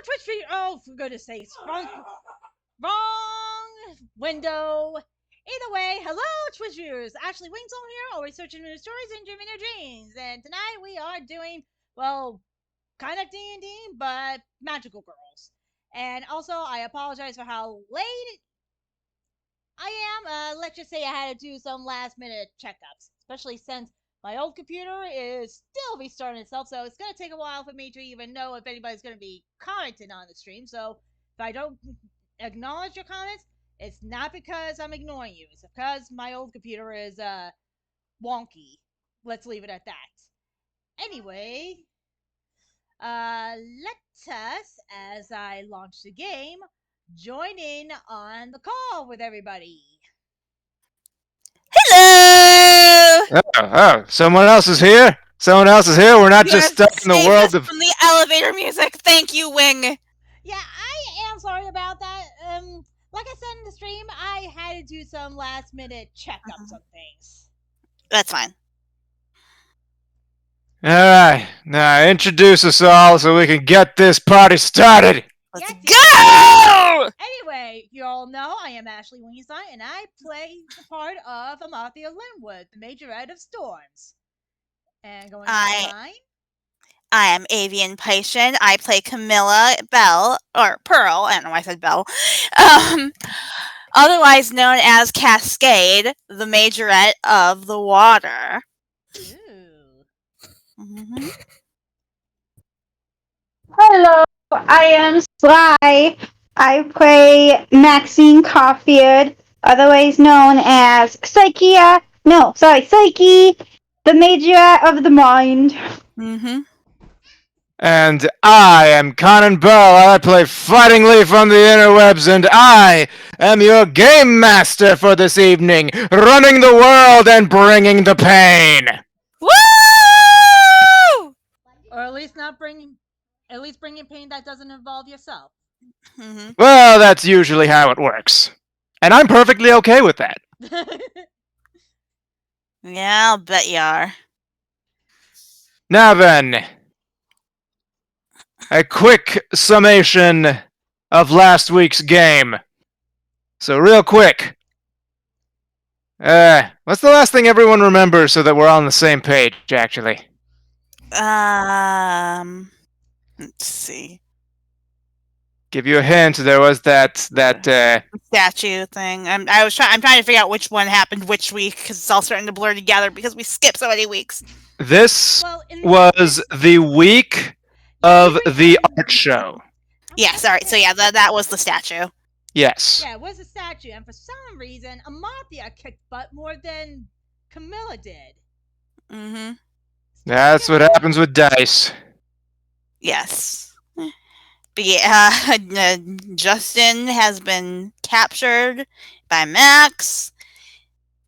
Twitch stream. Oh, for goodness sakes. Wrong window. Either way, hello, Twitch viewers. Ashley Wingsole here, always searching new stories and dreaming new dreams. And tonight we are doing, well, kind of D&D, but magical girls. And also, I apologize for how late I am. Let's just say I had to do some last minute checkups, especially since my old computer is still restarting itself, so it's going to take a while for me to even know if anybody's going to be commenting on the stream. So if I don't acknowledge your comments, it's not because I'm ignoring you. It's because my old computer is wonky. Let's leave it at that. Anyway, let us, as I launch the game, join in on the call with everybody. Hello! Someone else is here? Someone else is here? We're not just stuck in the world of... From the elevator music. Thank you, Wing. Yeah, I am sorry about that. Like I said in the stream, I had to do some last minute checkups on things. That's fine. Alright, now introduce us all so we can get this party started! Let's go! Anyway, you all know I am Ashley Weinstein, and I play the part of Amathia Linwood, the Majorette of Storms. And going online... I am Avian Python. I play Camilla Bell, or Pearl, I don't know why I said Bell, otherwise known as Cascade, the Majorette of the Water. Ooh. Mm-hmm. Hello, I am Sly. I play Maxine Caulfield, otherwise known as Psyche, the Majorette of the Mind. Mm-hmm. And I am Conan Bell. I play Fighting Leaf on the interwebs, and I am your game master for this evening, running the world and bringing the pain. Woo! Or at least bringing pain that doesn't involve yourself. Mm-hmm. Well, that's usually how it works. And I'm perfectly okay with that. Yeah, I'll bet you are. Now then, a quick summation of last week's game. So real quick, what's the last thing everyone remembers so that we're all on the same page, actually? Let's see. Give you a hint, there was that statue thing. I'm trying to figure out which one happened which week, because it's all starting to blur together because we skipped so many weeks. This was the week of the art show. Yes, alright, so yeah, that was the statue. Yes. Yeah, it was a statue, and for some reason, Amathia kicked butt more than Camilla did. Mm-hmm. That's what happens with dice. Yes. But yeah, Justin has been captured by Max.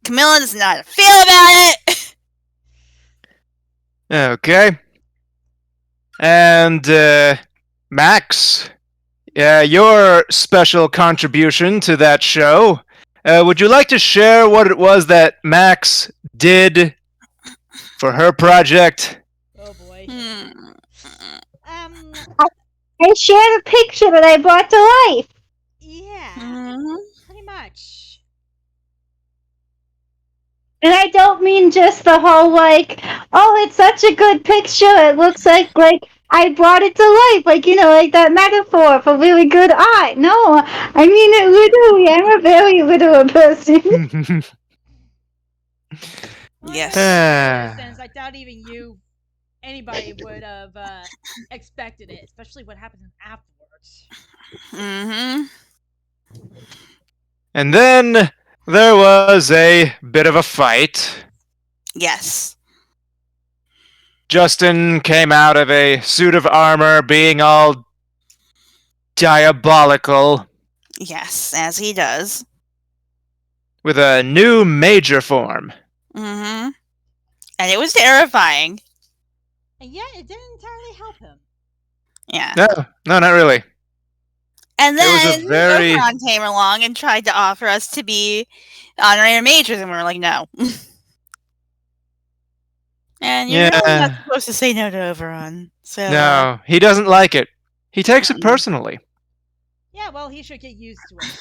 Camilla does not feel about it. Okay. And, Max, your special contribution to that show, would you like to share what it was that Max did for her project? Oh boy. I shared a picture that I brought to life. Yeah, pretty much. And I don't mean just the whole, oh, it's such a good picture. It looks like I brought it to life. Like that metaphor for really good art. No, I mean it literally. I'm a very literal person. Yes. Since I doubt even anybody would have expected it, especially what happened afterwards. Mm-hmm. And then there was a bit of a fight. Yes. Justin came out of a suit of armor being all diabolical. Yes, as he does. With a new major form. Mm-hmm. And it was terrifying. And yet, it didn't entirely help him. Yeah. No, not really. And then Oberon came along and tried to offer us to be honorary majors, and we were like, no. And you're really not supposed to say no to Oberon. So no, he doesn't like it. He takes it personally. Yeah, well, he should get used to it.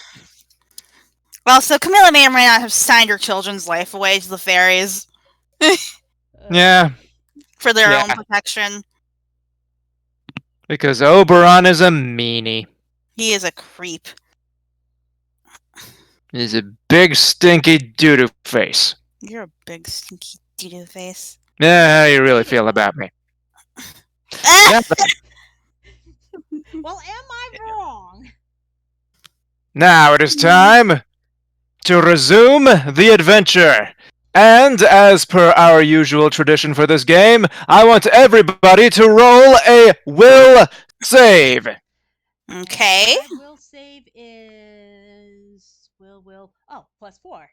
Well, so Camilla may or may not have signed her children's life away to the fairies Yeah, for their Yeah. own protection. because Oberon is a meanie. He is a creep. He's a big, stinky doo-doo face. You're a big stinky doo-doo face. Yeah, how you really feel about me? Ah! Yeah, Well, am I wrong? now it is time to resume the adventure. And as per our usual tradition for this game, I want everybody to roll a will save. Okay. My will save is oh, +4.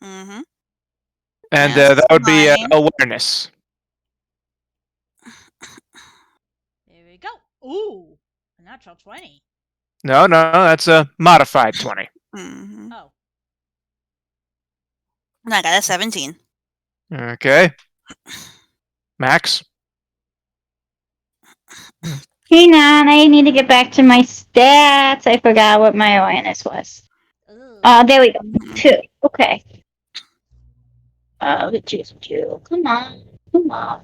Mm-hmm. And Yes, that would be mine. awareness. There we go. Ooh, a natural 20. No, that's a modified 20. Mm-hmm. Oh, And I got a 17. Okay. Max? Hang on, I need to get back to my stats. I forgot what my awareness was. There we go. Mhm. 2. Okay. Which is 2. Come on. Come on.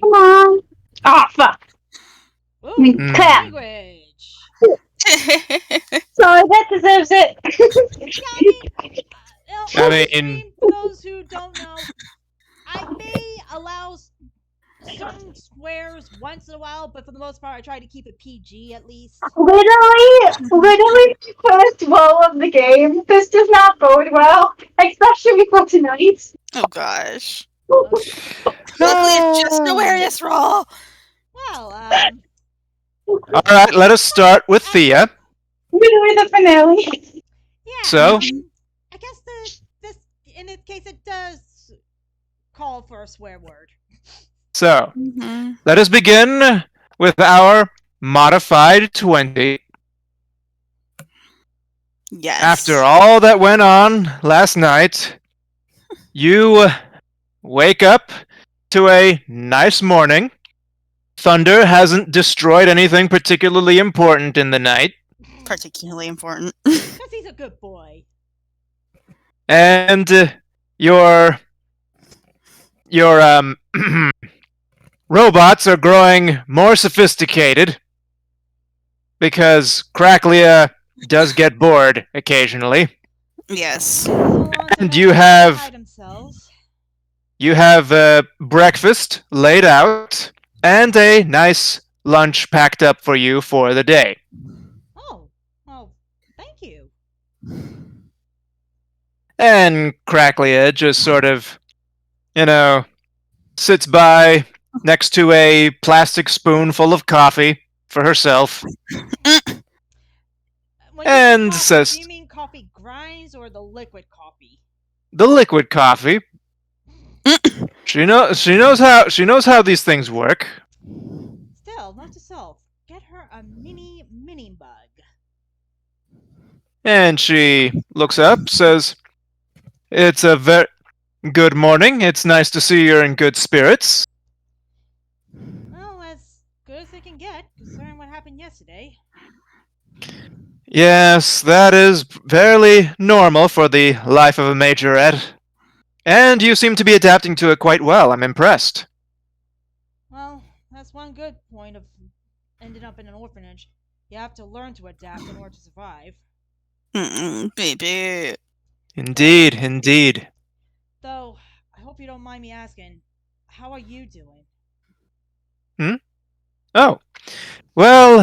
Come on. Oh, fuck. ooh, Crap. language. Sorry, that deserves it. Yeah, I mean, I this mean- game, for those who don't know, I may allow certain swears once in a while, but for the most part, I try to keep it PG at least. Literally, first roll of the game. This does not bode well, especially for tonight. Oh gosh. Okay. Luckily, it's just an awareness roll. Well, All right, let us start with Thea. Literally the finale. yeah. So? I guess this in this case it does call for a swear word. So, Mm-hmm. let us begin with our modified 20. Yes. After all that went on last night, you wake up to a nice morning. Thunder hasn't destroyed anything particularly important in the night. Particularly important. Because he's a good boy. And your robots are growing more sophisticated because Cracklia does get bored occasionally. Yes. So long as And they you don't have- hide themselves. You have breakfast laid out and a nice lunch packed up for you for the day. Oh, well, thank you. And Cracklia just sort of, sits by next to a plastic spoon full of coffee for herself. When And you say coffee, says- do you mean coffee grinds or the liquid coffee? The liquid coffee. She knows how these things work. Still, note to self: get her a mini bug. And she looks up, says, "It's a very good morning. It's nice to see you're in good spirits." Well, as good as it can get, considering what happened yesterday. Yes, that is fairly normal for the life of a majorette. And you seem to be adapting to it quite well. I'm impressed. Well, that's one good point of ending up in an orphanage. You have to learn to adapt in order to survive. Baby. Indeed. Though, I hope you don't mind me asking, how are you doing? Oh, well,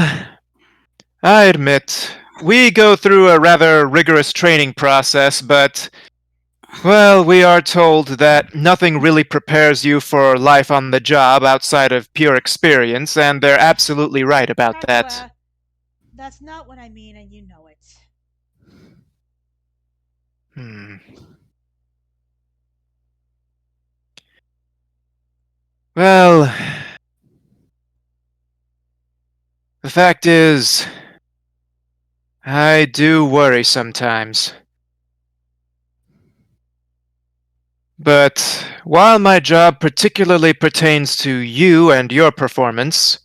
I admit, we go through a rather rigorous training process, but, well, we are told that nothing really prepares you for life on the job outside of pure experience, and they're absolutely right about that. Dracula, that's not what I mean, and you know it. Well, the fact is, I do worry sometimes. But while my job particularly pertains to you and your performance,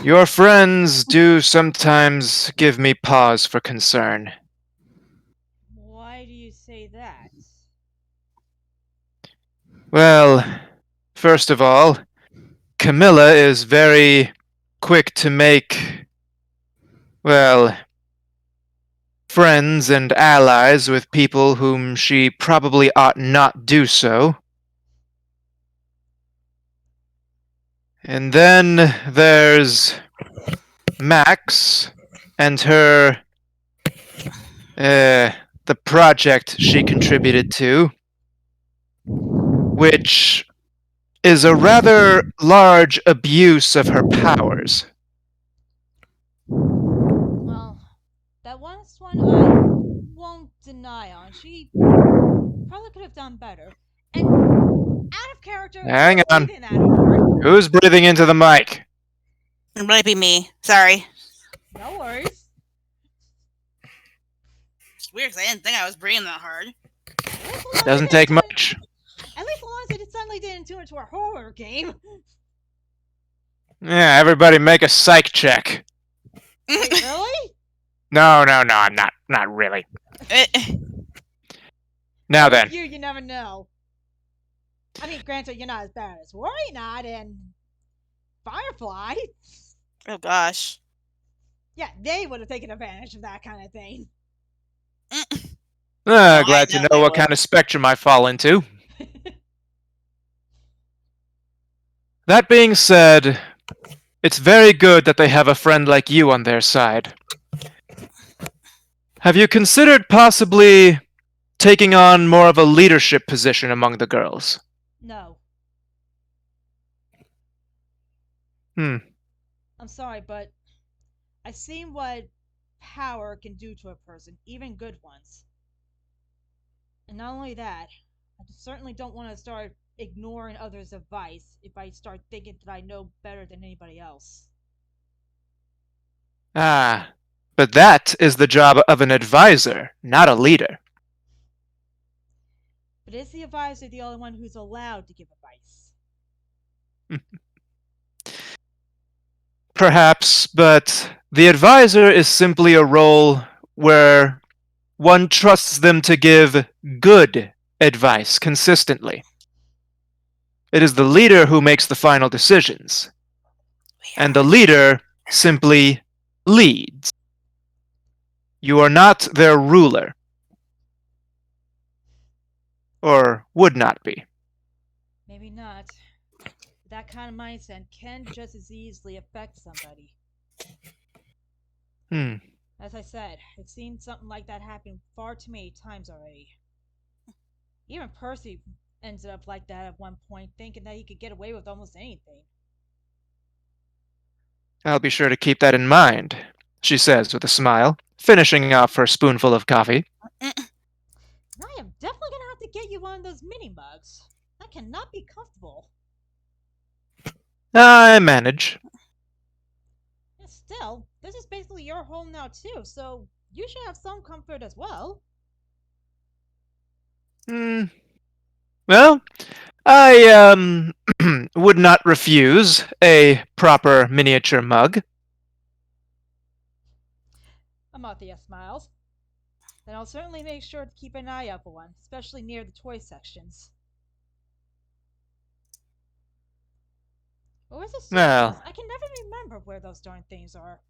your friends do sometimes give me pause for concern. Why do you say that? Well, first of all, Camilla is very quick to make, well, friends and allies with people whom she probably ought not do so. And then there's Max and her, the project she contributed to, which is a rather large abuse of her powers. Well, that last one I won't deny on. She probably could have done better. And out of character, Hang who's on. breathing that hard? Who's breathing into the mic? It might be me. Sorry. No worries. It's weird because I didn't think I was breathing that hard. At least Alonzo Doesn't didn't take turn- much. At least Alonzo suddenly didn't turn into a horror game. Yeah, everybody make a psych check. Wait, really? No, I'm not really. Now then. You never know. I mean, granted, you're not as bad as Worry Not and Firefly. Oh gosh. Yeah, they would have taken advantage of that kind of thing. I Glad to know know they what would. kind of spectrum I fall into. That being said, it's very good that they have a friend like you on their side. Have you considered possibly taking on more of a leadership position among the girls? No. Hmm. I'm sorry, but I've seen what power can do to a person, even good ones. And not only that, I certainly don't want to start ignoring others' advice if I start thinking that I know better than anybody else. Ah, but that is the job of an advisor, not a leader. But is the advisor the only one who's allowed to give advice? Perhaps, but the advisor is simply a role where one trusts them to give good advice consistently. It is the leader who makes the final decisions, and the leader simply leads. You are not their ruler. Or would not be. Maybe not. That kind of mindset can just as easily affect somebody. Hmm. As I said, I've seen something like that happen far too many times already. Even Percy ended up like that at one point, thinking that he could get away with almost anything. I'll be sure to keep that in mind, she says with a smile, finishing off her spoonful of coffee. And I am definitely gonna have to get you one of those mini mugs. That cannot be comfortable. I manage. And still, this is basically your home now too, so you should have some comfort as well. Hmm. Well, I, would not refuse a proper miniature mug. Amathia smiles. Then I'll certainly make sure to keep an eye out for one, especially near the toy sections. Or is it Well. sections? I can never remember where those darn things are.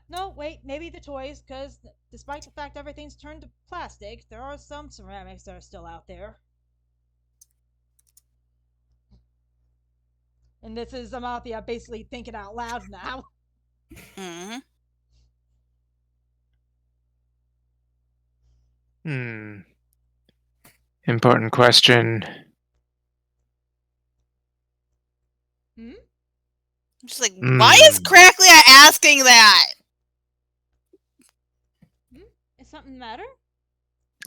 No, wait, maybe the toys, because despite the fact everything's turned to plastic, there are some ceramics that are still out there. And this is Amathia basically thinking out loud now. Mm-hmm. Important question. Hmm? I'm just like, why is Crackly asking that? Is something the matter?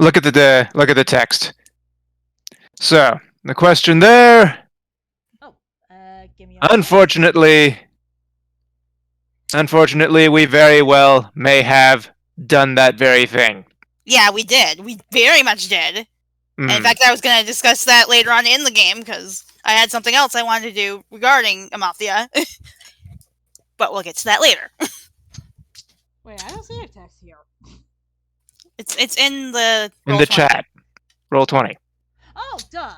Look at the text. So, the question there, Oh, give me a moment. unfortunately, we very well may have done that very thing. Yeah, we did. We very much did. And in Hmm. fact, I was going to discuss that later on in the game because I had something else I wanted to do regarding Amathia. But we'll get to that later. Wait, I don't see a text here. It's in the In roll the 20. chat. Roll 20. Oh, duh.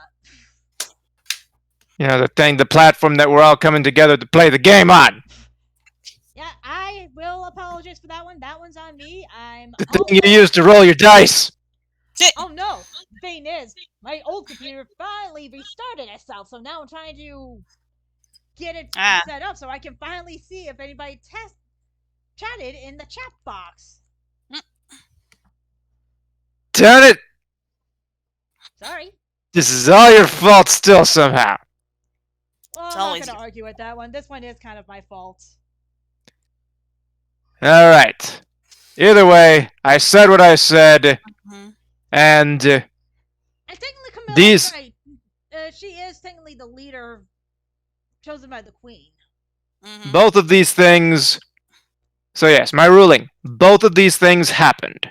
You know, the platform that we're all coming together to play the game on. Yeah, I will apologize for that one. That one's on me. I'm The thing almost... you use to roll your dice. Oh no! The thing is, my old computer finally restarted itself, so now I'm trying to get it set up so I can finally see if anybody chatted in the chat box. Darn it! Sorry. This is all your fault still somehow. Well, I'm not going to argue with that one. This one is kind of my fault. All right. Either way, I said what I said, Mm-hmm. and And technically, Camilla's these... right. She is technically the leader chosen by the queen. Mm-hmm. Both of these things... So yes, my ruling. Both of these things happened.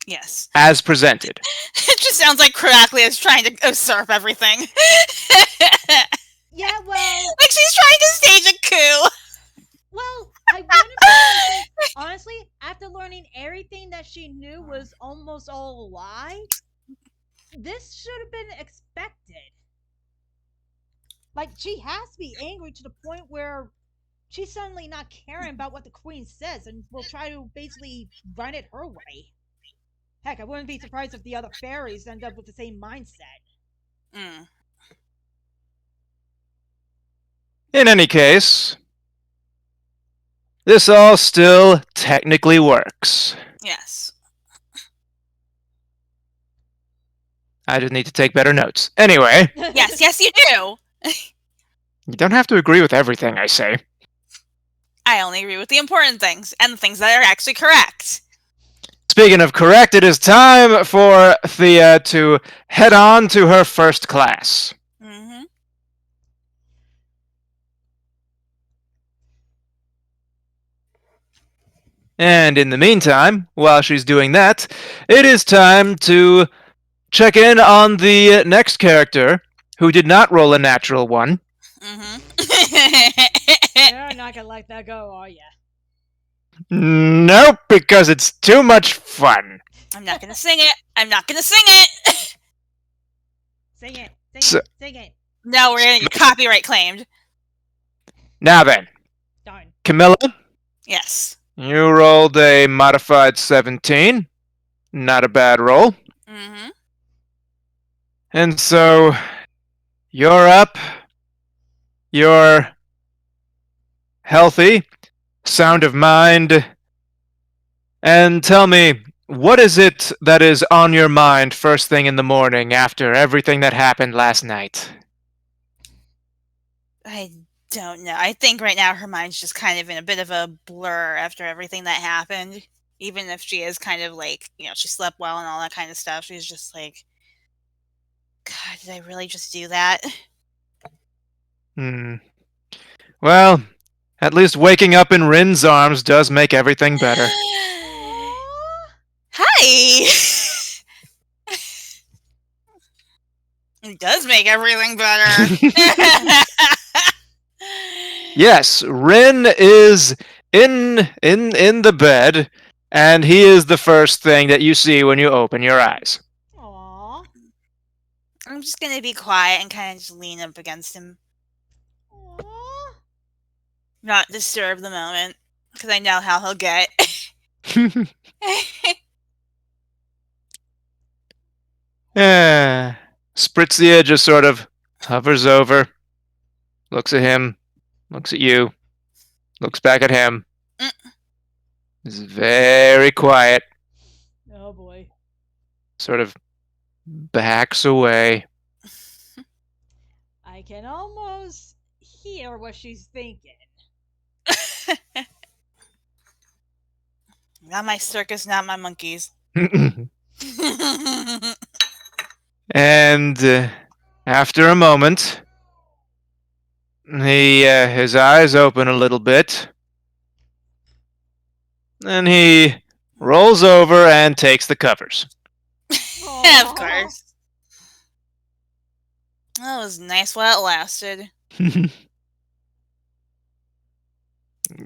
Yes. As presented. It just sounds like Coraclia is trying to usurp everything. Yeah, well... Like she's trying to stage a coup. Well, I wouldn't say, honestly, after learning everything that she knew was almost all a lie, this should have been expected. Like, she has to be angry to the point where she's suddenly not caring about what the queen says and will try to basically run it her way. Heck, I wouldn't be surprised if the other fairies end up with the same mindset. Mm. In any case, this all still technically works. Yes. I just need to take better notes. Anyway. Yes, you do. You don't have to agree with everything I say. I only agree with the important things and the things that are actually correct. Speaking of correct, it is time for Thea to head on to her first class. Mm-hmm. And in the meantime, while she's doing that, it is time to check in on the next character who did not roll a natural one. Mm-hmm. You're not gonna let that go, are ya? Nope, because it's too much fun. I'm not gonna sing it. I'm not gonna sing it. Sing it. Sing it. No, we're gonna get copyright claimed. Now then, Darn. Camilla, Yes. you rolled a modified 17. Not a bad roll. Mm-hmm. And so, you're up. You're healthy, sound of mind. And tell me, what is it that is on your mind first thing in the morning after everything that happened last night? I don't know. I think right now her mind's just kind of in a bit of a blur after everything that happened. Even if she is kind of like, she slept well and all that kind of stuff. She's just like, God, did I really just do that? Well, at least waking up in Rin's arms does make everything better. Hi! It does make everything better. Yes, Rin is in the bed, and he is the first thing that you see when you open your eyes. Aww. I'm just gonna be quiet and kind of just lean up against him. Aww. Not disturb the moment, because I know how he'll get. Spritzia just sort of hovers over, looks at him, looks at you, looks back at him. Is very quiet. Oh boy. Sort of backs away. I can almost hear what she's thinking. Not my circus, not my monkeys. And after a moment, his eyes open a little bit, and he rolls over and takes the covers. Of course. That was nice while it lasted.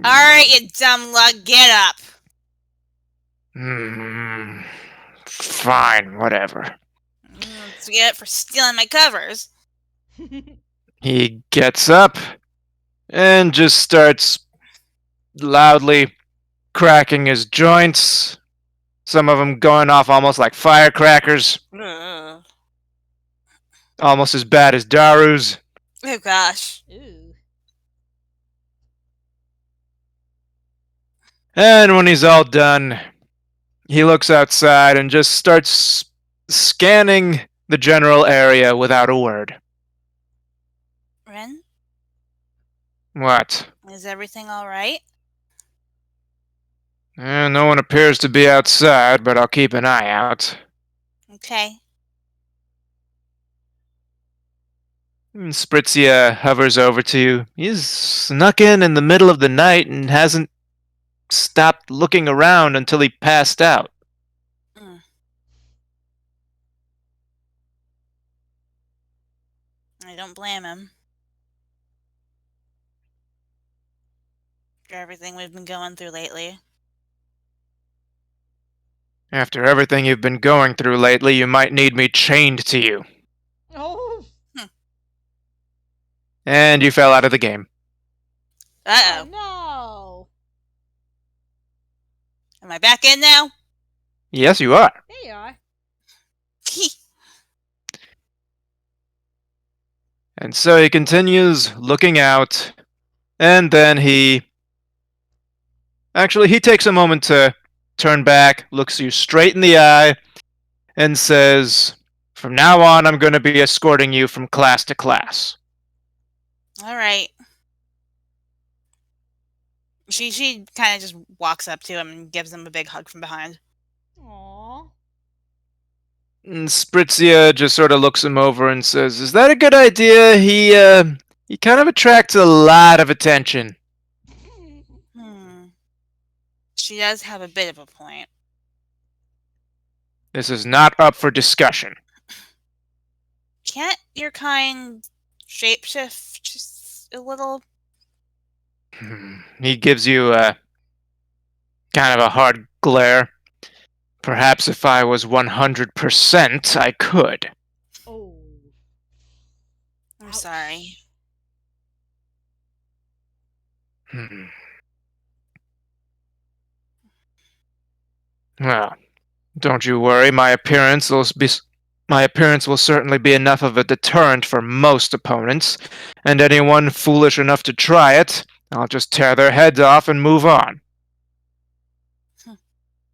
Alright, you dumb lug, get up. Fine, whatever. Let's get it for stealing my covers. He gets up and just starts loudly cracking his joints. Some of them going off almost like firecrackers. Ugh. Almost as bad as Daru's. Oh gosh. Ooh. And when he's all done, he looks outside and just starts scanning the general area without a word. Ren, What? is everything alright? No one appears to be outside, but I'll keep an eye out. Okay. Spritzia hovers over to you. He's snuck in the middle of the night and hasn't stopped looking around until he passed out. Mm. I don't blame him. For everything we've been going through lately. After everything you've been going through lately, you might need me chained to you. Oh. And you fell out of the game. Uh-oh. No. Am I back in now? Yes, you are. There you are. And so he continues looking out, and then he takes a moment to turn back, looks you straight in the eye, and says, "From now on, I'm going to be escorting you from class to class." Alright. She kind of just walks up to him and gives him a big hug from behind. Aww. And Spritzia just sort of looks him over and says, "Is that a good idea? He kind of attracts a lot of attention." She does have a bit of a point. This is not up for discussion. Can't your kind shapeshift just a little? He gives you a kind of a hard glare. "Perhaps if I was 100%, I could." Oh. I'm Ouch. sorry. Well, don't you worry. My appearance will certainly be enough of a deterrent for most opponents, and anyone foolish enough to try it, I'll just tear their heads off and move on.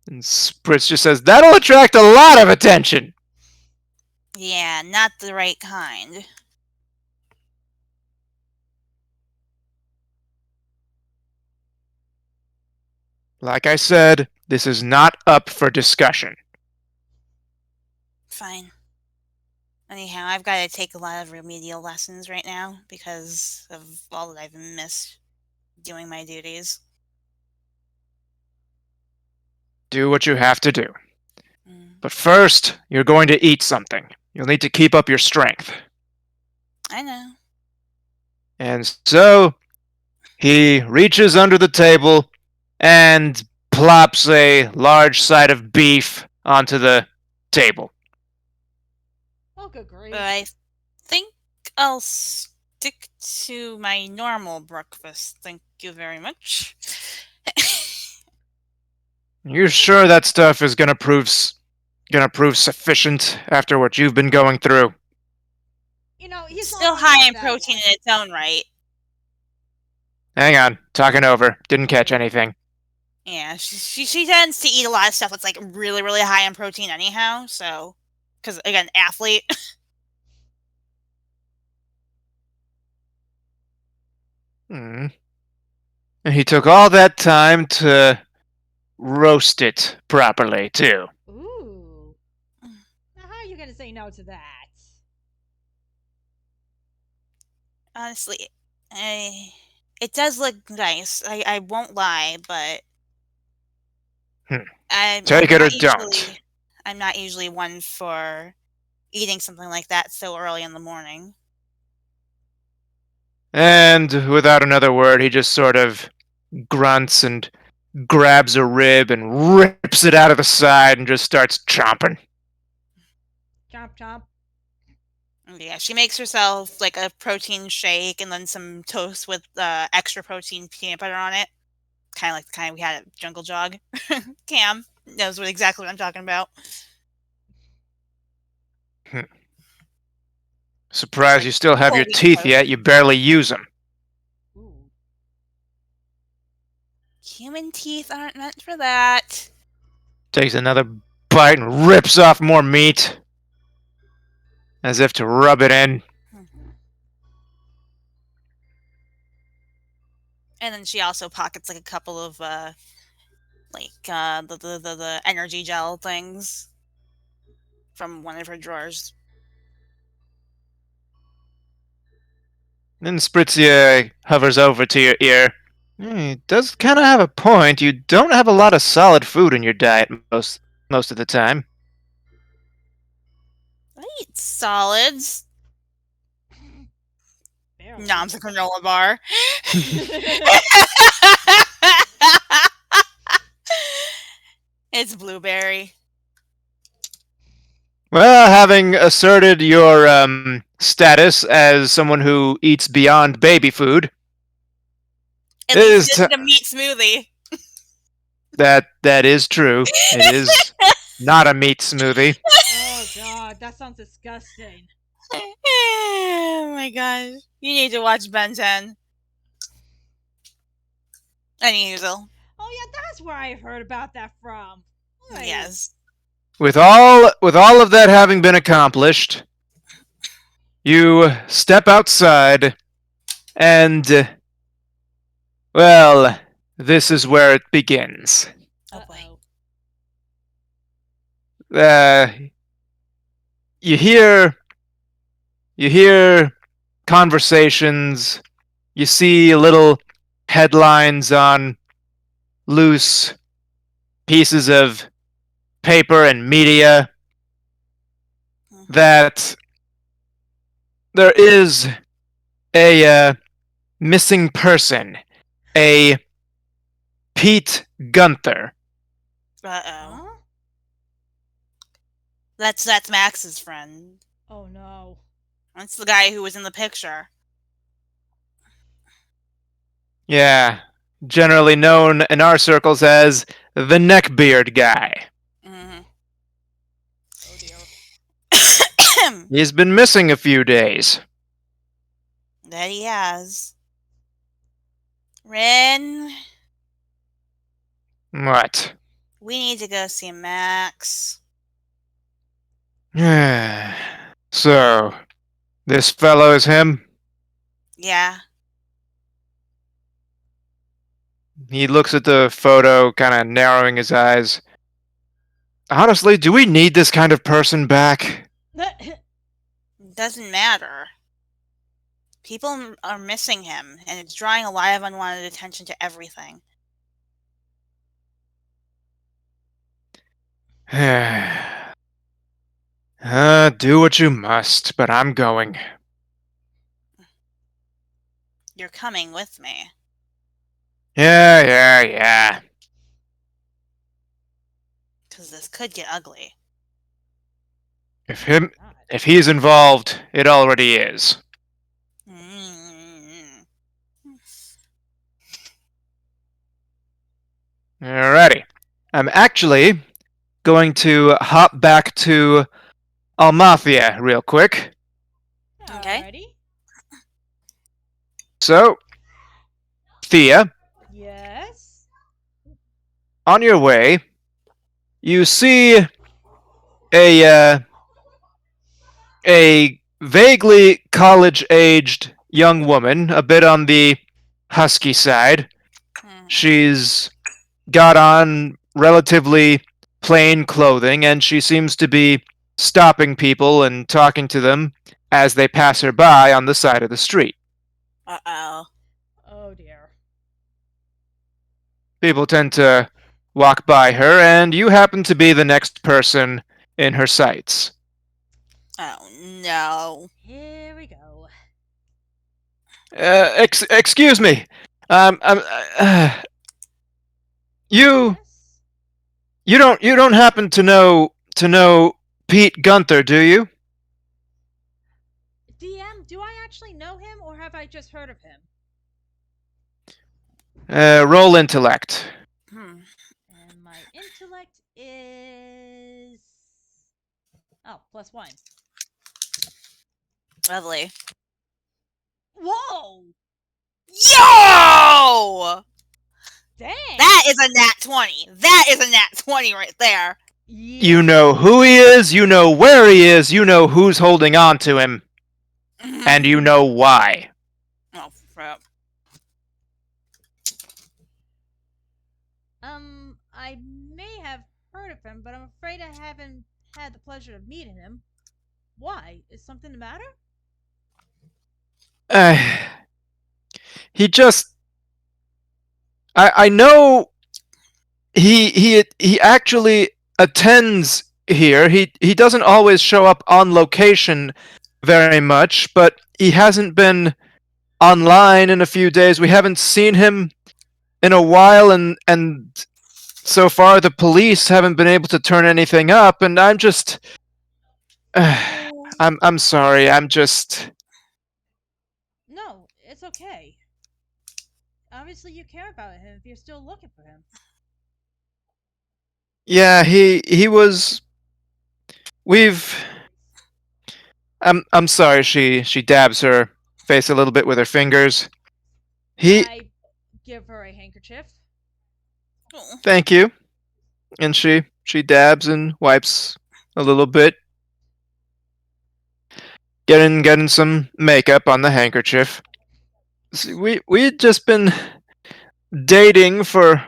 And Spritz just says, "That'll attract a lot of attention." Yeah, not the right kind. Like I said, this is not up for discussion. Fine. Anyhow, I've got to take a lot of remedial lessons right now because of all that I've missed doing my duties. Do what you have to do. But first, you're going to eat something. You'll need to keep up your strength. I know. And so, he reaches under the table and plops a large side of beef onto the table. Oh, good grief. But I think I'll stick to my normal breakfast. Thank you very much. You're sure that stuff is gonna prove sufficient after what you've been going through? You know, he's not Still wrong high about in that protein one. in its own right. Hang on, talking over. Didn't catch anything. Yeah, she tends to eat a lot of stuff that's like really, really high in protein anyhow, so because again, athlete. And he took all that time to roast it properly, too. Ooh. Now, how are you going to say no to that? Honestly, it does look nice. I won't lie, but Take it or not don't. I'm not usually one for eating something like that so early in the morning. And without another word, he just sort of grunts and grabs a rib and rips it out of the side and just starts chomping. Chomp chomp. Yeah, she makes herself like a protein shake and then some toast with extra protein peanut butter on it. Kind of like the kind we had at Jungle Jog. Cam knows exactly what I'm talking about. Surprised Like you still have whole your wheat teeth toast. yet. You barely use them. Ooh. Human teeth aren't meant for that. Takes another bite and rips off more meat, as if to rub it in. And then she also pockets like a couple of the energy gel things from one of her drawers. Then Spritzia hovers over to your ear. He does kind of have a point. You don't have a lot of solid food in your diet most of the time. I eat solids. Barely. Nom's a granola bar. It's blueberry. Well, having asserted your status as someone who eats beyond baby food, At it least is it isn't a meat smoothie. that is true. It is not a meat smoothie. Oh god, that sounds disgusting. Oh my gosh. You need to watch Ben 10. Anywho. Oh yeah, that's where I heard about that from. Right. Yes. With all of that having been accomplished, you step outside and well, this is where it begins. Oh boy. Uh-oh. Uh, you hear conversations, you see little headlines on loose pieces of paper and media that there is a missing person, a Pete Gunther. Uh-oh. Huh? That's Max's friend. Oh no. That's the guy who was in the picture. Yeah, generally known in our circles as the neckbeard guy. Mm-hmm. Oh dear. He's been missing a few days. That he has. Ren, What? we need to go see Max. So, this fellow is him? Yeah. He looks at the photo, kind of narrowing his eyes. Honestly, do we need this kind of person back? Doesn't matter. People are missing him, and it's drawing a lot of unwanted attention to everything. Do what you must, but I'm going. You're coming with me. Yeah. Because this could get ugly. God. If he's involved, it already is. Mm. Alrighty. I'm actually going to hop back to Almathia real quick. Okay. Alrighty. So, Thea, Yes. on your way, you see a vaguely college-aged young woman, a bit on the husky side. Mhm. She's got on relatively plain clothing, and she seems to be stopping people and talking to them as they pass her by on the side of the street. Uh-oh. Oh dear. People tend to walk by her, and you happen to be the next person in her sights. Oh, no. Here we go. Excuse me. Um, you Yes? you don't happen to know Pete Gunther, do you? DM, do I actually know him or have I just heard of him? Roll intellect. Hmm. And my intellect is. Oh, +1. Lovely. Whoa! Yo! Dang! That is a nat 20. That is a nat 20 right there. Yeah. You know who he is. You know where he is. You know who's holding on to him, and you know why. Oh, crap. I may have heard of him, but I'm afraid I haven't had the pleasure of meeting him. Why? Is something the matter? Uh, he just. I know he actually attends here. He doesn't always show up on location very much, but he hasn't been online in a few days. We haven't seen him in a while, and so far the police haven't been able to turn anything up. And I'm just, Oh. I'm sorry. I'm just. No, it's okay. Obviously, you care about him if you're still looking for him. Yeah, he was. We've. I'm sorry. She dabs her face a little bit with her fingers. He. I give her a handkerchief. Oh. Thank you. And she dabs and wipes a little bit, getting some makeup on the handkerchief. See, we had just been dating for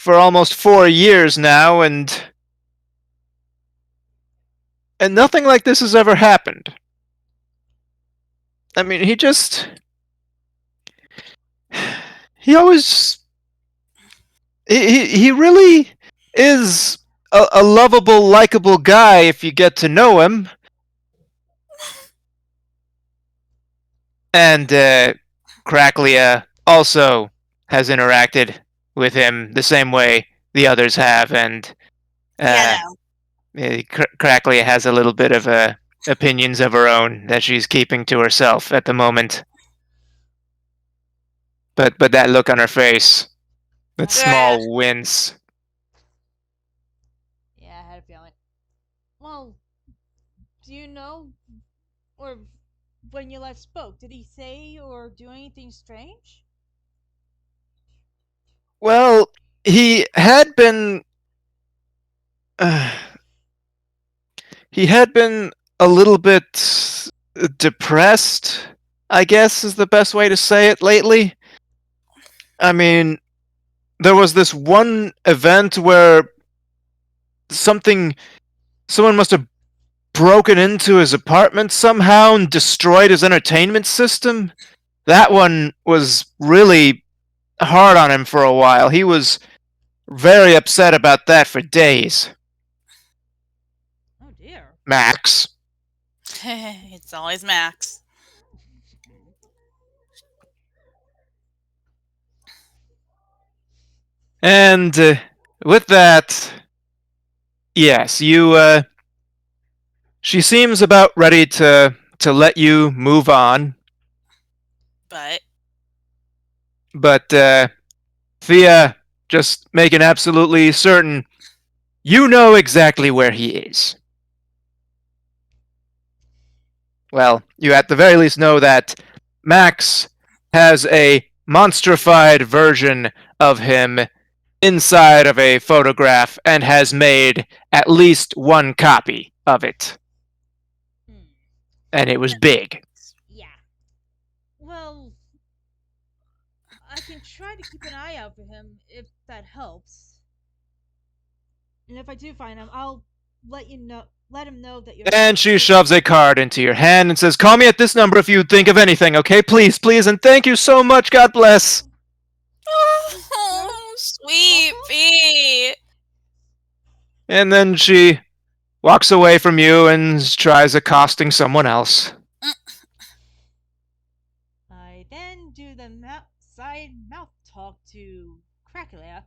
almost 4 years now, and nothing like this has ever happened. I mean, he always he really is a lovable, likable guy if you get to know him. And Cracklia also has interacted with him the same way the others have, and Yeah, uh, no. Cracklia has a little bit of opinions of her own that she's keeping to herself at the moment. But that look on her face, that Yeah. small wince. Yeah, I had a feeling. Well, do you know, or when you last spoke, did he say or do anything strange? Well, he had been uh, he had been a little bit depressed, I guess is the best way to say it lately. I mean, there was this one event where something someone must have broken into his apartment somehow and destroyed his entertainment system. That one was really hard on him for a while. He was very upset about that for days. Oh dear. Max. It's always Max. And with that, yes, she seems about ready to let you move on, But but Thea, just making absolutely certain you know exactly where he is. Well, you at the very least know that Max has a monstrified version of him inside of a photograph and has made at least one copy of it. Hmm. And it was big. Yeah. Well, I can try to keep an eye out for him if that helps. And if I do find him, I'll let you know. Let him know that you're And she here. shoves a card into your hand and says, "Call me at this number if you think of anything, okay? Please, please, and thank you so much. God bless." oh, sweet Pete. And then she walks away from you and tries accosting someone else. I then talk to Cracula,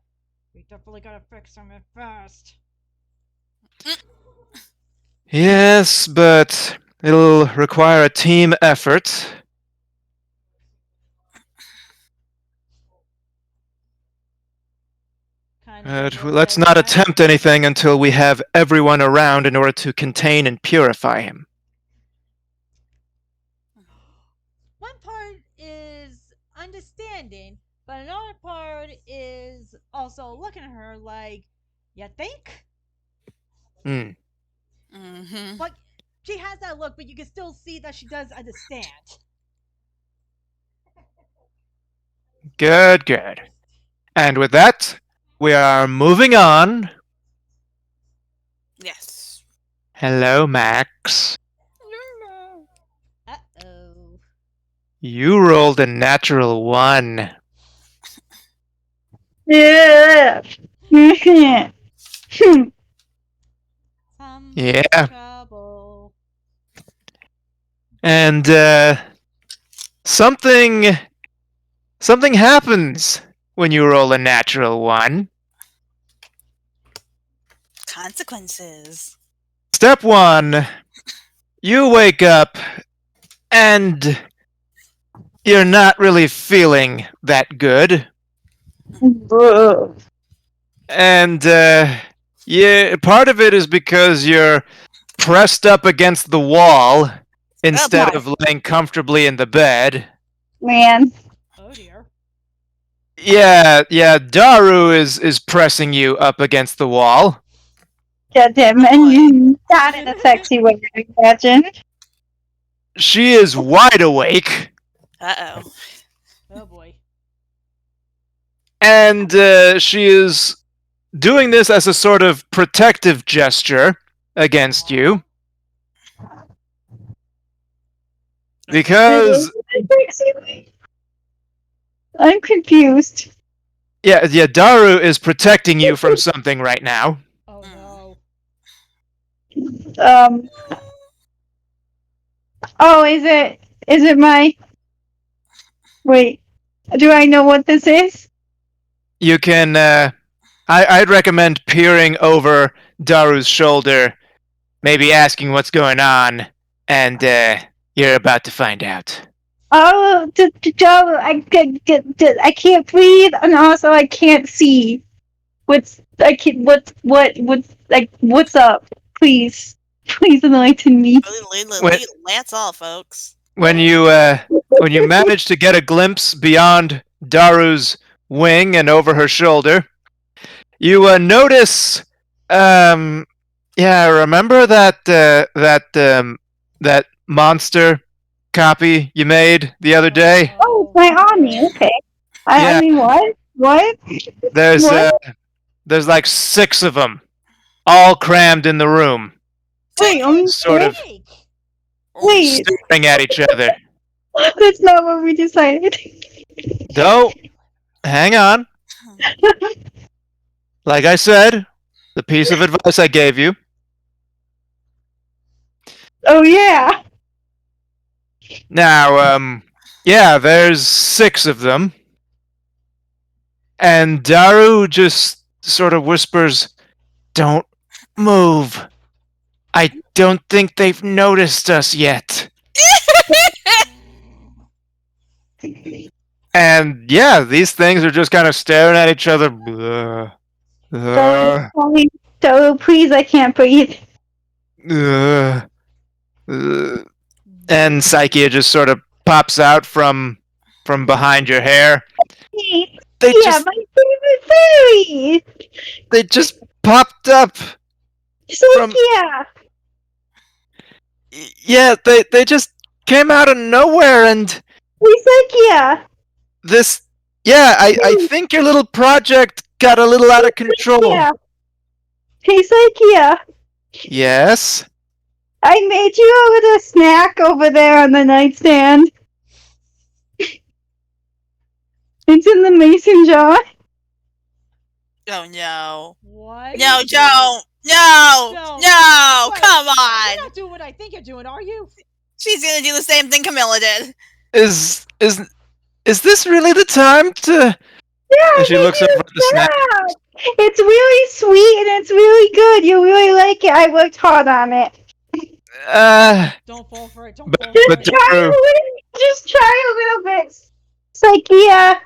we definitely gotta fix him at first. Yes, but it'll require a team effort. Kind of a little Let's bit not what? attempt anything until we have everyone around in order to contain and purify him. One part is understanding, but another part is also looking at her like, you think? Hmm. Mm-hmm. But she has that look, but you can still see that she does understand. Good, good. And with that, we are moving on. Yes. Hello, Max. Uh oh. You rolled a natural 1. Yeah. Some Yeah. trouble. And something happens when you roll a natural 1. Consequences. Step 1, you wake up and you're not really feeling that good. And yeah, part of it is because you're pressed up against the wall instead boy. of laying comfortably in the bed. Man. Oh dear. Yeah, Daru is pressing you up against the wall. Get him. Oh, boy. And not in a sexy way, I imagine. She is wide awake, Uh-oh. Oh boy. and she is doing this as a sort of protective gesture against you because I'm confused. yeah, Daru is protecting you from something right now. Oh no. Um. Oh, is it my? Wait. Do I know what this is? You can I'd recommend peering over Daru's shoulder, maybe asking what's going on, and you're about to find out. Oh, Joe, I can't breathe, and also I can't see. What's like? What's up? Please enlighten me. When, That's all, folks. when you manage to get a glimpse beyond Daru's wing and over her shoulder, you notice yeah, remember that monster copy you made the other day? Oh, it's my army. Okay. I Yeah. mean, what? What? There's What? there's like 6 of them, all crammed in the room, Wait, only sort of Jake! wait. staring at each other. That's not what we decided. Though, hang on. Like I said, the piece of advice I gave you. Oh yeah. Now, yeah, there's 6 of them. And Daru just sort of whispers, "Don't move. I don't think they've noticed us yet." And yeah, these things are just kind of staring at each other. So please, I can't breathe. Uh, and Psyche just sort of pops out from behind your hair. They Yeah, just my favorite fairy. they just popped up from Sophia. yeah, they just came out of nowhere and Sophia. this yeah, I think your little project got a little out of control. Yeah. Hey, Sophia. Yes. I made you a little snack over there on the nightstand. It's in the mason jar. Oh no. What? No, don't. No. Don't. No. Wait, Come You're on. not doing what I think you're doing, are you? She's gonna do the same thing Camilla did. Is this really the time to And Yeah, she they looks over do at the snack. that. It's really sweet and it's really good. You really like it. I worked hard on it. Uh, Don't fall for it. Don't but, fall for but it. Daru, Just try a little bit. It's like, yeah,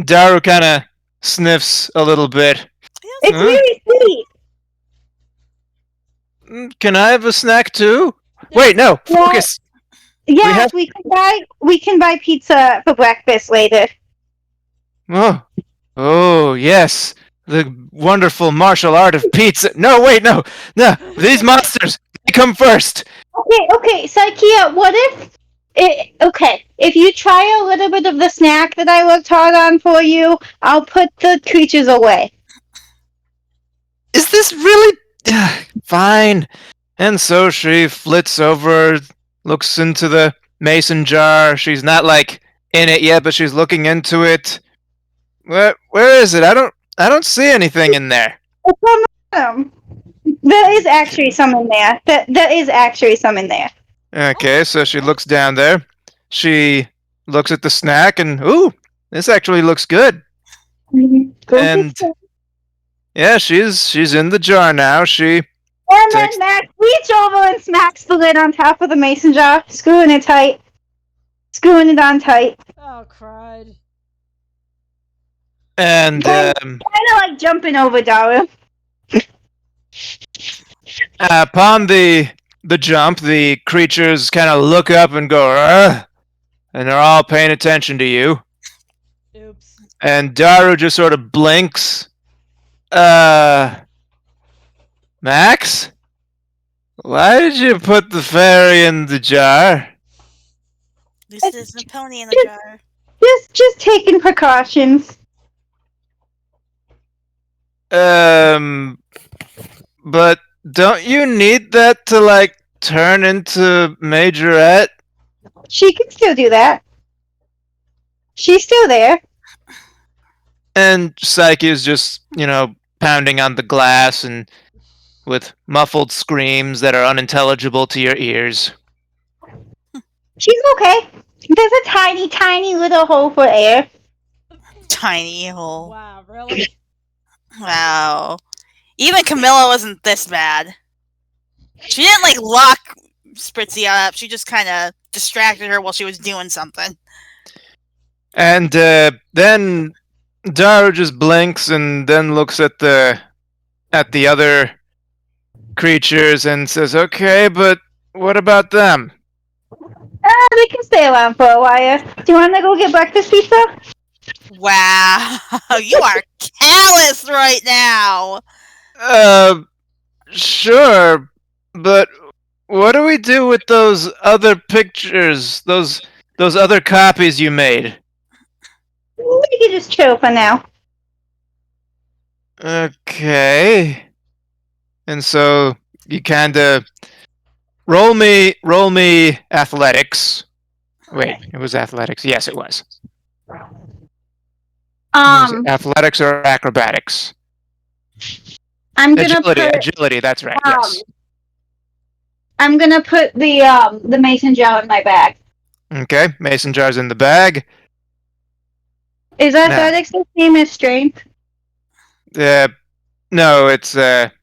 Daru kind of sniffs a little bit. Yes. it's Huh? really sweet. Can I have a snack too? Yeah. Wait, no, Well, focus. yes, have- we can buy pizza for breakfast later. Oh, oh yes, the wonderful martial art of pizza. No, wait, no. These monsters, they come first. Okay, Saikia, what if if you try a little bit of the snack that I worked hard on for you, I'll put the creatures away. Is this really fine? And so she flits over, looks into the mason jar. She's not like in it yet, but she's looking into it. Where is it? I don't see anything in there. It's on the bottom. There is actually some in there. There is actually some in there. Okay, so she looks down there. She looks at the snack and ooh, this actually looks good. Go And get some. yeah, she's in the jar now. She And takes then Max reach over and smacks the lid on top of the mason jar, screwing it tight. Screwing it on tight. Oh, crud. and Kind of like jumping over Daru. upon the jump, the creatures kind of look up and go, "Ugh," and they're all paying attention to you. Oops. And Daru just sort of blinks. Max? Why did you put the fairy in the jar? At least there's a pony in the jar. Just taking precautions. But don't you need that to, like, turn into Majorette? She can still do that. She's still there. And Psyche is just, pounding on the glass and with muffled screams that are unintelligible to your ears. She's okay. There's a tiny, tiny little hole for air. Tiny hole. Wow, really? Wow. Even Camilla wasn't this bad. She didn't like lock Spritzy up. She just kind of distracted her while she was doing something. And then Daru just blinks and then looks at the other creatures and says, "Okay, but what about them?" They can stay around for a while. Do you want to go get breakfast pizza? Wow, you are callous right now. Sure, but what do we do with those other pictures? Those other copies you made? We can just chill for now. Okay. And so you kind of roll me athletics. Wait, it was athletics. Yes, it was. Was it athletics or acrobatics? I'm gonna Agility. That's right. Yes. I'm gonna put the mason jar in my bag. Okay, mason jar's in the bag. Is athletics the same as strength? No, it's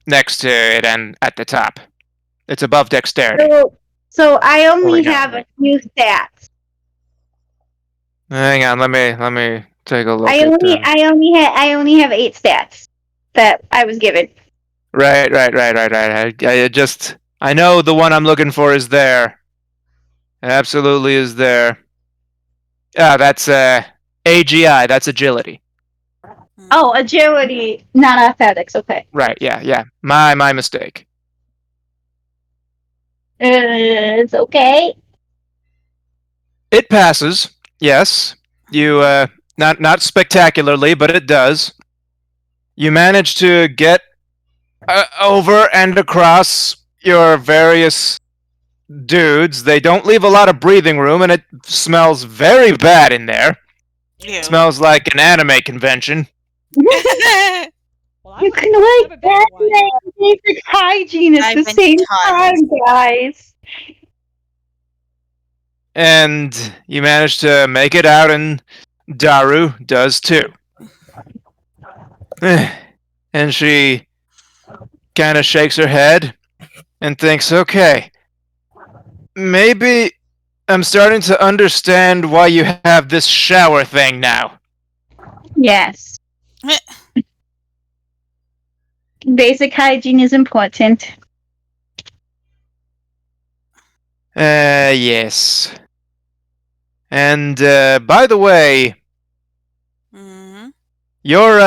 next to it and at the top. It's above dexterity. So I only have a few stats. Hang on, let me take a look. I only have 8 stats that I was given. Right. I know the one I'm looking for is there. It absolutely is there. That's AGI. That's agility. Oh, agility, not athletics. Okay. Right. Yeah. My mistake. It's okay. It passes. Yes. You not spectacularly, but it does. You manage to get over and across your various dudes. They don't leave a lot of breathing room, and it smells very bad in there. Ew. It smells like an anime convention. Well, You can like that and basic hygiene at the same time, guys. And you manage to make it out, and Daru does too. And she kind of shakes her head and thinks, okay, maybe I'm starting to understand why you have this shower thing now. Yes. Basic hygiene is important. Yes. And, by the way, Mm-hmm. your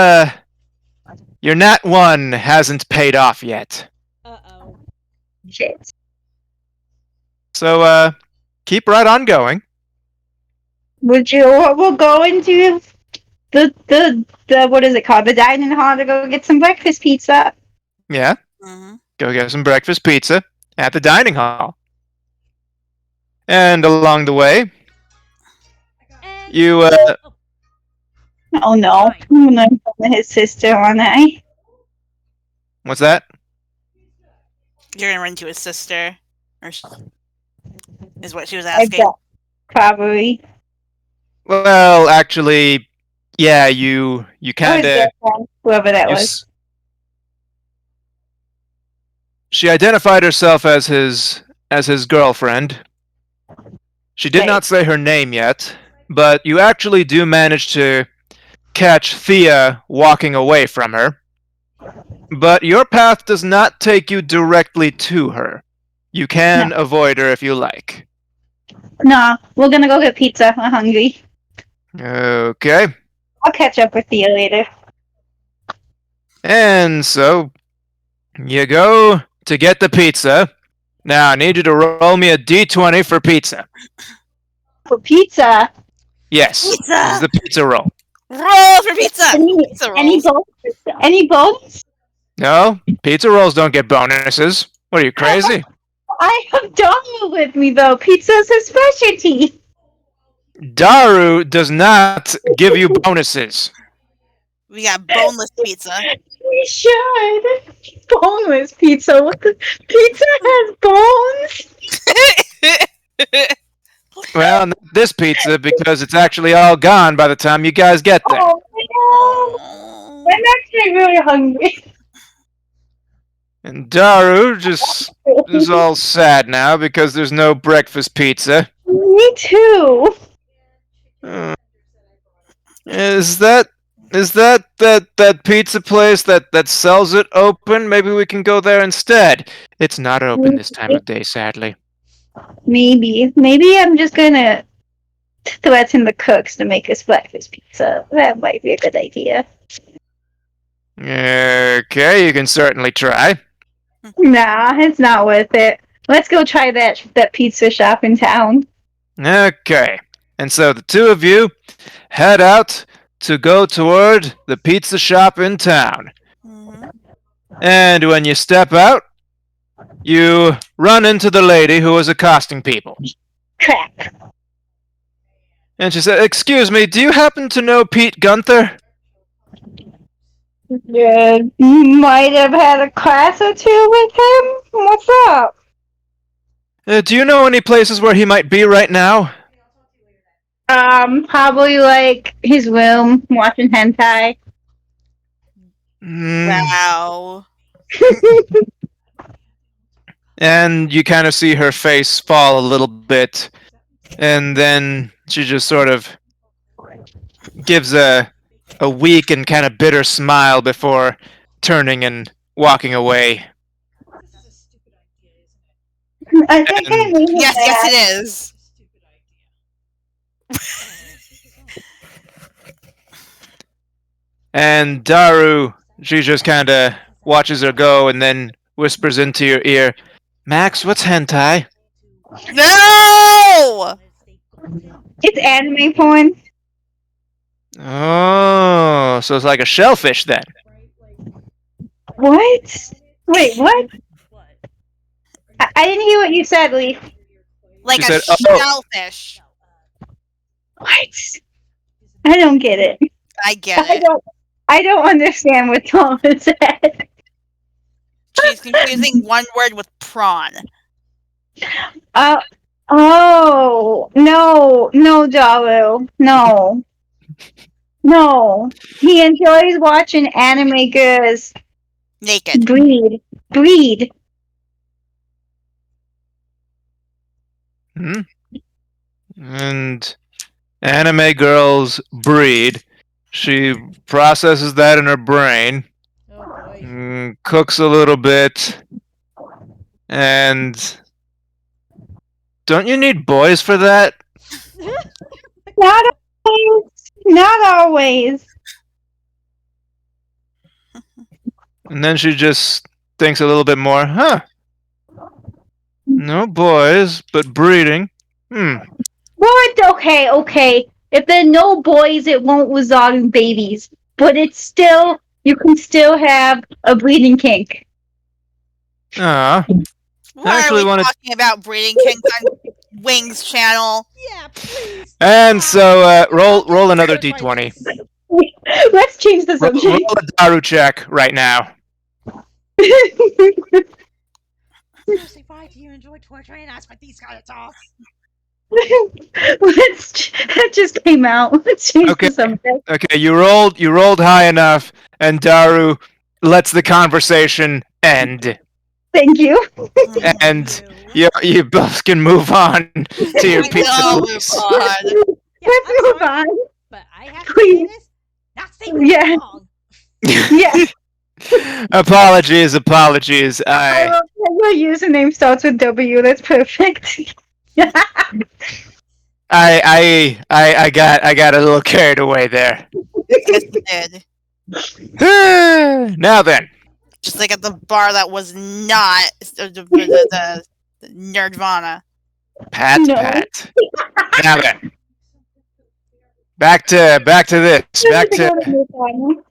Nat 1 hasn't paid off yet. Uh-oh. Shit. So, keep right on going. We'll go into the what is it called? The dining hall to go get some breakfast pizza. Yeah, Mm-hmm. go get some breakfast pizza at the dining hall. And along the way, And you, Oh no. Fine. I'm gonna phone his sister, aren't I? what's that? You're gonna run into his sister, is what she was I asking. bet. Probably. Well, actually, yeah, you Or his kind of, girlfriend, whoever that was. she identified herself as his girlfriend. She did Right. not say her name yet, but you actually do manage to catch Thea walking away from her. But your path does not take you directly to her. You can avoid her if you like. No, we're gonna go get pizza. I'm hungry. Okay. I'll catch up with you later. And so you go to get the pizza. Now I need you to roll me a d20 for pizza. For pizza? Yes, Pizza! this is the pizza roll. Roll for pizza! Pizza Any rolls. bonus? Any bonus? No, pizza rolls don't get bonuses. What are you, crazy? I have Daru with me though. Pizza's his specialty. Daru does not give you bonuses. We got boneless pizza. We should. Boneless pizza. What the? Pizza has bones? Well, not this pizza because it's actually all gone by the time you guys get there. Oh no! I'm actually really hungry. And Daru just is all sad now because there's no breakfast pizza. Me too. Uh, is that pizza place that sells it open? Maybe we can go there instead. It's not open this time of day, sadly. Maybe I'm just gonna threaten the cooks to make us breakfast pizza. That might be a good idea. Okay, you can certainly try. Nah, it's not worth it. Let's go try that pizza shop in town. Okay, and so the two of you head out to go toward the pizza shop in town. Mm-hmm. And when you step out, you run into the lady who was accosting people. Crap. And she said, "Excuse me, do you happen to know Pete Gunther?" Yeah, might have had a class or two with him. What's up? Do you know any places where he might be right now? Probably like his room, watching hentai. Wow. And you kind of see her face fall a little bit, and then she just sort of gives a weak and kind of bitter smile before turning and walking away. I think I And- needed Yes, that. yes, it is. And Daru, she just kind of watches her go and then whispers into your ear, "Max, what's hentai?" No! It's anime porn. Oh, so it's like a shellfish then. What? Wait, what? I didn't hear what you said, Lee. Like She a said, "Oh." shellfish. What? I don't get it. I get it. I don't understand what Thomas said. She's confusing one word with prawn. Oh, no, Daru, no. No. He enjoys watching anime girls Naked. breed. Breed. Hmm? And anime girls breed. She processes that in her brain, Oh boy. cooks a little bit, and don't you need boys for that? Not always. Not always. And then she just thinks a little bit more. Huh? No boys, but breeding. But okay. If there are no boys, it won't result in babies. But it's still, you can still have a breeding kink. Ah, Why are actually we wanted. talking about breeding kinks on Wings channel? Yeah, please. And stop. so roll Stop getting another triggered by d20. this. Let's change the Roll subject. a Daru check right now. Seriously, why do you enjoy torturing us with these kind of talks? That just came out. Let's change Okay. the subject. Okay, you rolled high enough, and Daru lets the conversation end, Thank you. Thank and you. you both can move on to your I pizza No, know. move place. on. Yeah, Let's I'm move sorry, on. but I have to say Please. this. Not stay for Yeah. too long. Yeah. Apologies. I love that your username starts with W. That's perfect. I got a little carried away there. Yes, you did. Now then, Just like at the bar that was not the Nerdvana. Pat. No. Now then, back to this. Back to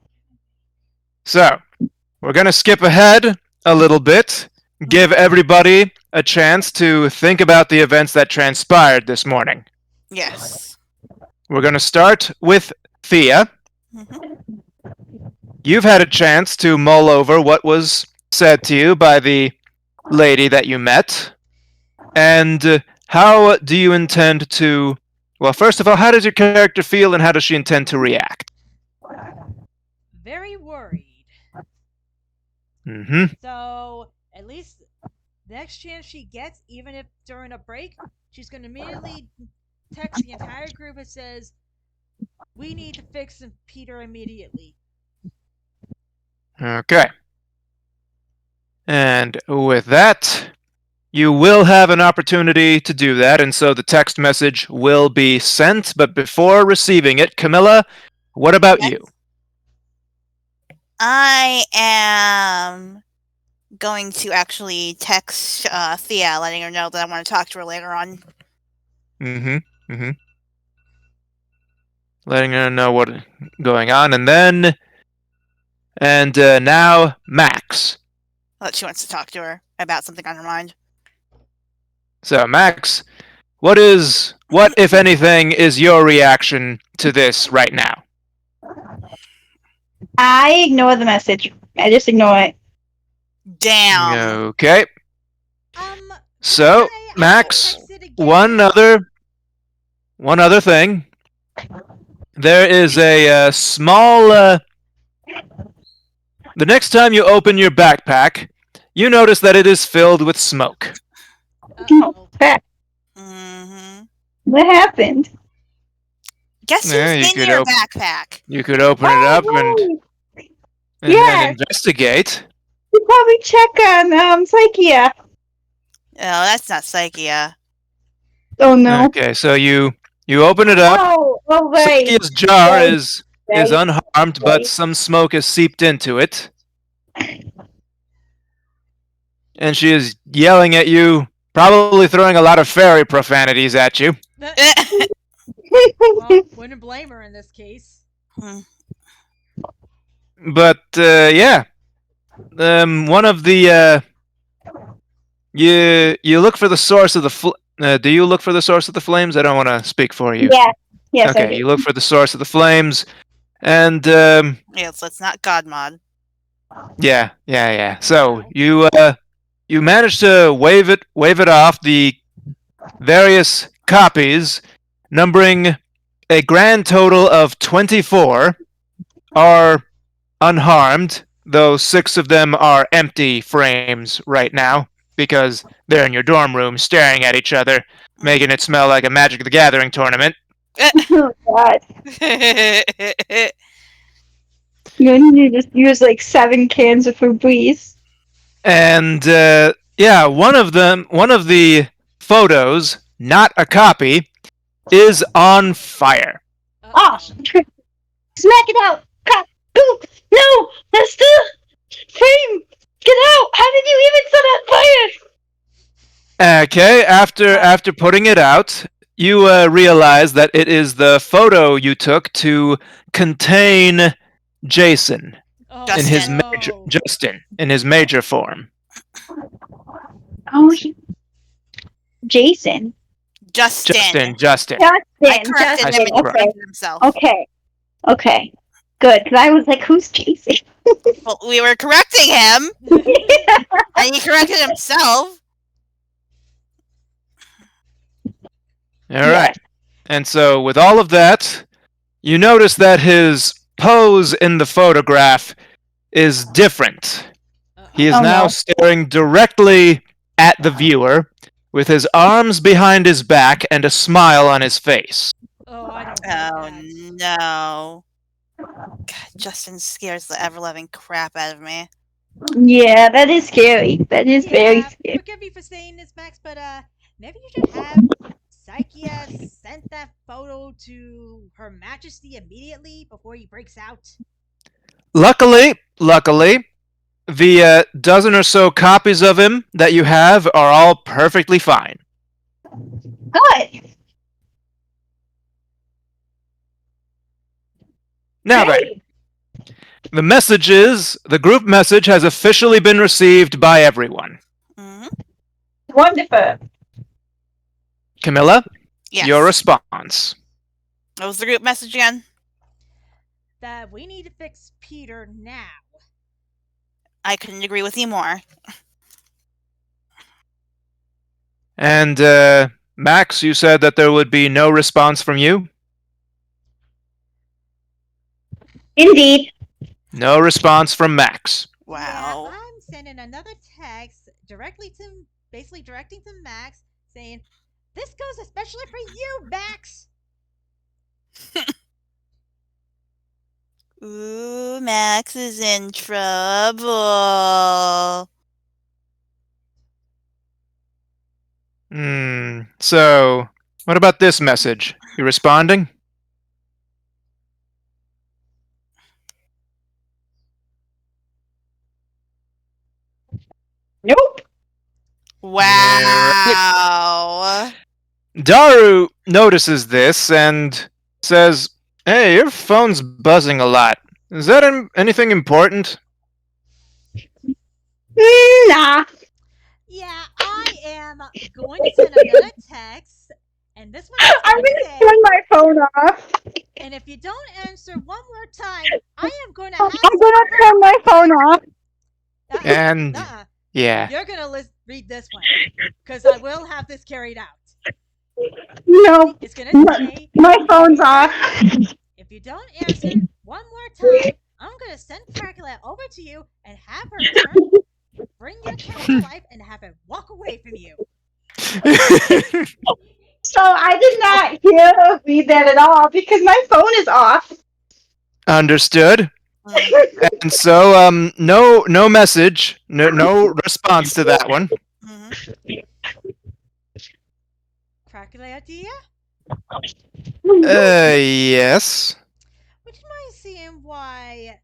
so we're gonna skip ahead a little bit. Give everybody a chance to think about the events that transpired this morning. Yes. We're gonna start with Thea. Mhm. You've had a chance to mull over what was said to you by the lady that you met. And how do you intend to. Well, first of all, how does your character feel and how does she intend to react? Very worried. Mm-hmm. So at least the next chance she gets, even if during a break, she's going to immediately text the entire group and says, "We need to fix Peter immediately." Okay. And with that, you will have an opportunity to do that, and so the text message will be sent. But before receiving it, Camilla, what about Yes. you? I am going to actually text Thea, letting her know that I want to talk to her later on. Mm-hmm. Mm-hmm. Letting her know what's going on, and now Max. That she wants to talk to her about something on her mind. So Max, what if anything is your reaction to this right now? I ignore the message. I just ignore it. Damn. Okay. So I Max, text it again. one other thing. There is a small. The next time you open your backpack, you notice that it is filled with smoke. Uh-oh. Crap. Mm-hmm. What happened? Guess Yeah, who's in your backpack? You could open it up and Yeah. investigate. You probably check on Psychia. Oh, that's not Psychia. Oh no. Okay, so you open it up. Oh right. Sakia's jar Right. is Right. unharmed, but Right. some smoke has seeped into it. And she is yelling at you, probably throwing a lot of fairy profanities at you. Well, wouldn't blame her in this case. But yeah, one of the you look for the source of the. Do you look for the source of the flames? I don't want to speak for you. Yeah. Yes, okay, I do. you look for the source of the flames, and Yes, let's not God mod. yeah. So you manage to wave it off. The various copies, numbering a grand total of 24 are unharmed, though 6 of them are empty frames right now because they're in your dorm room staring at each other, making it smell like a Magic the Gathering tournament. Oh God. You need to just use like 7 cans of Febreze. And yeah, one of the photos, not a copy, is on fire. Oh, smack it out! Crap! Go! No! That's the frame! Get out! How did you even set that fire? Okay, after putting it out, you realize that it is the photo you took to contain Jason in his Justin. Justin in his major form. Oh, Jason. Justin. Justin. I Justin. corrected him Justin. and he Okay. corrected himself. Okay. Good. Because I was like, who's Jason? Well, we were correcting him, and he corrected himself. All right. And so, with all of that, you notice that his pose in the photograph is different. He is now staring directly at the viewer, with his arms behind his back and a smile on his face. Oh, I don't Oh like that. no. God, Justin scares the ever-loving crap out of me. Yeah, that is scary. That is very scary. Forgive me for saying this, Max, but maybe you should have Psychia sent that photo to Her Majesty immediately before he breaks out. Luckily, the dozen or so copies of him that you have are all perfectly fine. Good. Now then, the group message has officially been received by everyone. Mm-hmm. Wonderful. Camilla, Yes. your response. What was the group message again? That we need to fix Peter now. I couldn't agree with you more. And Max, you said that there would be no response from you? Indeed. No response from Max. Wow. Yeah, I'm sending another text basically directing to Max, saying, "This goes especially for you, Max." Ooh, Max is in trouble. So, what about this message? You responding? Nope. Wow. Daru notices this and says, "Hey, your phone's buzzing a lot. Is that anything important?" Nah. Yeah, I am going to send another text, and this one is I'm going to gonna say, turn my phone off. and if you don't answer one more time, I am going to have I'm gonna turn my phone off. And yeah. You're going to read this one, because I will have this carried out. No. It's going to say, My phone's off. if you don't answer one more time, I'm going to send Dracula over to you and have her bring your camera to life and have it walk away from you. So I did not hear or read that at all because my phone is off. Understood. And so, no message, no response to that one. Mm-hmm. Dracula idea? Yes. Would you mind seeing why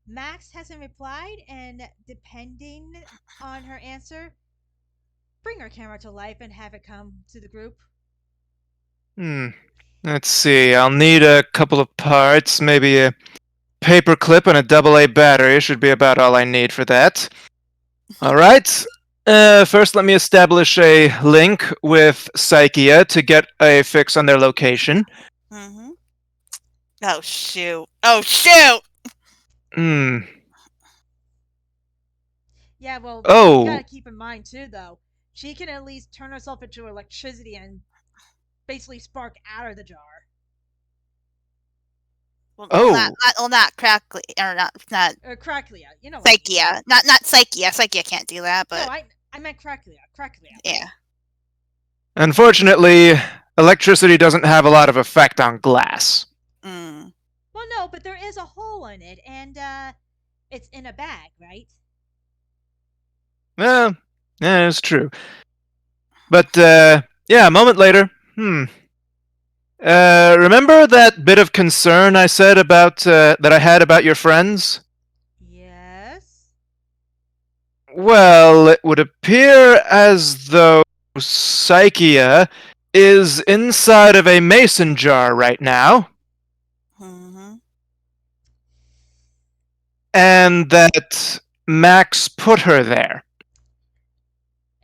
Max hasn't replied, and depending on her answer, bring her camera to life and have it come to the group? Let's see. I'll need a couple of parts, maybe a paper clip and a AA battery should be about all I need for that. All right. First, let me establish a link with Psychia to get a fix on their location. Mm-hmm. Oh, shoot. Oh, shoot! Yeah, well, Oh. you gotta keep in mind, too, though. She can at least turn herself into electricity and basically spark out of the jar. Oh, Not crackly or not Cracklea. You know what I mean. Psychia. Not Psychia. Psychia can't do that, No, but I meant Cracklea. Cracklea. yeah. unfortunately, electricity doesn't have a lot of effect on glass. Mm. Well, no, but there is a hole in it, and it's in a bag, right? Yeah, yeah, it's true. But, yeah, a moment later, remember that bit of concern I said about, that I had about your friends? Yes. Well, it would appear as though Psychia is inside of a mason jar right now, Hmm. and that Max put her there.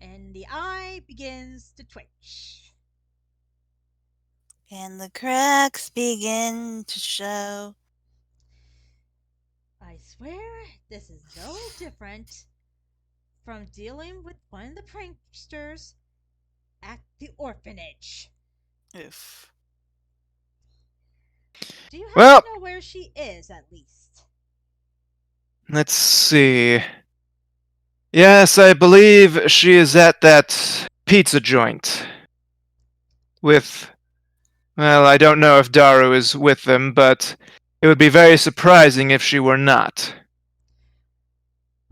And the eye begins to twitch. And the cracks begin to show. I swear this is no different from dealing with one of the pranksters at the orphanage. Oof. Do you happen Well, to know where she is, at least? let's see. Yes, I believe she is at that pizza joint. With, well, I don't know if Daru is with them, but it would be very surprising if she were not.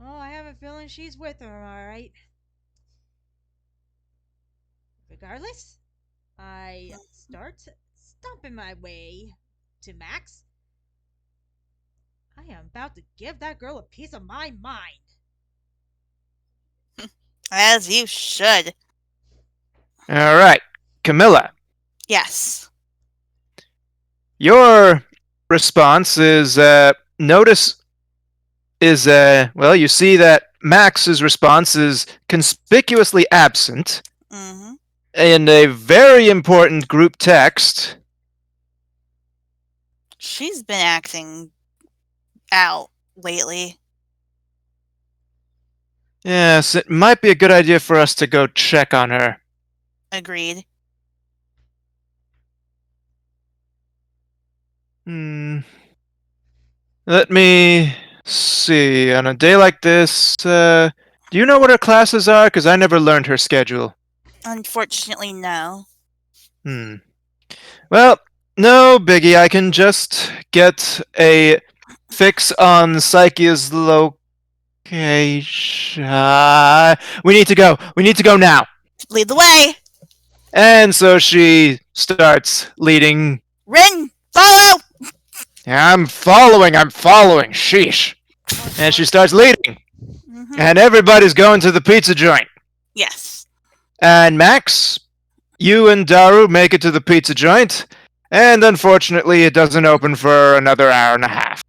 Oh, I have a feeling she's with her, alright. Regardless, I start stomping my way to Max. I am about to give that girl a piece of my mind. As you should. Alright, Camilla, Yes. your response is, notice is, well, you see that Max's response is conspicuously absent Hmm. in a very important group text. She's been acting out lately. Yes, it might be a good idea for us to go check on her. Agreed. Let me see. On a day like this, do you know what her classes are? Because I never learned her schedule. Unfortunately, no. Hmm. Well, no biggie. I can just get a fix on Psyche's location. We need to go. We need to go now. Lead the way! And so she starts leading. Rin! Follow! I'm following. I'm following. Sheesh. And she starts leading. Hmm. And everybody's going to the pizza joint. Yes. And Max, you and Daru make it to the pizza joint, and unfortunately, it doesn't open for another hour and a half.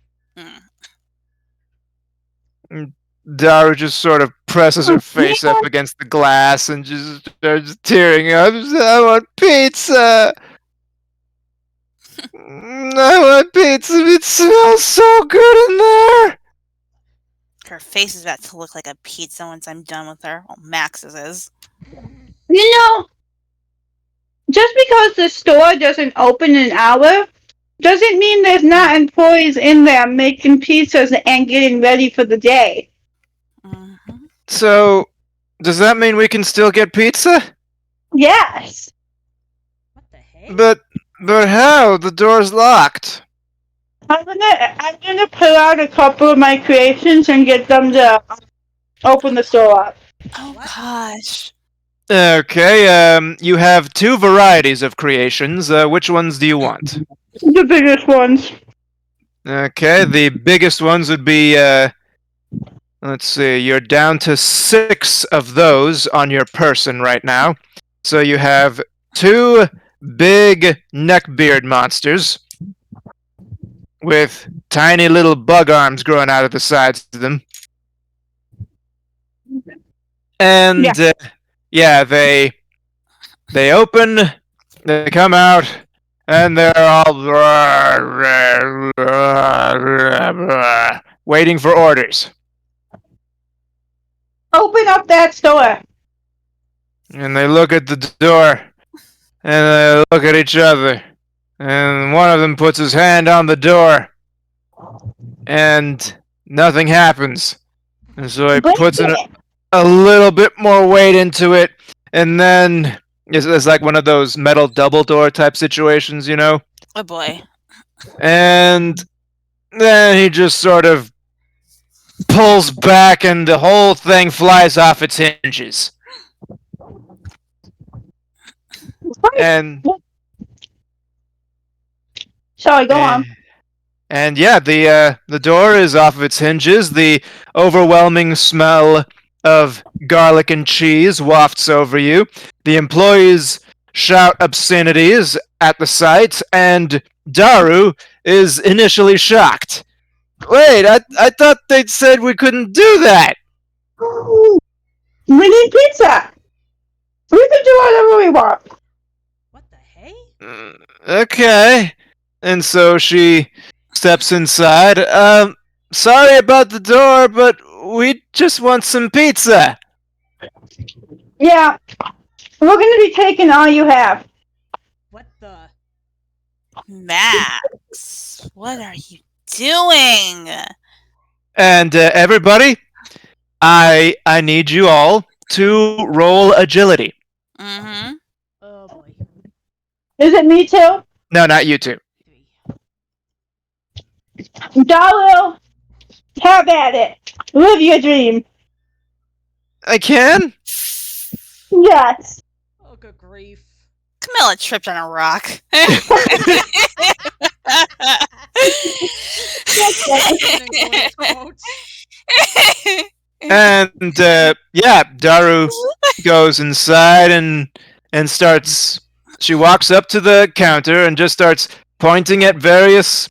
Mm. Daru just sort of presses her face up against the glass and just starts tearing up. I want pizza! I want pizza! It smells so good in there! Her face is about to look like a pizza once I'm done with her. Well, Max's is. You know, just because the store doesn't open an hour doesn't mean there's not employees in there making pizzas and getting ready for the day. Hmm. So, does that mean we can still get pizza? Yes. What the heck? But how? The door's locked. I'm gonna pull out a couple of my creations and get them to open the store up. Oh, What? gosh. Okay, you have two varieties of creations. Which ones do you want? The biggest ones. Okay, the biggest ones would be, let's see, you're down to 6 of those on your person right now. So you have 2 big neckbeard monsters with tiny little bug arms growing out of the sides of them. And, yeah, they open, they come out, and they're all waiting for orders. Open up that store. And they look at the door, and they look at each other, And one of them puts his hand on the door, and nothing happens. And so he Break puts in it. a little bit more weight into it, and then it's like one of those metal double door type situations, you know? Oh boy. And then he just sort of pulls back, and the whole thing flies off its hinges. And Sorry, go on. and yeah, the door is off of its hinges. The overwhelming smell of garlic and cheese wafts over you. The employees shout obscenities at the sight, and Daru is initially shocked. Wait, I thought they'd said we couldn't do that. We need pizza. We can do whatever we want. What the hey? Okay. And so she steps inside. Sorry about the door, but we just want some pizza. Yeah, we're gonna be taking all you have. What the? Max, what are you doing? And everybody, I need you all to roll agility. Mm-hmm. Oh boy. Is it me too? No, not you two. 3. Darrell, have at it. Live your dream. I can? Yes. Oh, good grief. Camilla tripped on a rock. And yeah, Daru goes inside and starts. She walks up to the counter and just starts pointing at various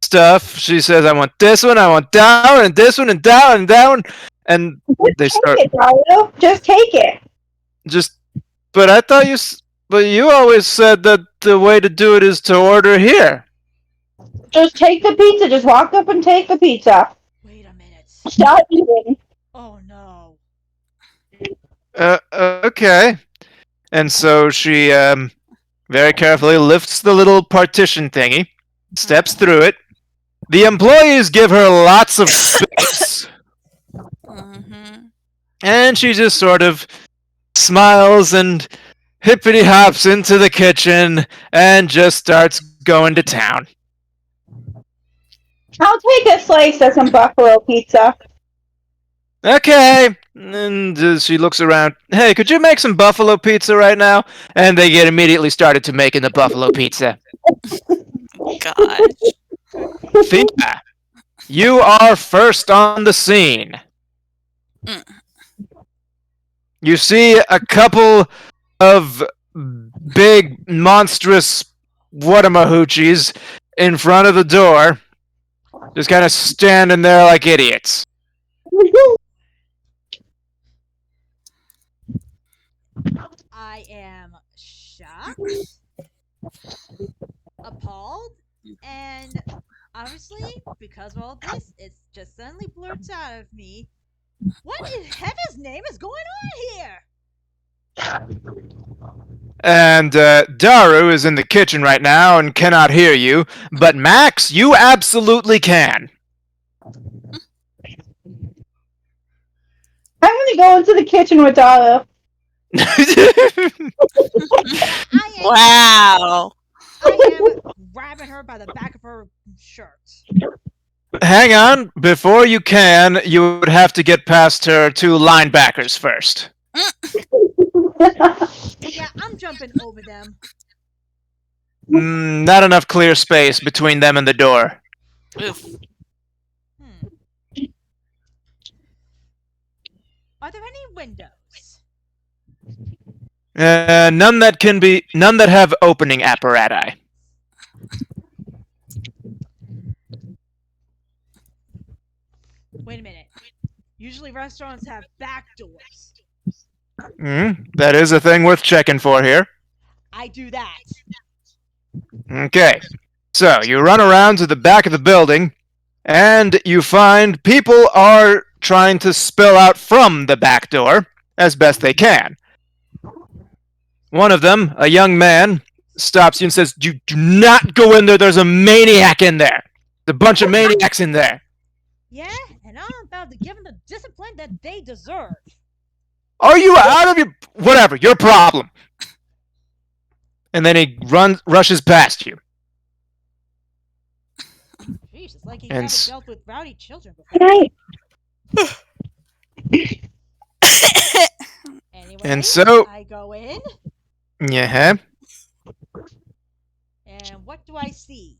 stuff. She says, "I want this one. I want that one, and this one, and that one, and that one." And they start Take it, Darrell. Just take it. just. But I thought you. But you always said that the way to do it is to order here. Just take the pizza. Just walk up and take the pizza. Wait a minute. Stop eating. Oh no. Okay. And so she very carefully lifts the little partition thingy, steps through it. The employees give her lots of space, Mm-hmm. and she just sort of smiles and hippity hops into the kitchen and just starts going to town. I'll take a slice of some buffalo pizza. Okay. And she looks around. Hey, could you make some buffalo pizza right now? And they get immediately started to making the buffalo pizza. God. Thea, you are first on the scene. Mm. You see a couple of big, monstrous whatamahoochies in front of the door, just kind of standing there like idiots. I am shocked, appalled, and obviously, because of all this, it's just suddenly blurts out of me. What in heaven's name is going on here? And Daru is in the kitchen right now and cannot hear you, but Max, you absolutely can. I'm gonna go into the kitchen with Darrell. Wow. I am grabbing her by the back of her shirt. Hang on, before you can, you would have to get past her two linebackers first. Yeah, I'm jumping over them. Not enough clear space between them and the door. Oof. Are there any windows? None that have opening apparatus. Wait a minute. Usually restaurants have back doors. That is a thing worth checking for here. I do that. Okay, so you run around to the back of the building, and you find people are trying to spill out from the back door as best they can. One of them, a young man, stops you and says, "You do not go in there. There's a maniac in there. There's a bunch of maniacs in there. Yeah, and I'm about to give them the discipline that they deserve. Are you out of your whatever? Your problem." And then he rushes past you. Jeez, it's like he And haven't dealt with rowdy children Can before. I? Anyway, and so I go in, yeah, and what do I see?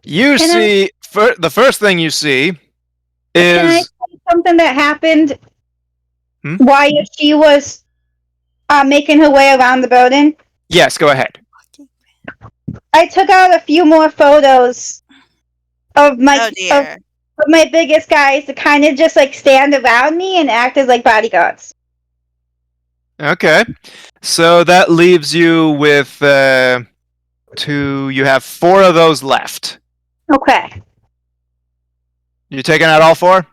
you Can I? see the first thing you see Can I is say something that happened Hmm? while she was making her way around the building? yes. Go ahead. I took out a few more photos of my Oh of, dear. of my biggest guys to kind of just like stand around me and act as like bodyguards. Okay, so that leaves you with two. You have four of those left. Okay. You taking out all four?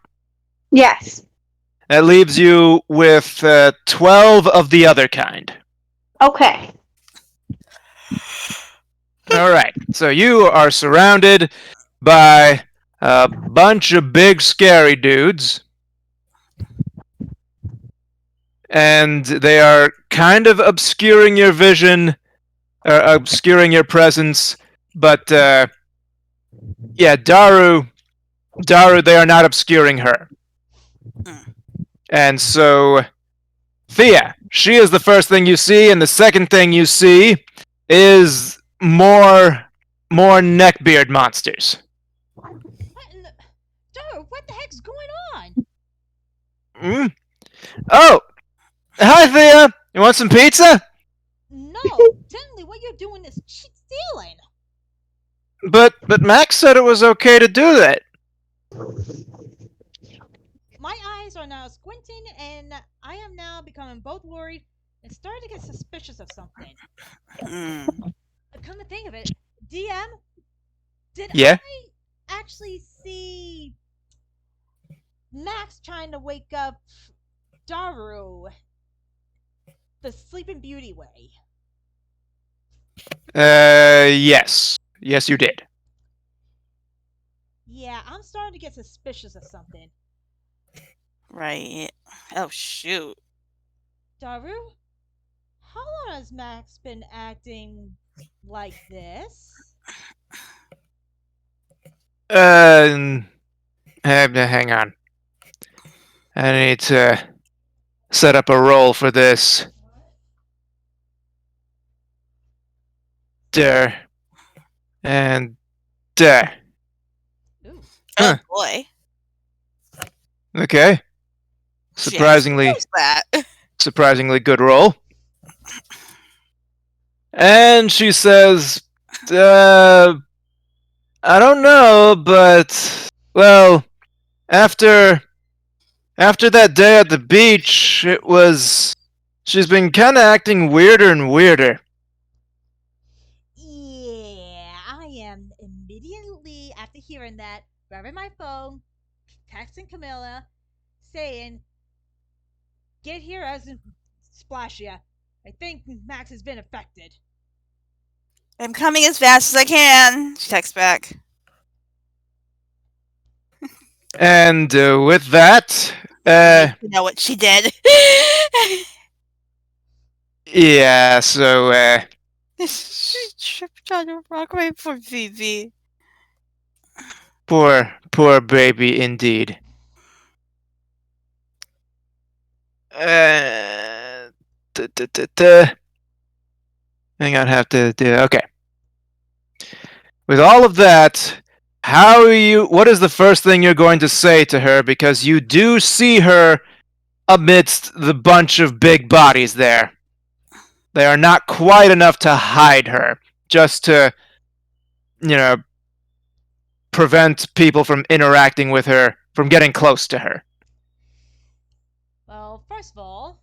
Yes. That leaves you with 12 of the other kind. Okay. All right. So you are surrounded by a bunch of big, scary dudes. And they are kind of obscuring your vision, or obscuring your presence. But yeah, Daru, they are not obscuring her. And so Thea, she is the first thing you see, and the second thing you see is more neckbeard monsters. What in the... Dude, what the heck's going on? Mm? Oh, hi Thea. You want some pizza? No, technically what you're doing is cheat stealing. But Max said it was okay to do that. My eyes are now squinting, and I am now becoming both worried and starting to get suspicious of something. Mm. Come to think of it, DM, did Yeah. I actually see Max trying to wake up Daru the Sleeping Beauty way? Yes. Yes, you did. Yeah, I'm starting to get suspicious of something. Right. Oh shoot. Daru, how long has Max been acting like this? Hang on. I need to set up a role for this. Der. And der. Ooh. Huh. Oh boy. Okay. She actually knows that. Surprisingly good role. And she says, I don't know, but well, after that day at the beach, she's been kind of acting weirder and weirder. Yeah, I am immediately after hearing that, grabbing my phone, texting Camilla, saying, "Get here as in Splashia. I think Max has been affected." I'm coming as fast as I can. She texts back. And with that, You know what she did. yeah, so She tripped on a rock right for Phoebe. poor baby indeed. Uh, Hang on, have to do okay. With all of that, what is the first thing you're going to say to her, because you do see her amidst the bunch of big bodies there. They are not quite enough to hide her, just to, prevent people from interacting with her, from getting close to her. Well, first of all,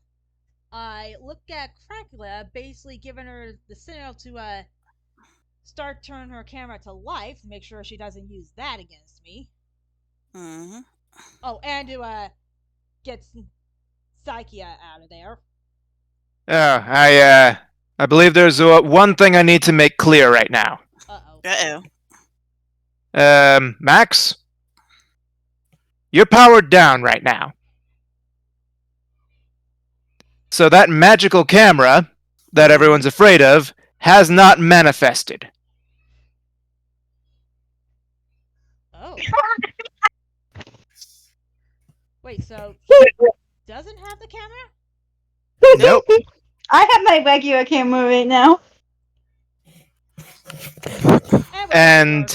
I look at Crackula, basically giving her the signal to start turning her camera to life to make sure she doesn't use that against me. Mm-hmm. Oh, and to get Psyche out of there. Oh, I believe there's one thing I need to make clear right now. Uh-oh. Max, you're powered down right now. So that magical camera that everyone's afraid of has not manifested. Oh. Wait, so she doesn't have the camera? Nope. I have my regular camera right now. And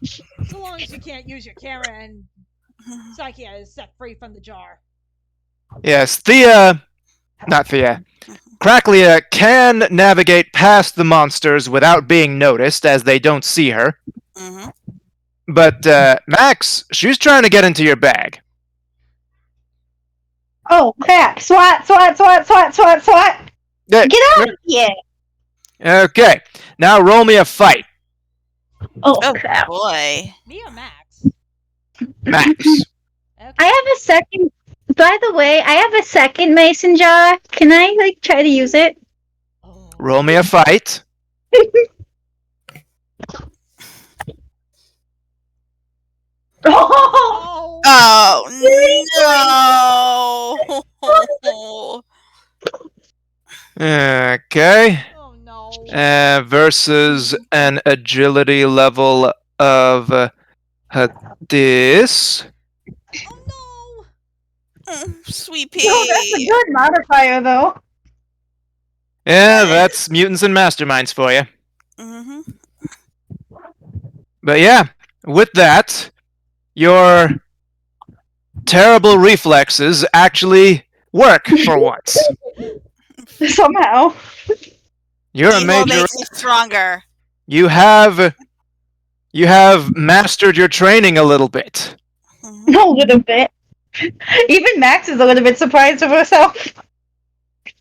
so long as you can't use your camera and Psyche is set free from the jar. yes, not Thea, Cracklea can navigate past the monsters without being noticed as they don't see her. Mm-hmm. But Max, she's trying to get into your bag. Oh crap! SWAT! SWAT! SWAT! SWAT! SWAT! SWAT! Get out of here! Okay, now roll me a fight. Oh Oh crap! boy. Me or Max? Max. Okay. I have a second. By the way, I have a second mason jar. Can I try to use it? Oh. Roll me a fight. Oh! Oh no! Okay. Oh no. Versus an agility level of this. Oh Sweet No, that's a pea. good modifier, though. Yeah, that's mutants and masterminds for you. Mm-hmm. But yeah, with that, your terrible reflexes actually work for once. Somehow. You're a Evil major. makes you stronger. You have mastered your training a little bit. Mhm. A little bit. Even Max is a little bit surprised of herself.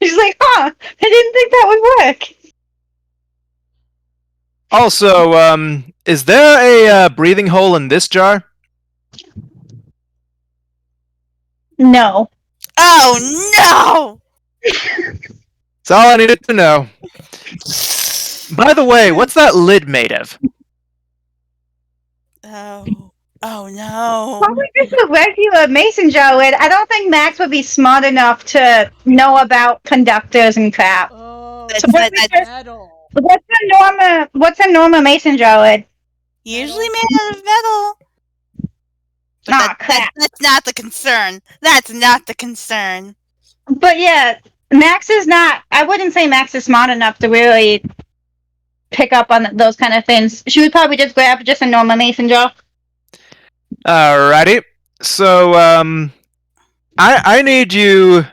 She's like, huh, I didn't think that would work. Also, is there a breathing hole in this jar? No. Oh That's all I needed to know. By the way, what's that lid made of? no! Oh no! Probably just a regular mason jar lid. I don't think Max would be smart enough to know about conductors and crap. Oh, That's- So what that's- we just- metal. What's a normal mason jar lid? Usually made out of metal. But Aw, crap. that's not the concern. That's not the concern. But yeah, Max is not. I wouldn't say Max is smart enough to really pick up on those kind of things. She would probably just grab just a normal mason jar. Alrighty. So, I need you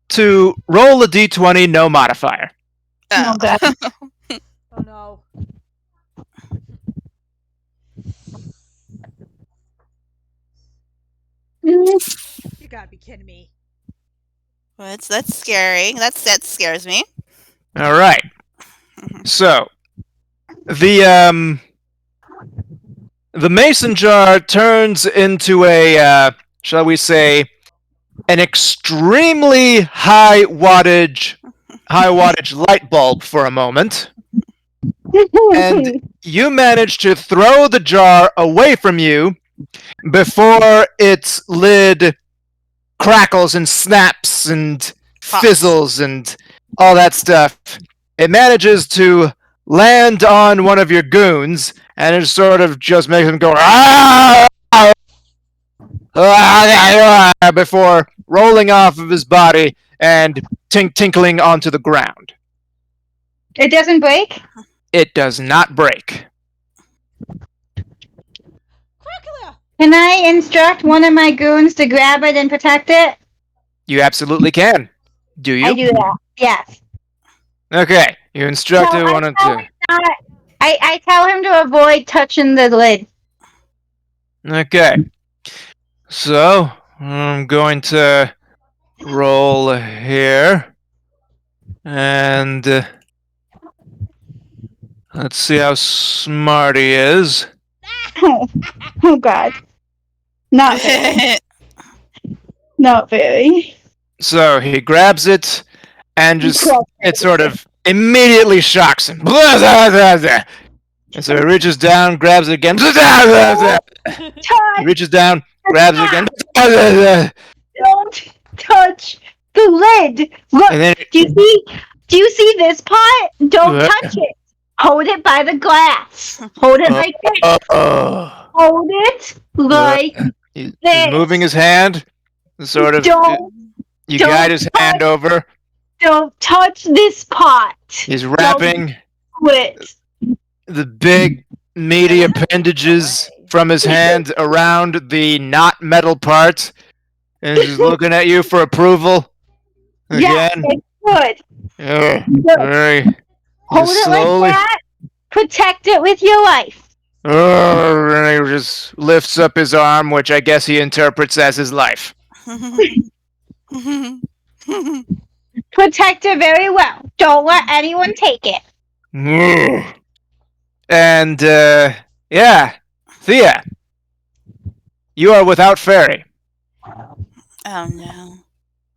to roll a d20, no modifier. Oh, God. Oh no. You gotta be kidding me. Well, that's scary. That scares me. All right. So, the mason jar turns into a shall we say an extremely high wattage light bulb for a moment, and you manage to throw the jar away from you before its lid crackles and snaps and fizzles and all that stuff. It manages to land on one of your goons, and it sort of just makes him go before rolling off of his body and tinkling onto the ground. It doesn't break? It does not break. Cracklea! Can I instruct one of my goons to grab it and protect it? You absolutely can. Do you? I do that. Yes. Okay. You instructed No, one of tell two. him not- I tell him to avoid touching the lid. Okay. So, I'm going to roll here. And let's see how smart he is. Oh God. Not very. Not very. So he grabs it and just it sort of immediately shocks him. And so he reaches down, grabs it again. He reaches down, grabs it again. Don't touch the lid. Look, And then do you see this pot? Don't touch it. Hold it by the glass. Hold it like this. Hold it like he's this. moving his hand, sort of. You Don't guide his hand over. Don't touch this pot. He's wrapping Quit. the big, meaty appendages from his hand around the not metal part, and he's looking at you for approval. Yeah, Again. it's good. Very Hold it like that. Protect it with your life. And he just lifts up his arm, which I guess he interprets as his life. Protect it very well. Don't let anyone take it. And, yeah. Thea, you are without fairy. Oh no.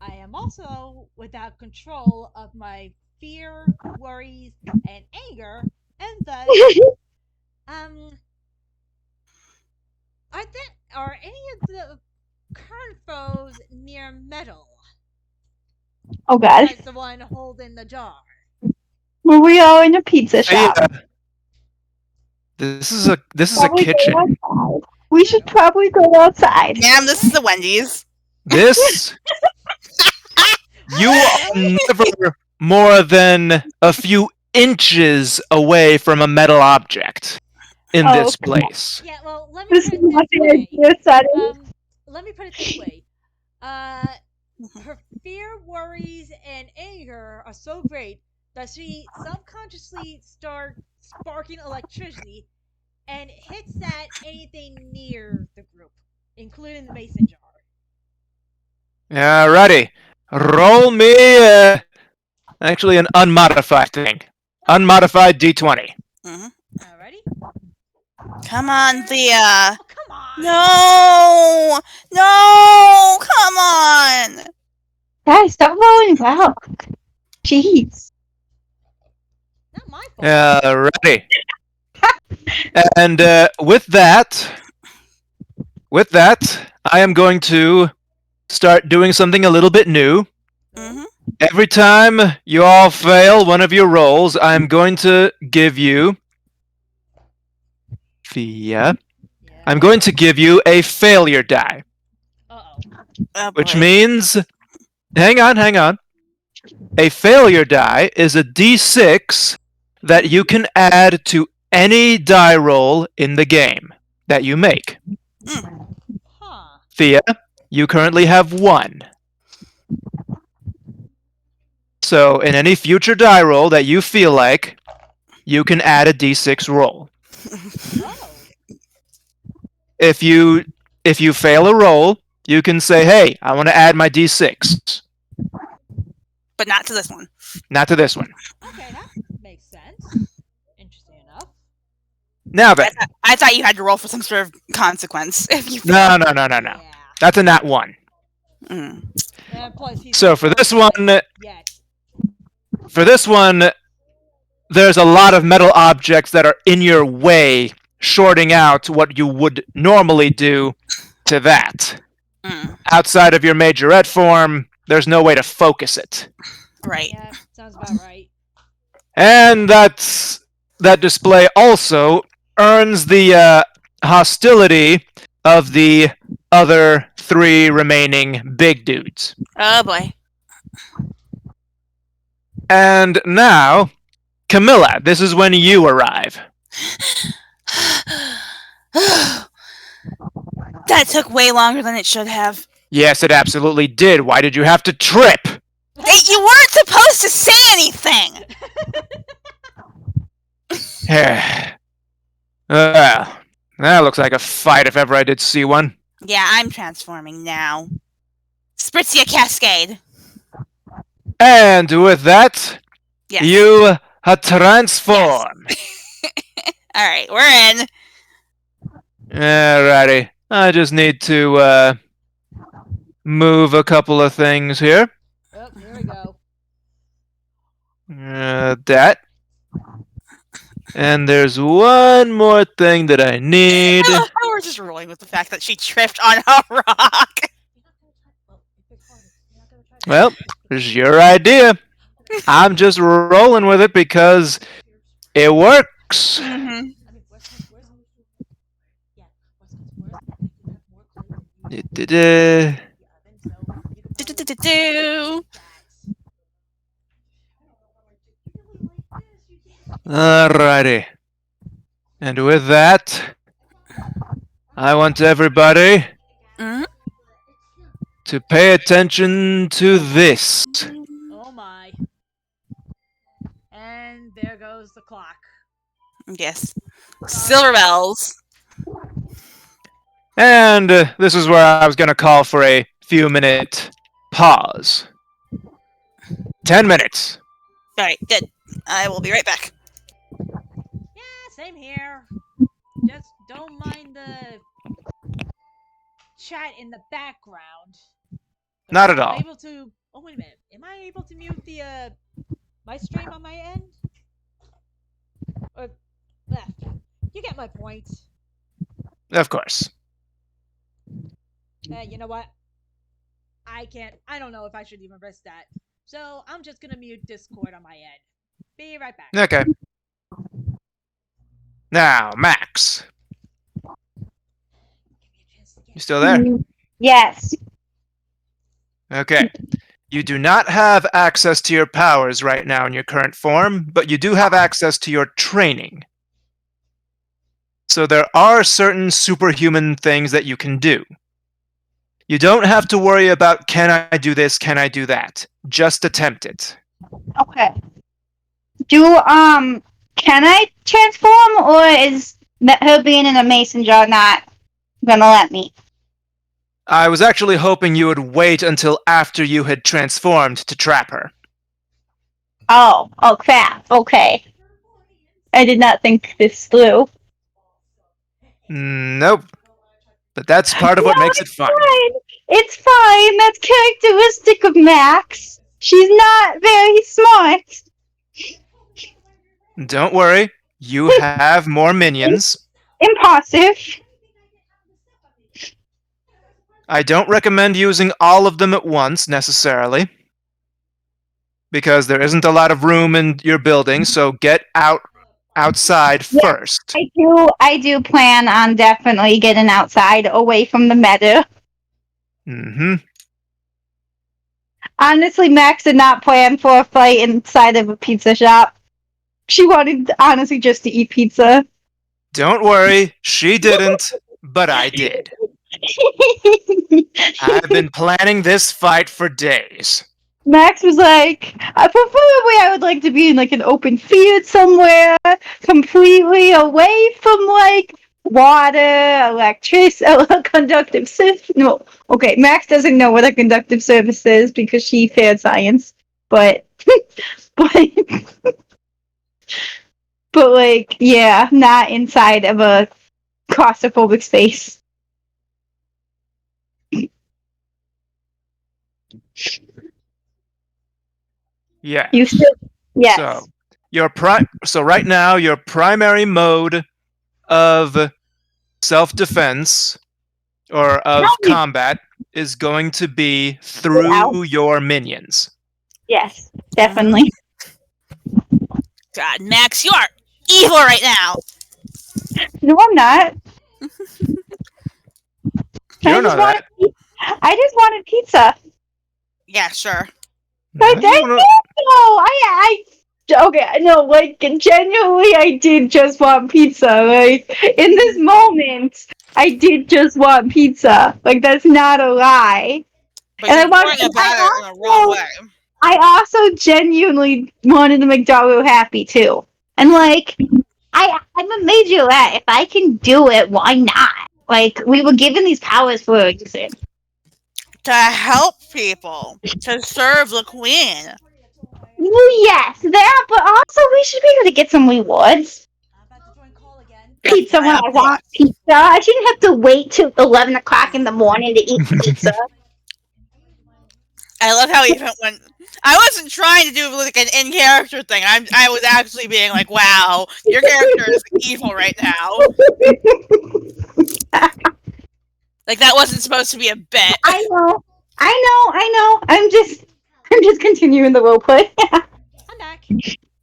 I am also without control of my fear, worries, and anger, and thus, are any of the current foes near metal? Oh God. Besides the one holding the jar. Were we all in a pizza shop? This is a kitchen. We should probably go outside. Ma'am, this is the Wendy's. This you are never more than a few inches away from a metal object in this place. Yeah, well, let me put it this way. Let me put it this way. Her fear, worries, and anger are so great that she subconsciously starts sparking electricity and hits at anything near the group, including the mason jar. Alrighty. Roll me actually an unmodified thing. Unmodified D20. Mm-hmm. Alrighty. Come on, Thea. Oh, come on. No, come on. Guys, stop rolling well. Jeez. Not my fault. Ready. And with that, I am going to start doing something a little bit new. Mm-hmm. Every time you all fail one of your rolls, I'm going to give you I'm going to give you a failure die. Oh, which means hang on. A failure die is a D6 that you can add to any die roll in the game that you make. Thea, you currently have 1. So in any future die roll that you feel like, you can add a D6 roll. If you fail a roll, you can say, hey, I want to add my D6. But not to this one. Not to this one. Okay, that makes sense. Interesting enough. Now then. I thought you had to roll for some sort of consequence. If you No. That's a nat 1. Mm. So for this one, there's a lot of metal objects that are in your way, shorting out what you would normally do to that. Outside of your majorette form, there's no way to focus it. Right. Yeah, sounds about right. And that display also earns the hostility of the other 3 remaining big dudes. Oh boy. And now, Camilla, this is when you arrive. That took way longer than it should have. Yes, it absolutely did. Why did you have to trip? You weren't supposed to say anything! That looks like a fight if ever I did see one. Yeah, I'm transforming now. Spritzia Cascade. And with that, yes. You transform. Yes. Alright, we're in. Alrighty. I just need to move a couple of things here. Oh, here we go. That. And there's one more thing that I need. I love how we're just rolling with the fact that she tripped on a rock. Well, it's your idea. I'm just rolling with it because it works. Mm-hmm. Du-du-du. Do-do-do-do-do. Alrighty. And with that, I want everybody Mhm. to pay attention to this. Oh my. And there goes the clock. Yes. Silver bells. And this is where I was going to call for a few minute pause. 10 minutes. Alright, good. I will be right back. Yeah, same here. Just don't mind the chat in the background. Not at I'm all. able to. Oh wait a minute. Am I able to mute the my stream on my end? Or left? You get my point. Of course. You know what? I can't. I don't know if I should even risk that. So I'm just gonna mute Discord on my end. Be right back. Okay. Now, Max. You still there? Yes. Okay. You do not have access to your powers right now in your current form, but you do have access to your training. So there are certain superhuman things that you can do. You don't have to worry about can I do this, can I do that. Just attempt it. Okay. Can I transform, or is that her being in a mason jar not gonna let me? I was actually hoping you would wait until after you had transformed to trap her. Oh crap. Okay. I did not think this through. Nope. But that's part of what makes it fun. Fine. It's fine. That's characteristic of Max. She's not very smart. Don't worry. You have more minions. Impulsive. I don't recommend using all of them at once, necessarily. Because there isn't a lot of room in your building, so get outside first. I do plan on definitely getting outside, away from the meta. Mm-hmm. Honestly, Max did not plan for a fight inside of a pizza shop. She wanted, honestly, just to eat pizza. Don't worry, she didn't, but I did. I've been planning this fight for days. Max was like, preferably I would like to be in like an open field somewhere, completely away from like water, electricity, conductive surface. No, okay, Max doesn't know what a conductive surface is because she failed science, but but but like yeah, not inside of a claustrophobic space. Yes. You still yes. So right now your primary mode of self-defense or of combat is going to be through your minions. Yes, definitely. God, Max, you are evil right now. No, I'm not. You don't know that. I just wanted pizza. Yeah, sure. I did no. Okay, no, like genuinely, I did just want pizza. Like in this moment, I did just want pizza. Like that's not a lie. But And you're going about it in the wrong way. I also genuinely wanted to make Daru happy too. And like, I'm a majorette. If I can do it, why not? Like we were given these powers for a reason. To help people. To serve the queen. Well, yes, that, but also we should be able to get some rewards. Pizza when I want pizza. I shouldn't have to wait till 11 o'clock in the morning to eat pizza. I love how even when I wasn't trying to do like an in character thing. I was actually being like, "Wow, your character is evil right now." Like that wasn't supposed to be a bit. I know. I'm just continuing the role play. I'm back.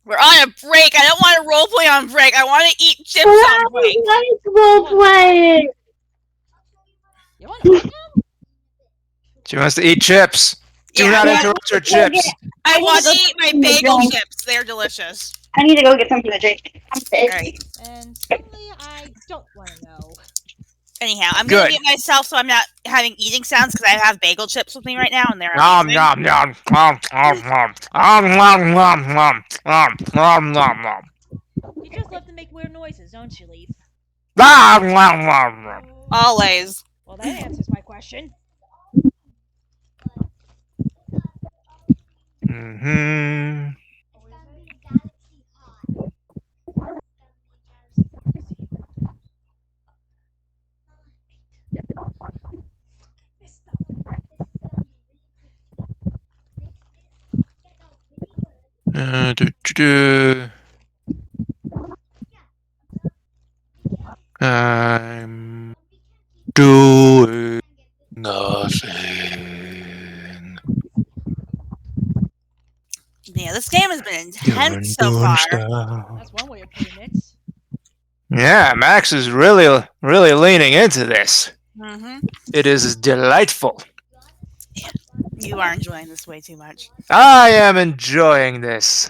We're on a break. I don't want to roleplay on break. I want to eat chips on break. I like role playing. You want to what now? She wants to eat chips. Do Yeah, not Yeah, interrupt her let's go chips. I I want need to to eat my go get bagel something to chips. They're delicious. I need to go get something to drink. I'm All thirsty. right. And suddenly I don't want to know. Anyhow, I'm gonna Good. mute myself so I'm not having eating sounds because I have bagel chips with me right now and they're Nom amazing. nom nom nom nom nom nom nom nom nom nom nom nom nom. You just love to make weird noises, don't you, Leaf? Nom nom nom nom. Always. Well, that answers my question. Mm-hmm. Do. I'm doing nothing. Yeah, this game has been intense so Doing far. stuff. That's one way of putting it. Yeah, Max is really leaning into this. Mm-hmm. It is delightful. You are enjoying this way too much, I am enjoying this.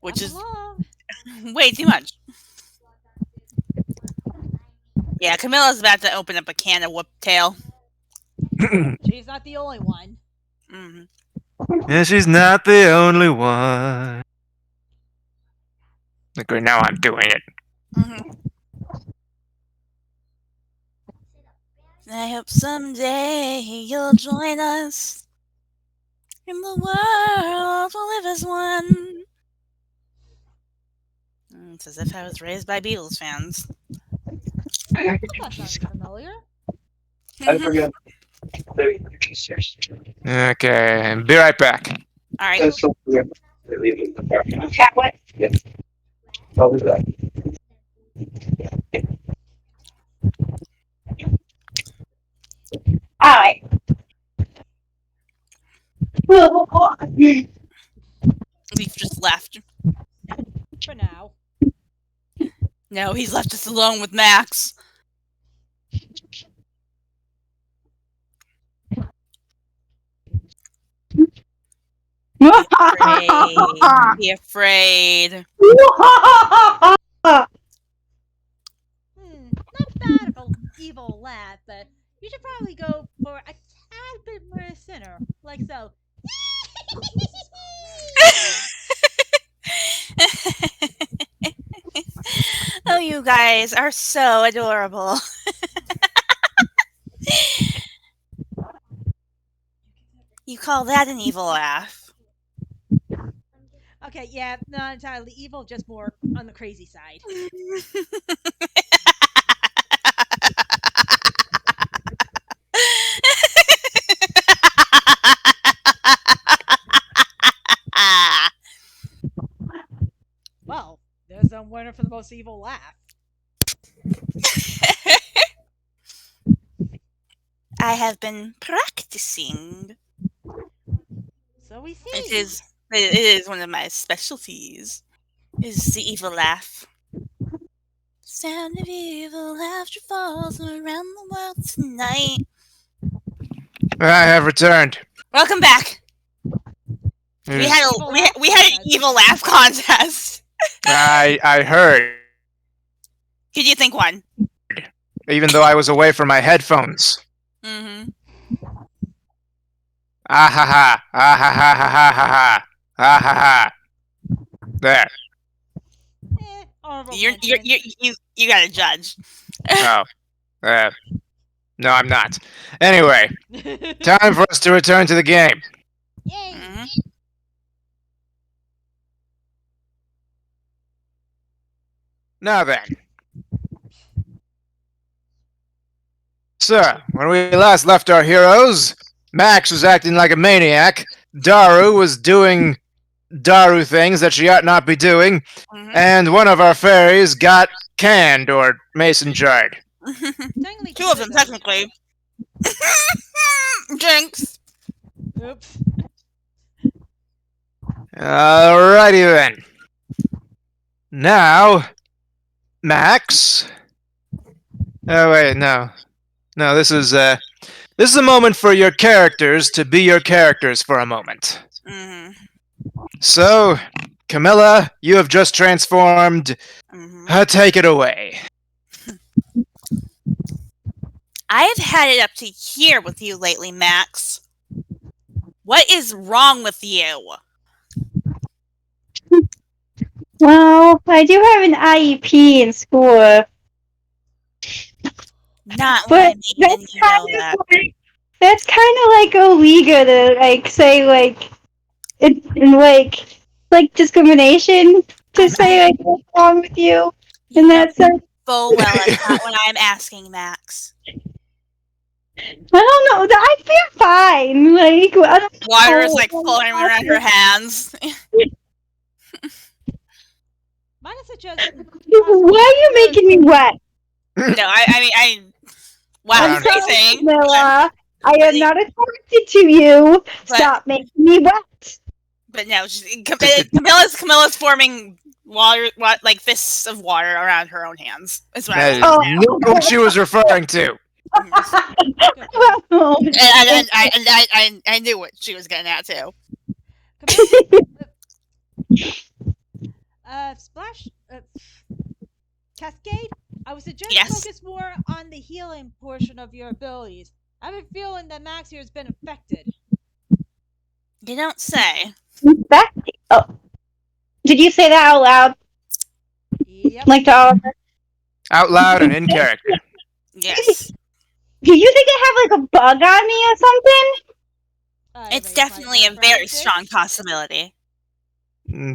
which Lots of is love. way too much. Yeah, Camilla's about to open up a can of whoop tail. She's not the only one. Mm-hmm. And she's not the only one. Look, right now I'm doing it. Mm-hmm. I hope someday you'll join us in the world we'll live as one. It's as if I was raised by Beatles fans. Well, that sounds familiar. Mhm. Okay, be right back. All right. Cat what? Alright. Leaf just left. For now. No, he's left us alone with Max. Be afraid. Not bad of an evil laugh, but you should probably go for a tad bit more sinner. Like so. Oh, you guys are so adorable. You call that an evil laugh? Okay, yeah, not entirely evil, just more on the crazy side. Well, there's a winner for the most evil laugh. I have been practicing. So we see. It is one of my specialties. Is the evil laugh. Sound of evil laughter falls around the world tonight. I have returned. Welcome back. We had an evil laugh contest. I heard, Who do you think won? even though I was away from my headphones. Mm-hmm. Ah ha ha. Ah ha ha ha ha ha ha. Ah ha ha. There. Honorable You got to judge. Oh. No, I'm not. Anyway, time for us to return to the game. Yay! Mhm. Now then. So, when we last left our heroes, Max was acting like a maniac. Daru was doing Daru things that she ought not be doing. Mhm. And one of our fairies got canned or mason jarred. Technically, Two of them, considered that. technically. Jinx. Oops. Alrighty then. Now, Max. Oh wait, no. No, this is a moment for your characters to be your characters for a moment. Mhm. So, Camilla, you have just transformed. Mhm. Take it away. I've had it up to here with you lately, Max. What is wrong with you? Well, I do have an IEP in school, Not when but I'm mean, and you know that. that's kind of like illegal to like say like it's like discrimination to say like what's wrong with you You in know that sense. full well that's not what I'm asking, Max. I don't know. I feel fine. Like I don't Water is know. like flowing around her hands. Might I suggest Why are you making me wet? No, I wow, I'm Around- sorry, amazing. Camilla. I But- am not attracted to you. But- Stop making me wet. But no, Camilla's forming water, like fists of water around her own hands. Is what That is I Oh. not what she was referring to. Well, I knew what she was getting at too. Splash. Cascade. I would suggest Yes. focus more on the healing portion of your abilities. I have a feeling that Max here has been affected. You don't say. oh. Did you say that out loud? Yep. Like to all of us? Out loud and in character. Yes. Do you think I have like a bug on me or something? It's raise my definitely a very practice. strong possibility.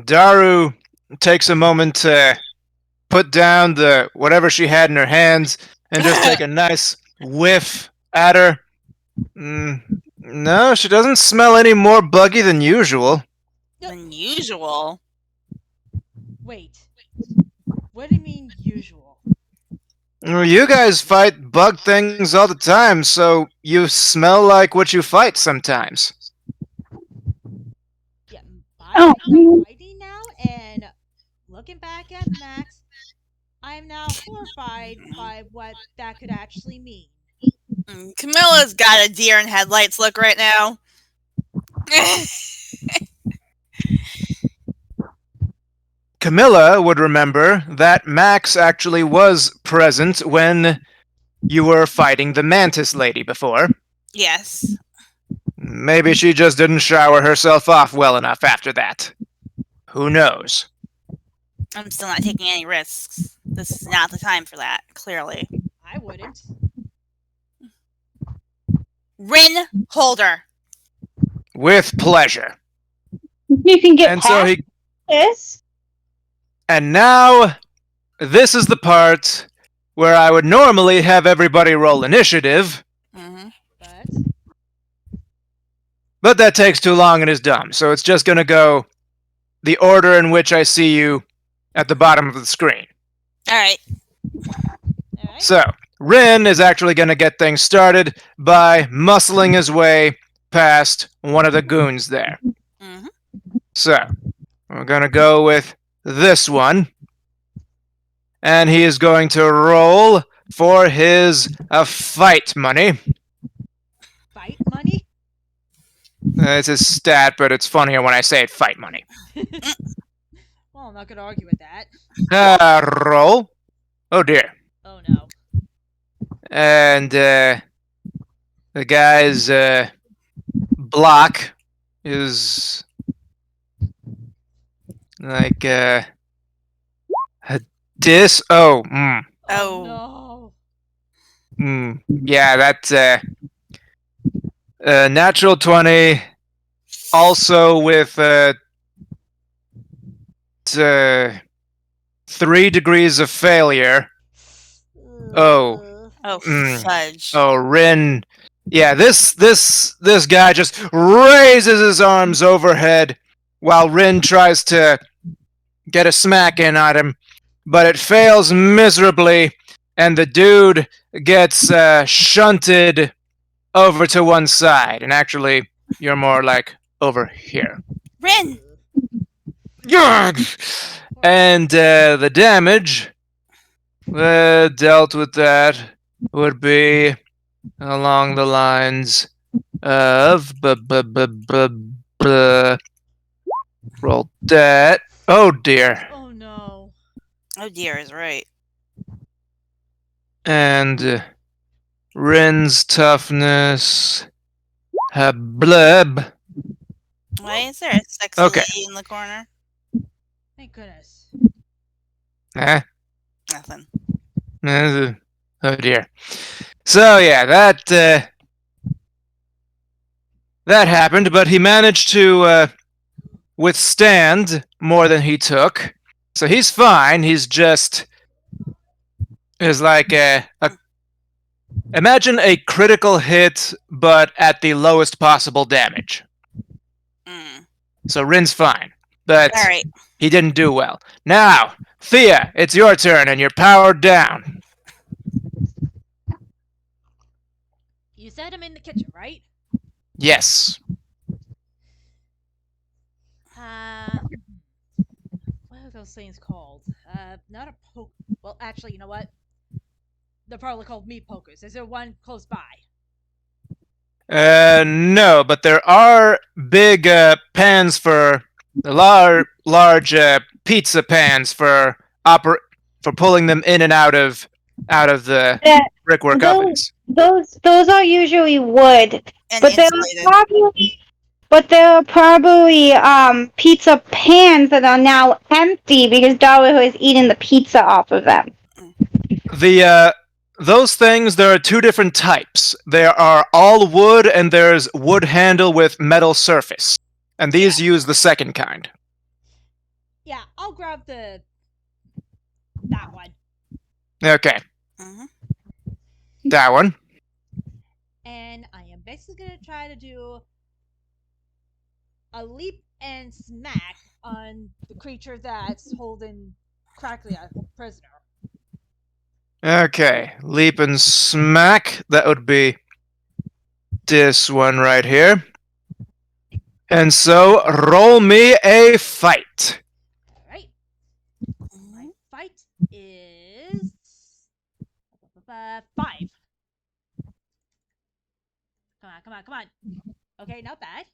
Daru takes a moment to put down the whatever she had in her hands and just take a nice whiff at her. No, she doesn't smell any more buggy than usual. Than usual. Wait. What do you mean usual? You guys fight bug things all the time, so you smell like what you fight sometimes. Yeah, Oh. I'm fighting now, and looking back at Max, I am now horrified by what that could actually mean. Camilla's got a deer in headlights look right now. Camilla would remember that Max actually was present when you were fighting the Mantis Lady before. Yes. Maybe she just didn't shower herself off well enough after that. Who knows? I'm still not taking any risks. This is not the time for that, clearly. I wouldn't. Rin Holder. With pleasure. You can get And past so he this. And now, this is the part where I would normally have everybody roll initiative, Mm-hmm. but that takes too long and is dumb, so it's just gonna go the order in which I see you at the bottom of the screen. Alright. Alright. So, Rin is actually gonna get things started by muscling his way past one of the goons there. Mm-hmm. So, we're gonna go with this one. And he is going to roll for his fight money. Fight money? It's his stat, but it's funnier when I say it, fight money. Well, I'm not gonna argue with that. Roll. Oh dear. Oh no. And the guy's block is like a dis. Oh, Oh. No. yeah, that's natural 20. Also with 3 degrees of failure. Oh. Oh, Mm. fudge. Oh, Rin Yeah, this guy just raises his arms overhead while Rin tries to get a smack in at him, but it fails miserably, and the dude gets shunted over to one side. And actually, you're more like over here. Rin! And the damage dealt with that would be along the lines of roll that. Oh dear. Oh no. Oh dear, is right. And Rin's toughness. Bleb. Why is there a sexy Okay. lady in the corner? Thank goodness. Eh? Nothing. Oh dear. So yeah, that happened, but he managed to withstand more than he took. So he's fine. He's just is like a imagine a critical hit, but at the lowest possible damage. Mm. So Rin's fine, but All right. he didn't do well. Now, Thea, it's your turn, and you're powered down. You said I'm in the kitchen, right? Yes. Uh, what are those things called? Not a poke. Well, actually, you know what? They're probably called meat pokers. Is there one close by? No, but there are big pans for large pizza pans for pulling them in and out of the Yeah, brickwork those ovens. those are usually wood, And but insulated. there are probably pizza pans that are now empty because Darwin has eaten the pizza off of them. The those things, there are two different types. There are all wood, and there's wood handle with metal surface. And these use the second kind. Yeah, I'll grab that one. Okay, Mm-hmm. that one. And I am basically gonna try to do a leap and smack on the creature that's holding Crackly a prisoner. Okay, leap and smack. That would be this one right here. And so, roll me a fight. Alright. Mm-hmm. My fight is 5. Come on. Okay, not bad.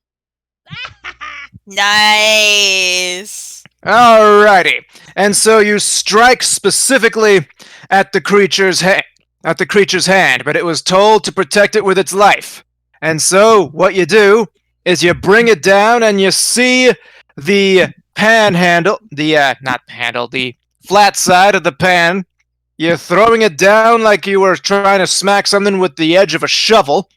Nice. Alrighty. And so you strike specifically at the creature's hand, but it was told to protect it with its life. And so what you do is you bring it down and you see the pan handle, the flat side of the pan. You're throwing it down like you were trying to smack something with the edge of a shovel.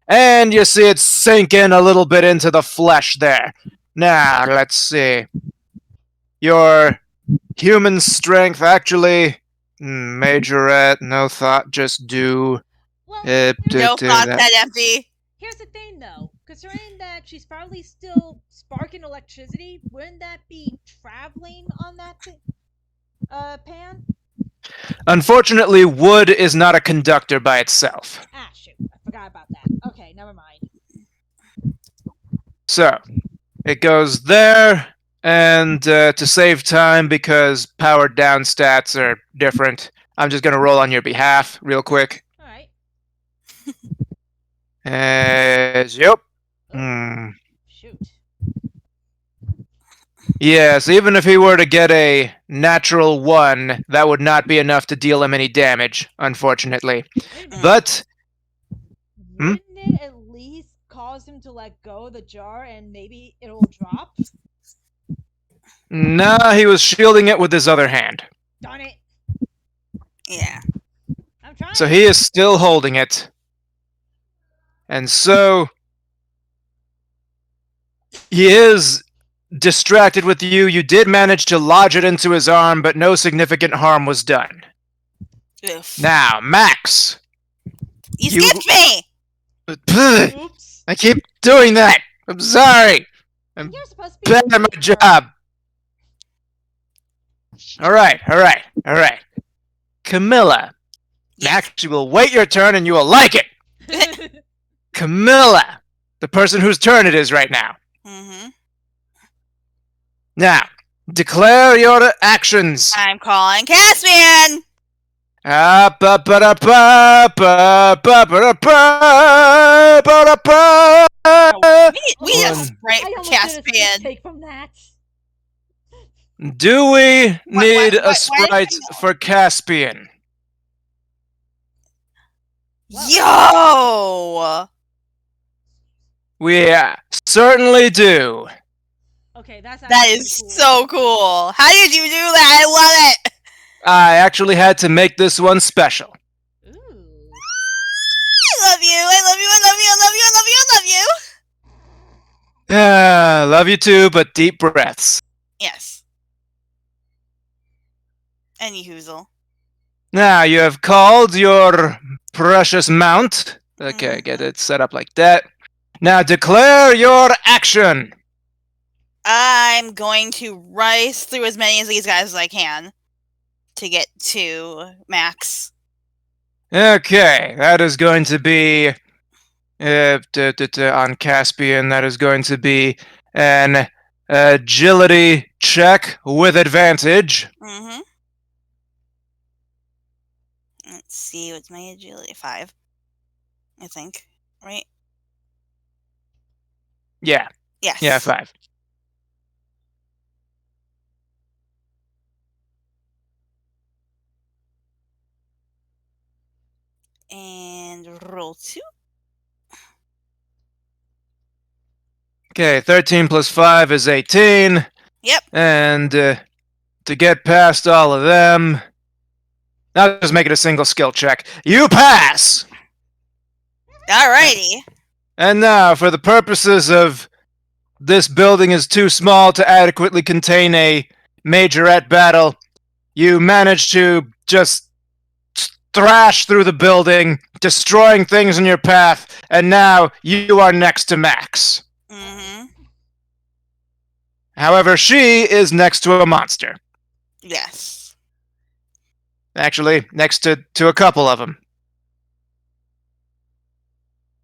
And you see it sink in a little bit into the flesh there. Now, let's see. Your human strength, actually, Majorette, no thought, just do. Well, No thought that empty. here's the thing, though. Considering that she's probably still sparking electricity, wouldn't that be traveling on that pan? Unfortunately, wood is not a conductor by itself. Ah, shoot. I forgot about that. Okay, never mind. So, it goes there, and to save time, because powered down stats are different, I'm just going to roll on your behalf real quick. Alright. Yep. Shoot. Yes, even if he were to get a natural 1, that would not be enough to deal him any damage, unfortunately. Wait a minute. But Wouldn't it at least cause him to let go of the jar and maybe it'll drop? nah, he was shielding it with his other hand. Darn it. Yeah. I'm trying. So he is still holding it. And so he is distracted with you. You did manage to lodge it into his arm, but no significant harm was done. Oof. Now, Max. You skipped me! Oops. I keep doing that. I'm sorry. I'm You're supposed to be bad the at my leader. job. All right. Camilla. Yes. Max, you will wait your turn and you will like it. Camilla, the person whose turn it is right now. Mm-hmm. Now, declare your actions. I'm calling Caspian. Ah, ba ba da ba ba ba ba da ba ba da ba. We Oh, just sprite I almost did a spit Caspian. take from that. Do we need a What sprite for Caspian? Yo! We certainly do. Okay, that's That actually is cool. so cool. How did you do that? I love it. I actually had to make this one special. Ooh. I love you. I love you. I love you. I love you. I love you. I love you. Love you too, but deep breaths. Yes. Any hoozle. Now you have called your precious mount. Okay, get it set up like that. Now declare your action. I'm going to race through as many of these guys as I can to get to Max. Okay, that is going to be on Caspian. That is going to be an agility check with advantage. Mm-hmm. Let's see, what's my agility? 5. I think. Right? Yeah. Yes. Yeah, 5. And roll 2. Okay, 13 plus 5 is 18. Yep. And to get past all of them, I'll just make it a single skill check. You pass! Alrighty. And now, for the purposes of this building is too small to adequately contain a majorette battle, you manage to just thrash through the building, destroying things in your path, and now you are next to Max. Mm-hmm. However, she is next to a monster. Yes. Actually, next to a couple of them.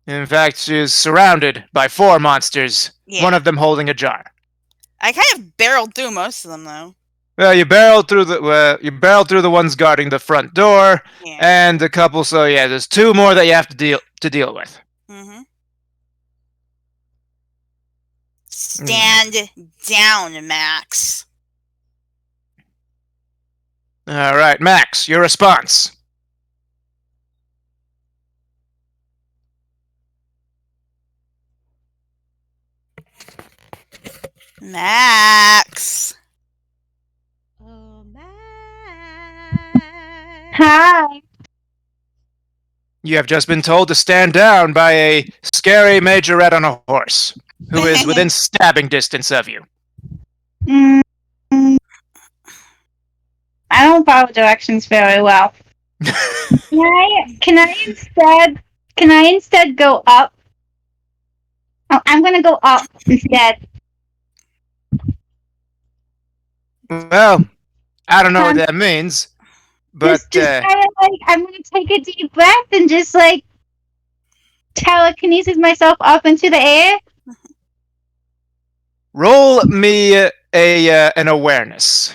In fact, she is surrounded by 4 monsters, Yeah. one of them holding a jar. I kind of barreled through most of them, though. Well, you barreled through the ones guarding the front door, Yeah. and a couple. So yeah, there's 2 more that you have to deal with. Mm-hmm. Stand down, Max. All right, Max, your response. Max. Oh, Max. Hi. You have just been told to stand down by a scary majorette on a horse, who is within stabbing distance of you. Mm, I don't follow directions very well. Can I instead go up? Oh, I'm gonna go up instead. Well, I don't know what that means, but Just kind of like I'm gonna take a deep breath and just like telekinesis myself up into the air. roll me an awareness.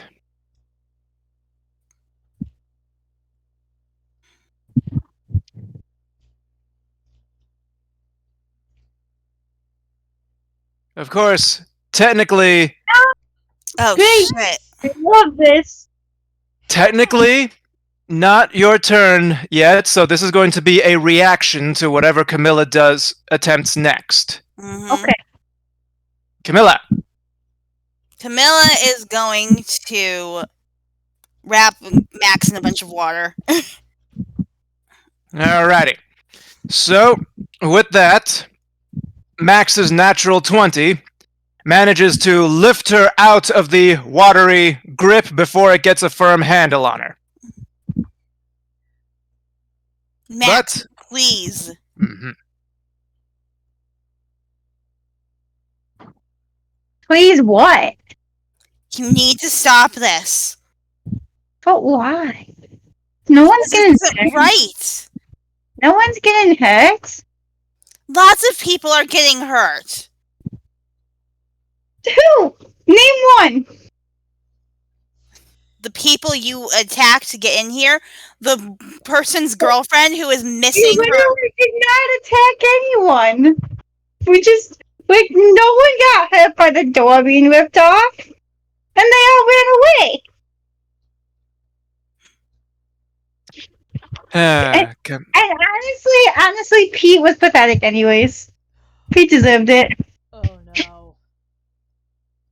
Of course, technically, Oh, Great. shit. I love this. not your turn yet, so this is going to be a reaction to whatever Camilla attempts next. Mm-hmm. Okay. Camilla. Camilla is going to wrap Max in a bunch of water. Alrighty. So, with that, Max's natural 20 manages to lift her out of the watery grip before it gets a firm handle on her. Max, please. Mhm. Please what? You need to stop this. But why? No one's This getting isn't hurt. right. No one's getting hurt. Lots of people are getting hurt. Who? Name one. The people you attacked to get in here, the person's girlfriend who is You missing her. literally did not attack anyone. We just, like, no one got hurt by the door being ripped off. And they all ran away. And honestly, Pete was pathetic anyways. Pete deserved it. Oh no.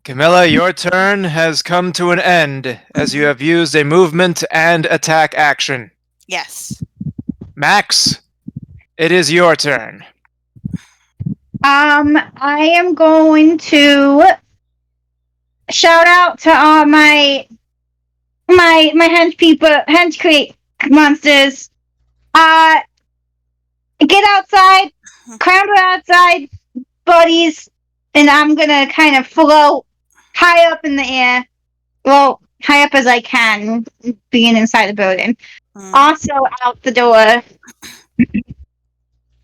Camilla, your turn has come to an end as you have used a movement and attack action. Yes. Max, it is your turn. I am going to shout out to all my hench crate monsters. Get outside, clamber outside, buddies, and I'm gonna kind of float high up in the air. Well, high up as I can, being inside the building. Also out the door.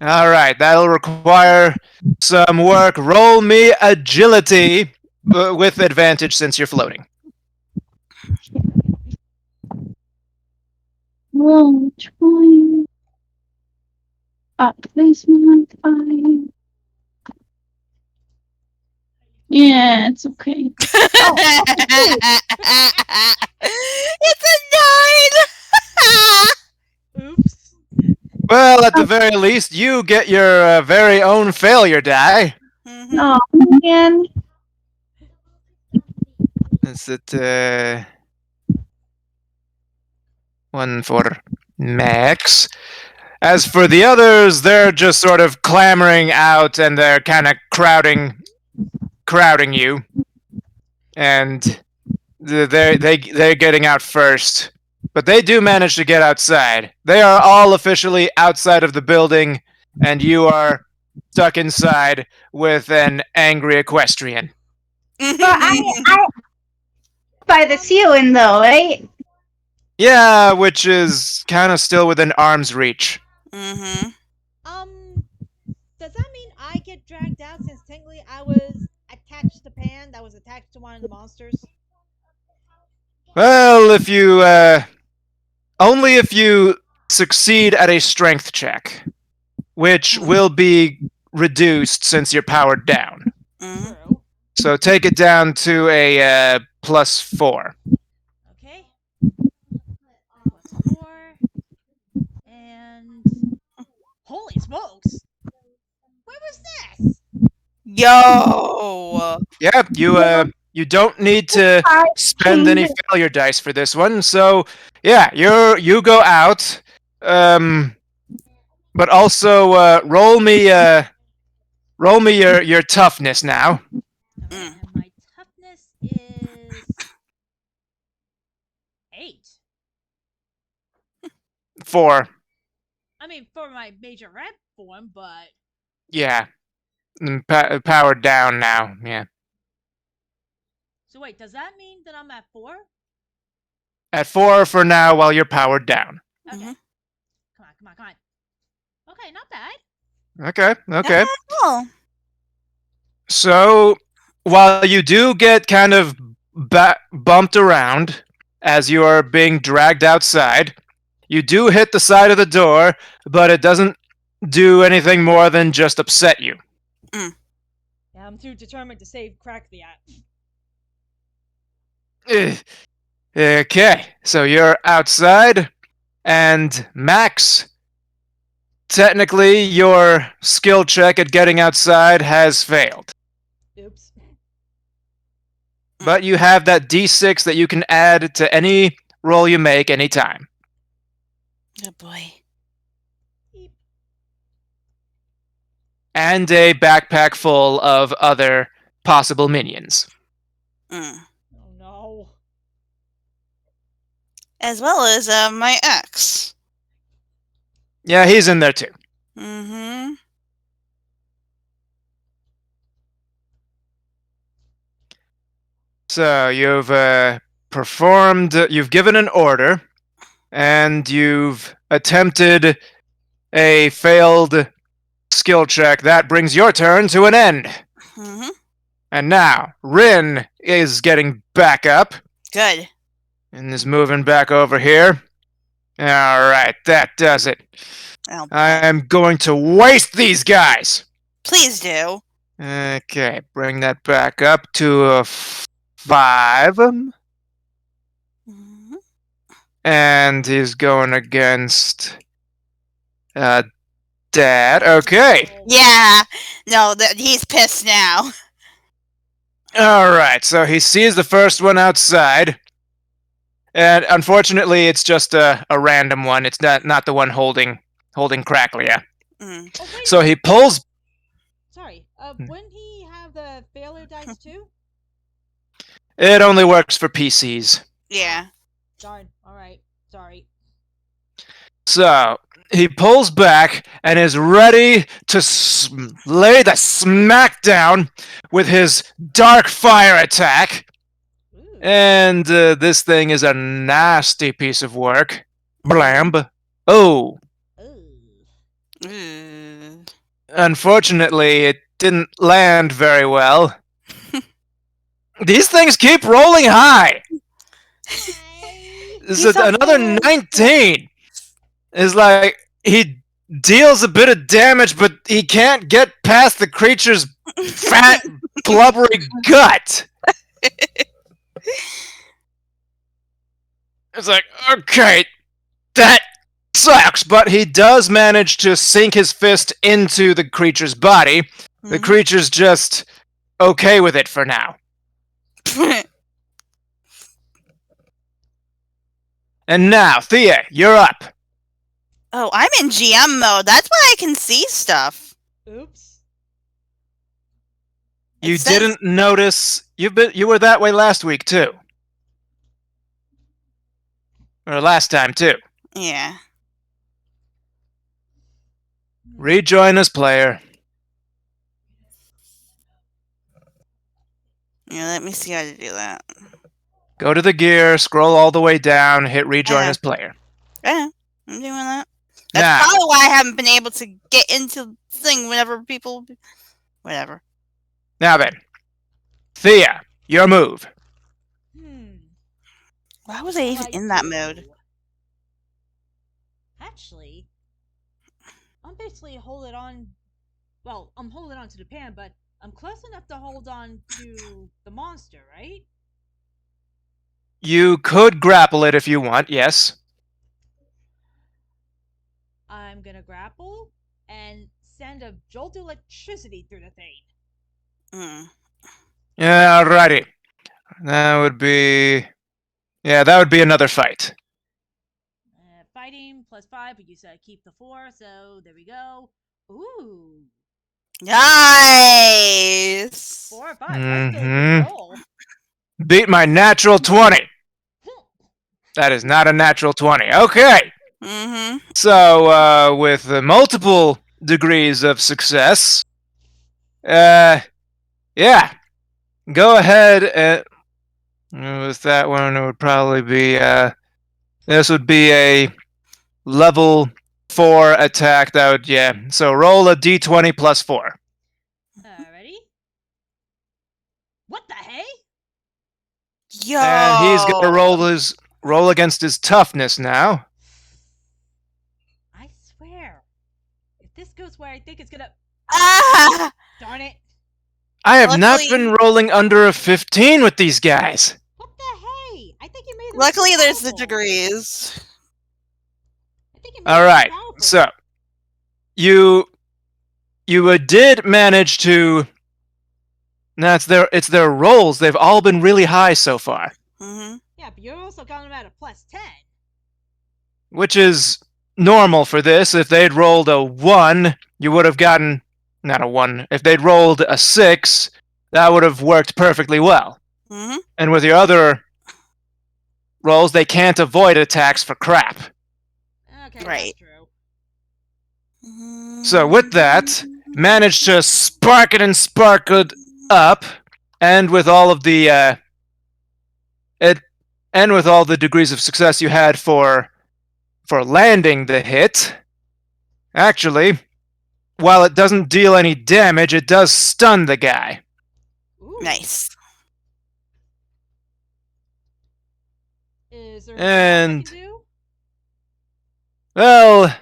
All right, that'll require some work. Roll me agility with advantage since you're floating. Roll 20. Placement 5. Yeah, it's okay. It's a 9! Oops. Well, at the very least, you get your very own failure die. Oh man. Is it one for Max? As for the others, they're just sort of clamoring out and they're kind of crowding you, and they're getting out first. But they do manage to get outside. They are all officially outside of the building, and you are stuck inside with an angry equestrian. But I by the ceiling though, right? Yeah, which is kind of still within arm's reach. Mm-hmm. Does that mean I get dragged out since technically I was attached to Pan that was attached to one of the monsters? Well, if you only if you succeed at a strength check, which will be reduced since you're powered down. True. So take it down to a +4. Okay. +4. And holy smokes! Where was this? Yo! Yeah, you don't need to spend any failure dice for this one. So yeah, you go out, but also roll me your toughness now. Okay, and my toughness is 8. 4. I mean, for my majorette form, but Yeah, powered down now. Yeah, so wait, does that mean that I'm at 4? at 4 for now while you're powered down. Okay. Mhm. Come on. Okay, not bad. Okay. Oh. So while you do get kind of bumped around as you are being dragged outside, you do hit the side of the door, but it doesn't do anything more than just upset you. Yeah, I'm too determined to save Crack the app. Okay, so you're outside, and Max, technically your skill check at getting outside has failed. Oops. But you have that D6 that you can add to any roll you make anytime. Oh boy. And a backpack full of other possible minions. Mm. Oh no. As well as my ex. Yeah, he's in there too. Mm-hmm. So you've performed. You've given an order, and you've attempted a failed skill check. That brings your turn to an end. Mm-hmm. And now Rin is getting back up Good. and is moving back over here. All right, that does it. Oh, boy. I'm going to waste these guys. Please do. Okay, bring that back up to a 5. Mm-hmm. And he's going against Dad. Okay. Oh, Yeah. No, he's pissed now. All right, so he sees the first one outside. And unfortunately, it's just a random one. It's not the one holding Cracklia. Mm. Oh, wait. So he pulls. Sorry. Wouldn't he have the failure dice too? It only works for PCs. Yeah. Darn. All right. Sorry. So he pulls back and is ready to lay the smackdown with his dark fire attack. Ooh. And this thing is a nasty piece of work. Blamb. Oh. Ooh. Ooh. Unfortunately, it didn't land very well. These things keep rolling high. Hey. So He's a another fool. 19 is like he deals a bit of damage, but he can't get past the creature's fat, blubbery gut. It's like, okay, that sucks, but he does manage to sink his fist into the creature's body. The Mhm. creature's just okay with it for now. And now, Thea, you're up. Oh, I'm in GM mode. That's why I can see stuff. Oops. It You says- didn't notice you were that way last week too. Or last time too. Yeah. Rejoin as player. Yeah, let me see how to do that. Go to the gear, scroll all the way down, hit rejoin as player. Yeah, I'm doing that. That's Now, probably why I haven't been able to get into the thing whenever people... Whatever. now then. Thea, your move. Why was I even in that mode? Actually, I'm basically holding on. Well, I'm holding on to the pan, but I'm close enough to hold on to the monster, right? You could grapple it if you want, yes. I'm gonna grapple and send a jolt of electricity through the thing. Mm. Yeah, alrighty. That would be... Yeah, that would be another fight. Fighting +5, but you said keep the 4, so there we go. Ooh, Nice! 4 or 5. That's still a Mhm. good roll. Beat my natural 20. That is not a natural 20. Okay. Mm-hmm. So, with multiple degrees of success, yeah, go ahead and with that one, it would probably be this would be a level 4 attack. That would So roll a d20 plus 4. Alrighty. What the hey? Yo! And he's gonna roll against his toughness now. I swear, if this goes where I think it's gonna, Ah! darn it! I have not Luckily- been rolling under a 15 with these guys. What the hey? I think you made them. Luckily, too there's the powerful. degrees. I think you made All them too right, powerful. so you did manage to. That's it's their rolls. They've all been really high so far, Mm-hmm. Yeah, but you're also counting them at a +10. which is normal for this. If they'd rolled a 1, you would have gotten not a 1. If they'd rolled a 6, that would have worked perfectly well. Mm-hmm. And with your other rolls, they can't avoid attacks for crap. Okay, Right. that's true. So with that, managed to spark it and sparkled up, and with all of the and with all the degrees of success you had for landing the hit, actually, while it doesn't deal any damage, it does stun the guy. Ooh. Nice. Is there anything else I And, can do? well,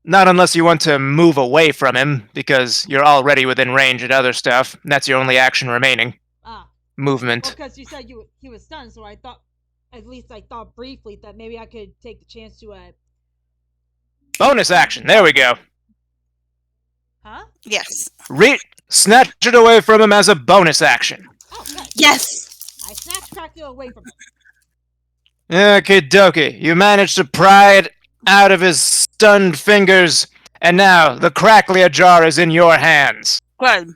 not unless you want to move away from him, because you're already within range and other stuff. And that's your only action remaining. Ah, Movement. well, because you said he was stunned, so I thought, at least I thought briefly that maybe I could take the chance to Bonus action. There we go. huh? Yes. Snatch it away from him as a bonus action. Oh, good. Yes. I snatched Crackle away from him. Okay, dokie. You managed to pry it out of his stunned fingers, and now the Cracklia jar is in your hands. Good.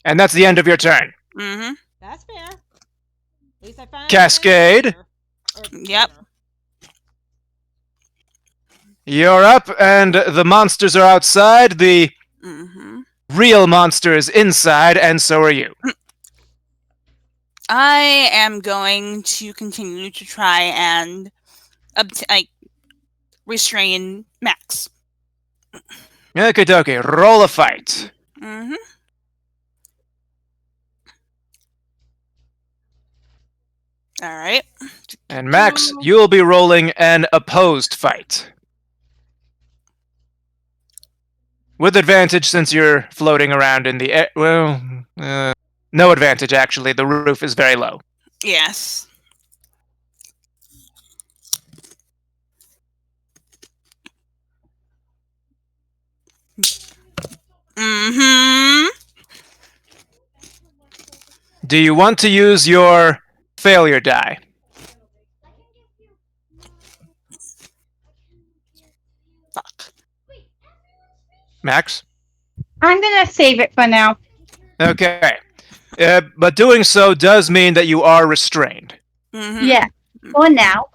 And that's the end of your turn. Mm-hmm. That's fair. At least I found Cascade. Yep. You're up, and the monsters are outside. The Mm-hmm. real monster is inside, and so are you. I am going to continue to try and restrain Max. Okay, dokie. Roll a fight. Mm-hmm. All right. And Max, you'll be rolling an opposed fight. With advantage since you're floating around in the air. Well, no advantage, actually. The roof is very low. Yes. Mm-hmm. Do you want to use your failure die? Fuck. Max? I'm gonna save it for now. Okay. But doing so does mean that you are restrained. Mm-hmm. Yeah, for now.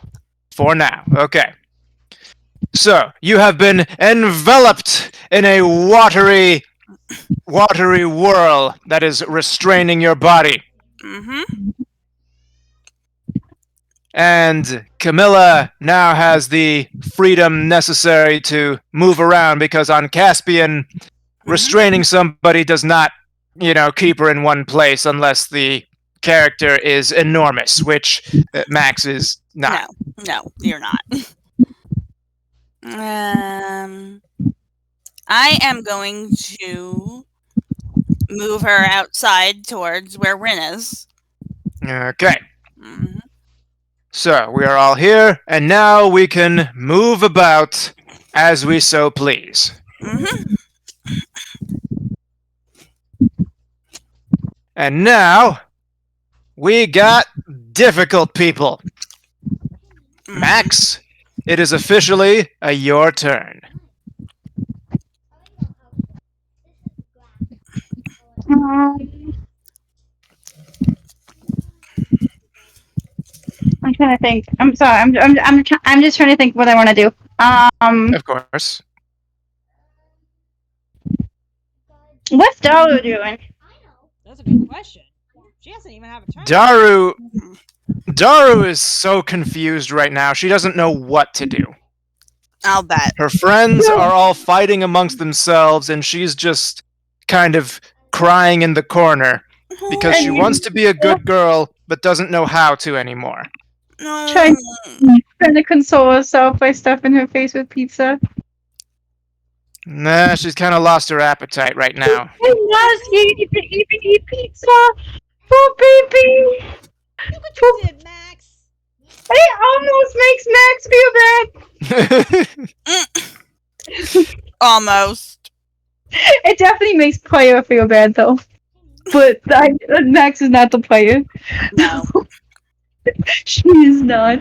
For now. Okay. So, you have been enveloped in a watery whirl that is restraining your body. Mm-hmm. And Camilla now has the freedom necessary to move around because on Caspian, restraining somebody does not, keep her in one place unless the character is enormous, which Max is not. No, you're not. I am going to move her outside towards where Rin is. Okay. Mm-hmm. So, we are all here, and now we can move about as we so please. Mm-hmm. And now, we got difficult people. Max, it is officially your turn. I'm trying to think. I'm sorry. I'm just trying to think what I want to do. Of course. What's Daru doing? That's a good question. She doesn't even have a turn. Daru is so confused right now. She doesn't know what to do. I'll bet. Her friends are all fighting amongst themselves, and she's just kind of crying in the corner because she wants to be a good girl, but doesn't know how to anymore. Trying to console herself by stuffing her face with pizza. Nah, she's kind of lost her appetite right now. You can even eat pizza. Oh, baby. Look what you did, Max. It almost makes Max feel bad. Almost. It definitely makes player feel bad, though. But Max is not the player. No. She is not.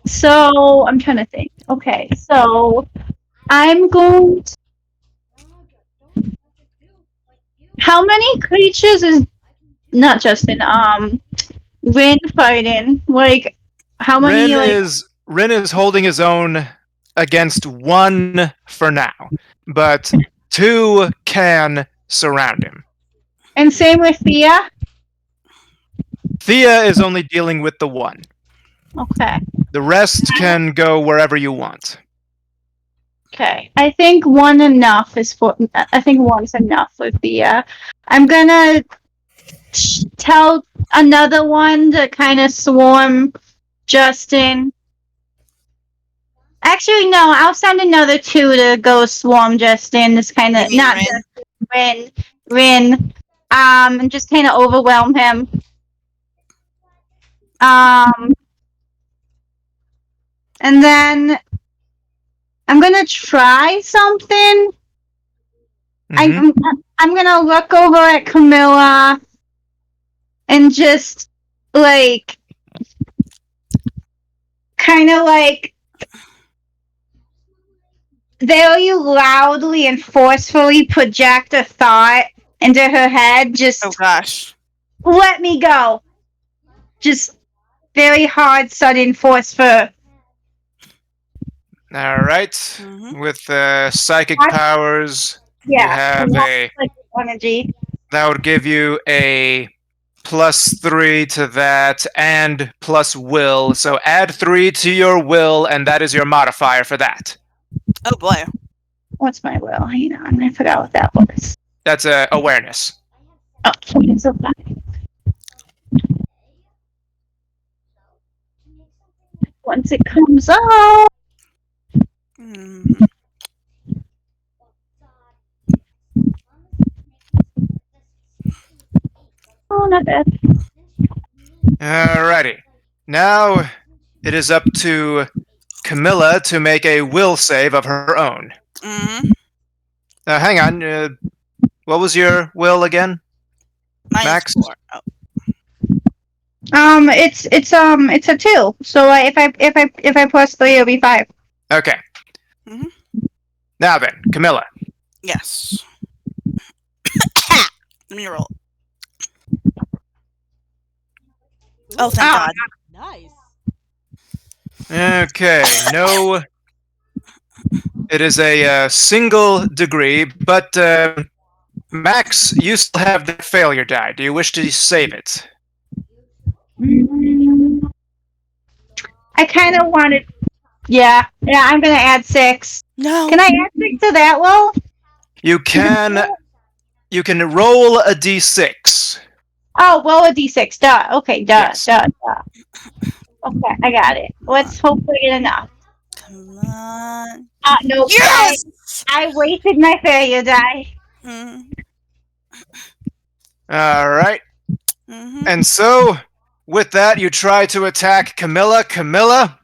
So, I'm trying to think. Okay, so I'm going to... How many creatures is... Not Justin, Rin fighting? Like, how many, Rin is holding his own against one for now, but two can surround him. And same with Thea? Thea is only dealing with the one. Okay. The rest can go wherever you want. Okay. I think one enough is for. I think one's enough with the. I'm gonna tell another one to kind of swarm Justin. Actually, no. I'll send another two to go swarm Justin. This kind You of mean not Rin? Justin, Rin. And just kind of overwhelm him. Um, and then I'm gonna try something. Mhm. I'm gonna look over at Camilla and just like kind of like very loudly and forcefully project a thought into her head. Oh Just gosh. let me go. Just very hard, sudden force for. All right. Mhm. With psychic powers, you Yeah, have a. like energy. That would give you a +3 to that and plus will. So add 3 to your will, and that is your modifier for that. Oh boy. What's my will? Hang on, I forgot what that was. That's awareness. Oh, okay, so fine. Once it comes up. Mhm. Oh, not bad. Alrighty. Now it is up to Camilla to make a will save of her own. Mhm. Hang on. What was your will again? Max? -4. Oh. It's a 2. So if I plus 3, it'll be 5. Okay. Mhm. Now then, Camilla. Yes. Let me roll. Oh, thank God. Nice. Okay, no. It is a single degree, but Max, you still have the failure die. Do you wish to save it? I kind of wanted. Yeah, I'm gonna add 6. No. Can I add 6 to that? Well, You can. You can roll a d6. oh, well, a D6. Duh. Okay, duh. Yes. Okay, I got it. Let's hope we get enough. Come on. Nope. Yes. I wasted my failure die. Mhm. All right. Mhm. And so, with that, you try to attack Camilla. Camilla,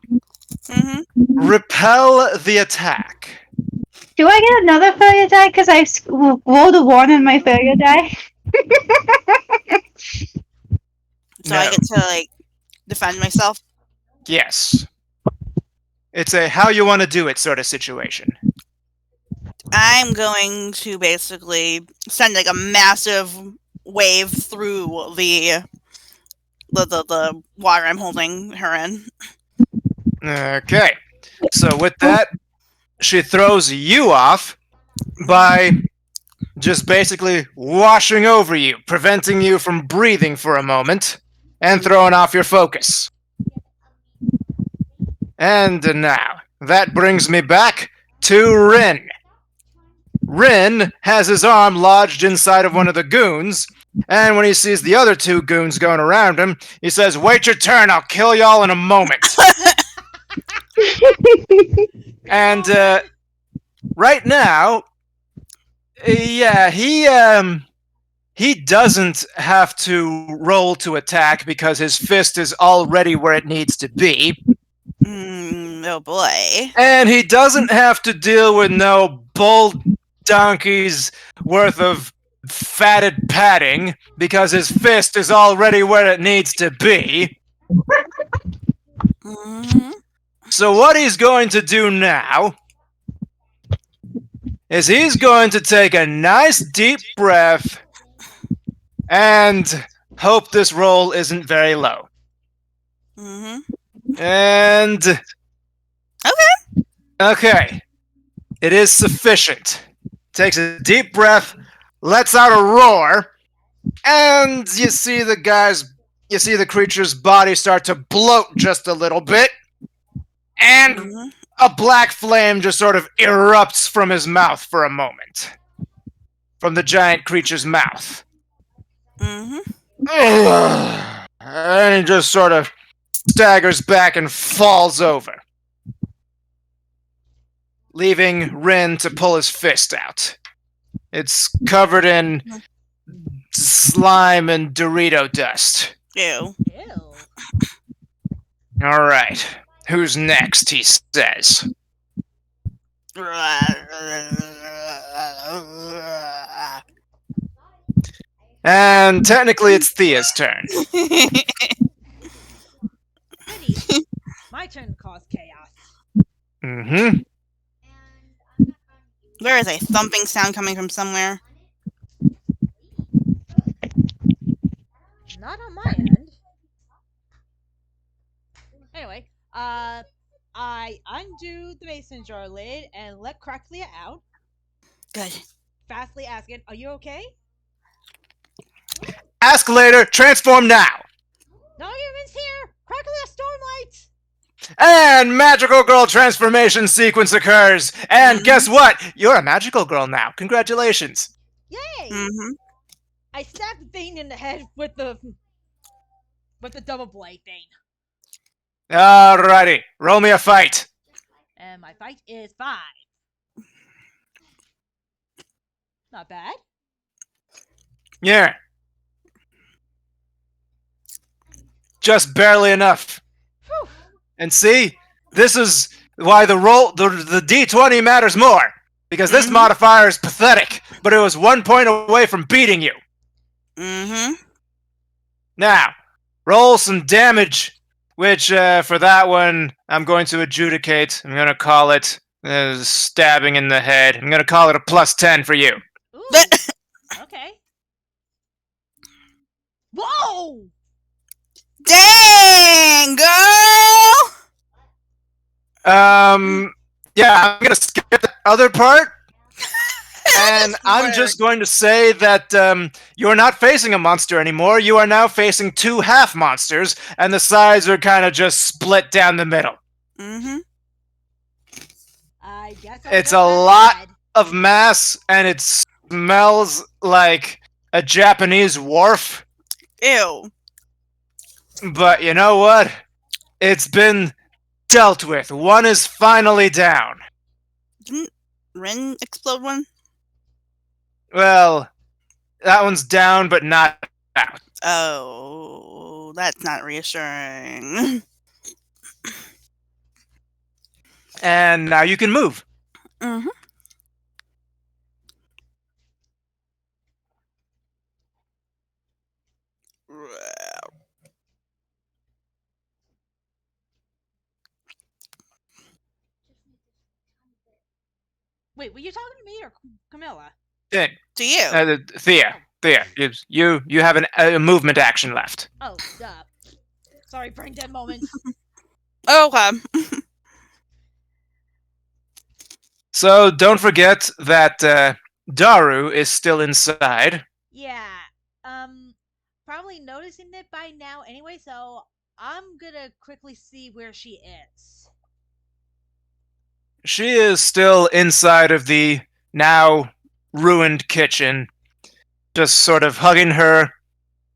Mhm. repel the attack. Do I get another failure die because I rolled a 1 on my failure die? So I No. get to like defend myself. Yes. It's a how you want to do it sort of situation. I'm going to basically send like a massive wave through the water I'm holding her in. Okay. So with that, she throws you off by just basically washing over you, preventing you from breathing for a moment, and throwing off your focus. And now, that brings me back to Rin. Rin has his arm lodged inside of one of the goons, and when he sees the other 2 goons going around him, he says, "Wait your turn, I'll kill y'all in a moment." And right now, yeah, he doesn't have to roll to attack because his fist is already where it needs to be. Oh boy. And he doesn't have to deal with no bull donkey's worth of fatted padding because his fist is already where it needs to be. Mhm. So what he's going to do now is he's going to take a nice deep breath and hope this roll isn't very low. Mhm. And okay, it is sufficient. Takes a deep breath, lets out a roar, and you see the guys, you see the creature's body start to bloat just a little bit, and Mhm. a black flame just sort of erupts from his mouth for a moment. From the giant creature's mouth. Mhm. And he just sort of staggers back and falls over, leaving Rin to pull his fist out. It's covered in slime and Dorito dust. Ew. Ew. All right, who's next? He says. And technically, it's Thea's turn. Goody. My turn to cause chaos. Mm-hmm. There is a thumping sound coming from somewhere. Not on my end. Anyway, I undo the mason jar lid and let Cracklia out, Good. fastly asking, "Are you okay?" Ask later. Transform now. No humans here! Cracklia Stormlight! And magical girl transformation sequence occurs. And guess what? You're a magical girl now. Congratulations. Yay! Mhm. I stabbed the thing in the head with the double blade thing. Alrighty. Roll me a fight. And my fight is 5. Not bad. Yeah. Just barely enough. Whew. And see, this is why the D20 matters more. Because this modifier is pathetic, but it was 1 point away from beating you. Mhm. Now, roll some damage, which for that one, I'm going to adjudicate. I'm going to call it stabbing in the head. I'm going to call it a +10 for you. Ooh. Okay. Whoa! Dang, girl! Yeah, I'm going to skip the other part. And I'm just going to say that you're not facing a monster anymore. You are now facing 2 half monsters, and the sides are kind of just split down the middle. Mhm. I guess It's a lot of mass, and it smells like a Japanese wharf. Ew. But you know what? It's been dealt with. One is finally down. Didn't Rin explode one? Well, that one's down, but not out. Oh, that's not reassuring. And now you can move. Mhm. Wait, were you talking to me or Camilla? Yeah, To you. Thea, you have a movement action left. Oh, duh. Sorry, brain dead moment. Okay. So don't forget that Daru is still inside. Yeah. Probably noticing it by now anyway, so I'm gonna quickly see where she is. She is still inside of the now ruined kitchen, just sort of hugging her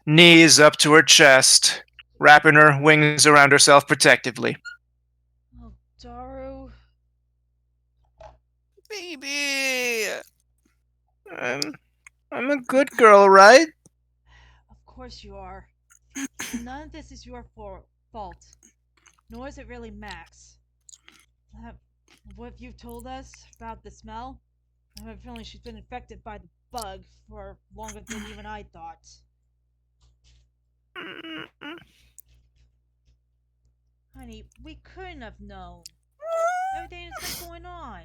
knees up to her chest, wrapping her wings around herself protectively. Oh, Daru. Baby. I'm a good girl, right? Of course you are. None of this is your fault. Nor is it really Max. What you've told us about the smell, I have a feeling she's been infected by the bug for longer than even I thought. Honey, we couldn't have known. Everything that's been going on.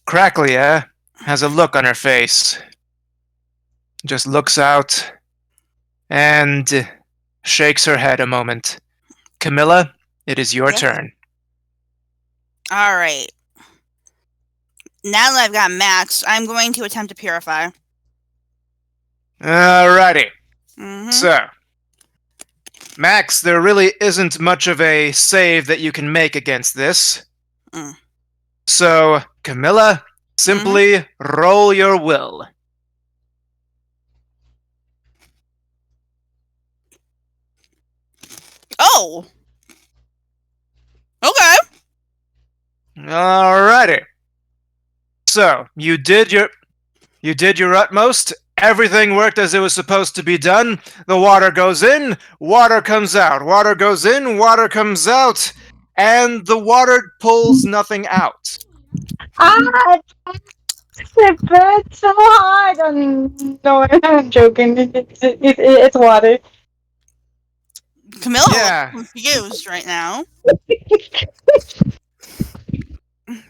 Cracklia has a look on her face. Just looks out and shakes her head a moment. Camilla, it is your Yes? turn. All right. Now that I've got Max, I'm going to attempt to purify. Alrighty. Mm-hmm. So, Max, there really isn't much of a save that you can make against this. Mm. So, Camilla, simply roll your will. Oh. Okay. Alrighty. So, you did your utmost. Everything worked as it was supposed to be done. The water goes in, water comes out. Water goes in, water comes out, and the water pulls nothing out. Ah, it burns so hard. No, I'm joking. It's water. Camilla Yeah. looks confused right now.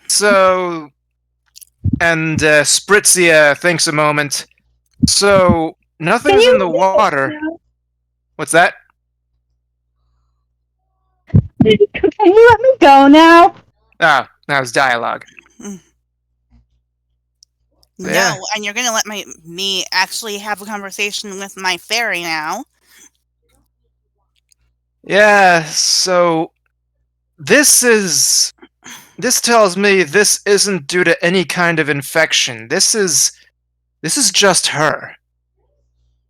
So, and Spritzia thinks a moment. So, nothing's in the water. What's that? Can you let me go now? Ah, that was dialogue. No, Yeah. and you're gonna let me actually have a conversation with my fairy now. Yeah, so this tells me this isn't due to any kind of infection. This is just her.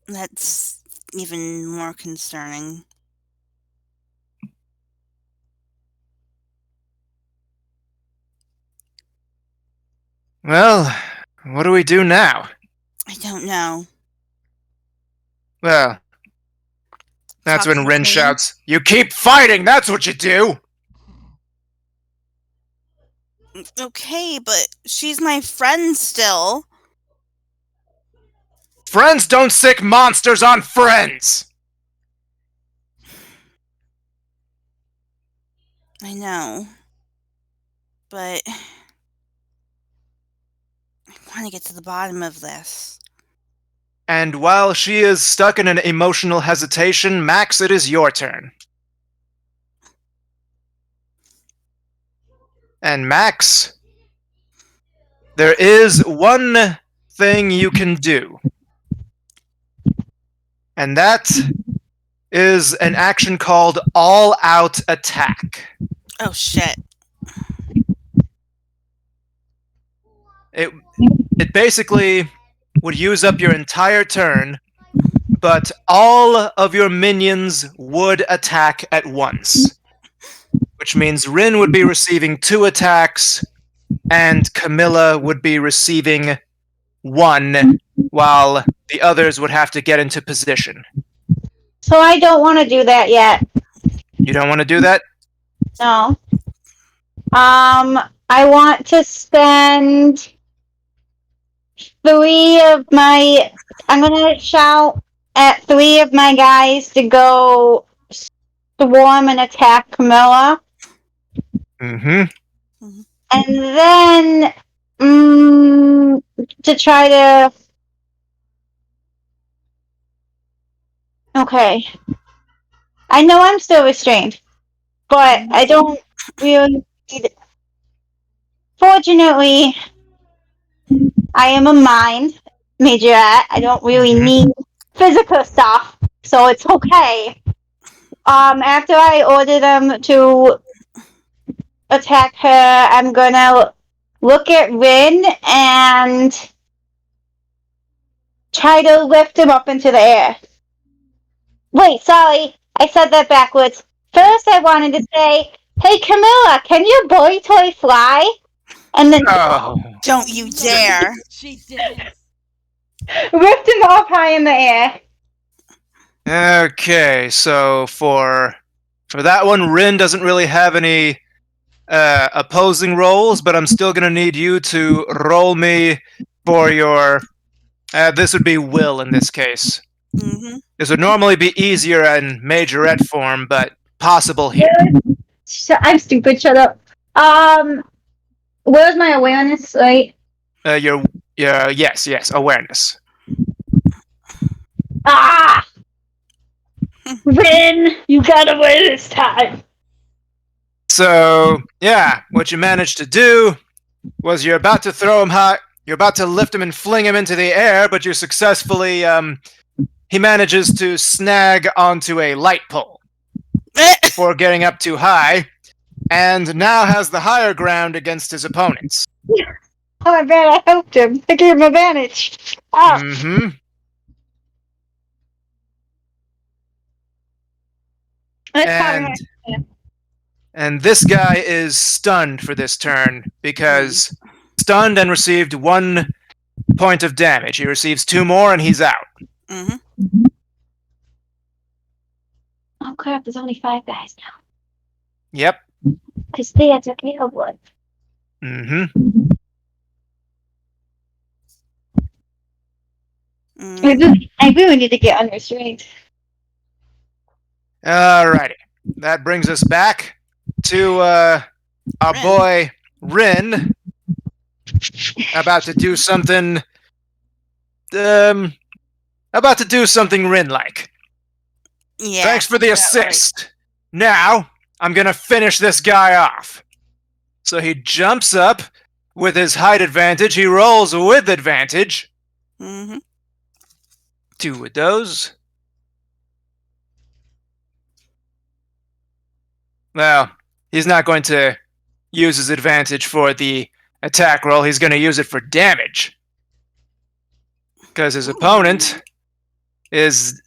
That's even more concerning. Well, what do we do now? I don't know. Well, that's Talk when to Rin me. shouts, "You keep fighting, that's what you do!" Okay, but she's my friend still. Friends don't sick monsters on friends! I know. But I want to get to the bottom of this. And while she is stuck in an emotional hesitation, Max, it is your turn. And Max, there is one thing you can do. And that is an action called All Out Attack. Oh shit. It basically would use up your entire turn, but all of your minions would attack at once. Which means Rin would be receiving 2 attacks, and Camilla would be receiving 1, while the others would have to get into position. So I don't want to do that yet. You don't want to do that? No. I want to spend 3 of my. I'm gonna shout at 3 of my guys to go swarm and attack Camilla, Mm-hmm. and then to try to. Okay. I know I'm still restrained, but I don't really need it. Fortunately, I am a mind majorette. I don't really need physical stuff, so it's okay. After I order them to attack her, I'm gonna look at Rin and try to lift him up into the air. Wait, sorry, I said that backwards. First, I wanted to say, "Hey, Camilla, can your boy toy fly?" And then Oh. Don't you dare. She didn't. lift him up high in the air. Okay, so for that one, Rin doesn't really have any opposing rolls, but I'm still gonna need you to roll me for your. This would be will in this case. Mm-hmm. This would normally be easier in majorette form, but possible here. I'm stupid. Shut up. Where's my awareness? Right. Your yes, awareness. Ah! Rin, you got away this time. So yeah, what you managed to do was you're about to throw him high. You're about to lift him and fling him into the air, but you successfully, he manages to snag onto a light pole before getting up too high, and now has the higher ground against his opponents. Oh, I bet I helped him. I gave him advantage. Oh. Mm-hmm. And this guy is stunned for this turn because stunned and received 1 point of damage. He receives 2 more and he's out. Mm-hmm. Oh crap! There's only 5 guys now. Yep. Because Thea took me a wood. Mm-hmm. I really need to get unrestrained. Alrighty. That brings us back to our boy Rin about to do something Rin-like. Yeah. Thanks for the assist. Right. Now, I'm gonna finish this guy off. So he jumps up with his height advantage. He rolls with advantage. Mm-hmm. 2 of those. Well, he's not going to use his advantage for the attack roll. He's going to use it for damage. Because his opponent is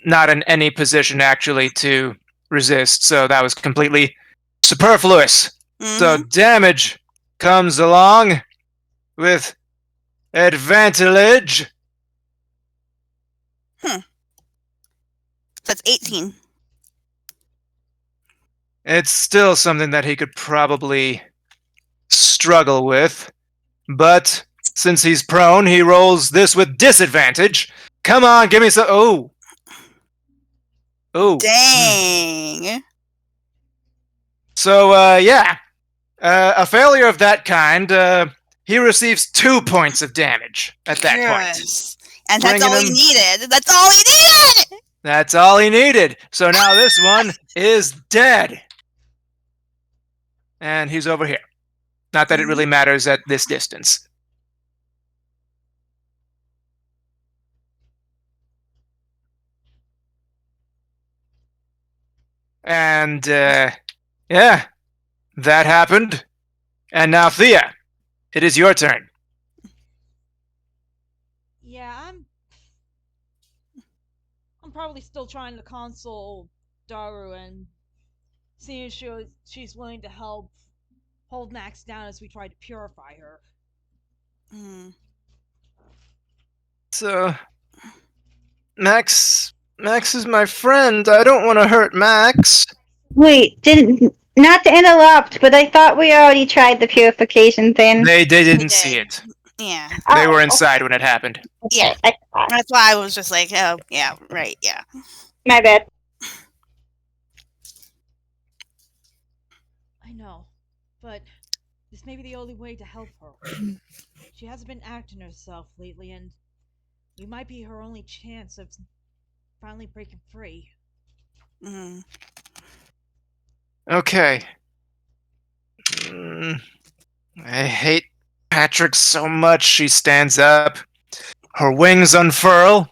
not in any position, actually, to resist. So that was completely superfluous. Mm-hmm. So damage comes along with advantage. That's 18. It's still something that he could probably struggle with, but since he's prone, he rolls this with disadvantage. Come on, give me some. Oh. Dang. So, yeah. A failure of that kind, he receives 2 points of damage at that point. And that's all he needed. That's all he needed! That's all he needed. So now this one is dead. And he's over here. Not that it really matters at this distance. And, yeah, that happened. And now, Thea, it is your turn. Yeah, I'm probably still trying to console Daru and see if she's willing to help hold Max down as we try to purify her. So, Max is my friend. I don't want to hurt Max. Wait, not to interrupt, but I thought we already tried the purification thing. They didn't see it. Yeah. They were inside when it happened. Yeah. That's why I was just like, oh, yeah, right, yeah. My bad. I know, but this may be the only way to help her. She hasn't been acting herself lately, and we might be her only chance of finally breaking free. Okay. I hate Patrick so much. She stands up. Her wings unfurl.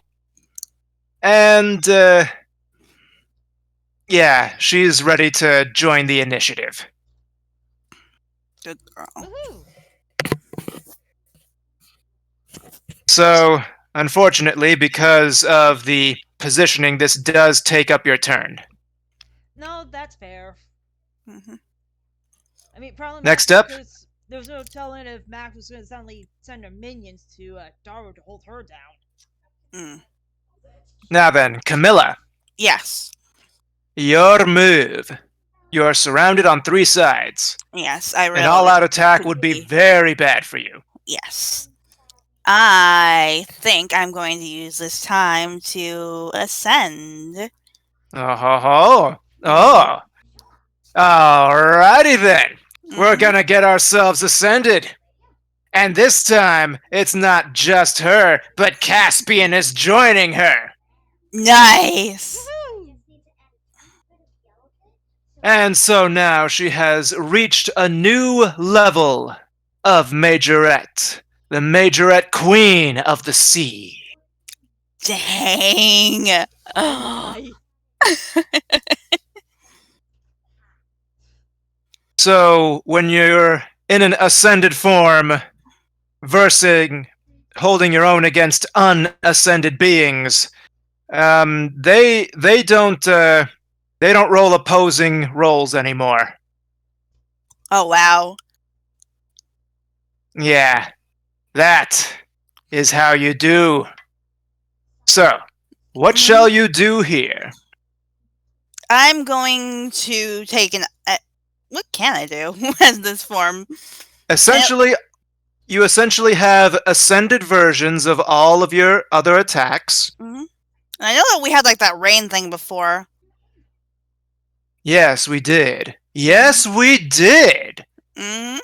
And, yeah, she's ready to join the initiative. Good girl. Woohoo! So, unfortunately, because of the positioning, this does take up your turn. No, that's fair. I mean, probably next up, there was no telling if Max was going to suddenly send her minions to Daru to hold her down. Now then, Camilla. Yes. Your move. You are surrounded on 3 sides. Yes, I realize. An all-out attack would be very bad for you. Yes. I think I'm going to use this time to ascend. Oh. Alrighty then. We're gonna get ourselves ascended. And this time, it's not just her, but Caspian is joining her. Nice. And so now she has reached a new level of Majorette, the Majorette Queen of the Sea. Dang. Oh boy. So, when you're in an ascended form, versing, holding your own against unascended beings, they don't roll opposing rolls anymore. Oh, wow. Yeah, that is how you do. So, what shall you do here? I'm going to take an. What can I do as this form? You essentially have ascended versions of all of your other attacks. Mm-hmm. I know that we had like that rain thing before. Yes, we did. Yes, we did. Mm-hmm.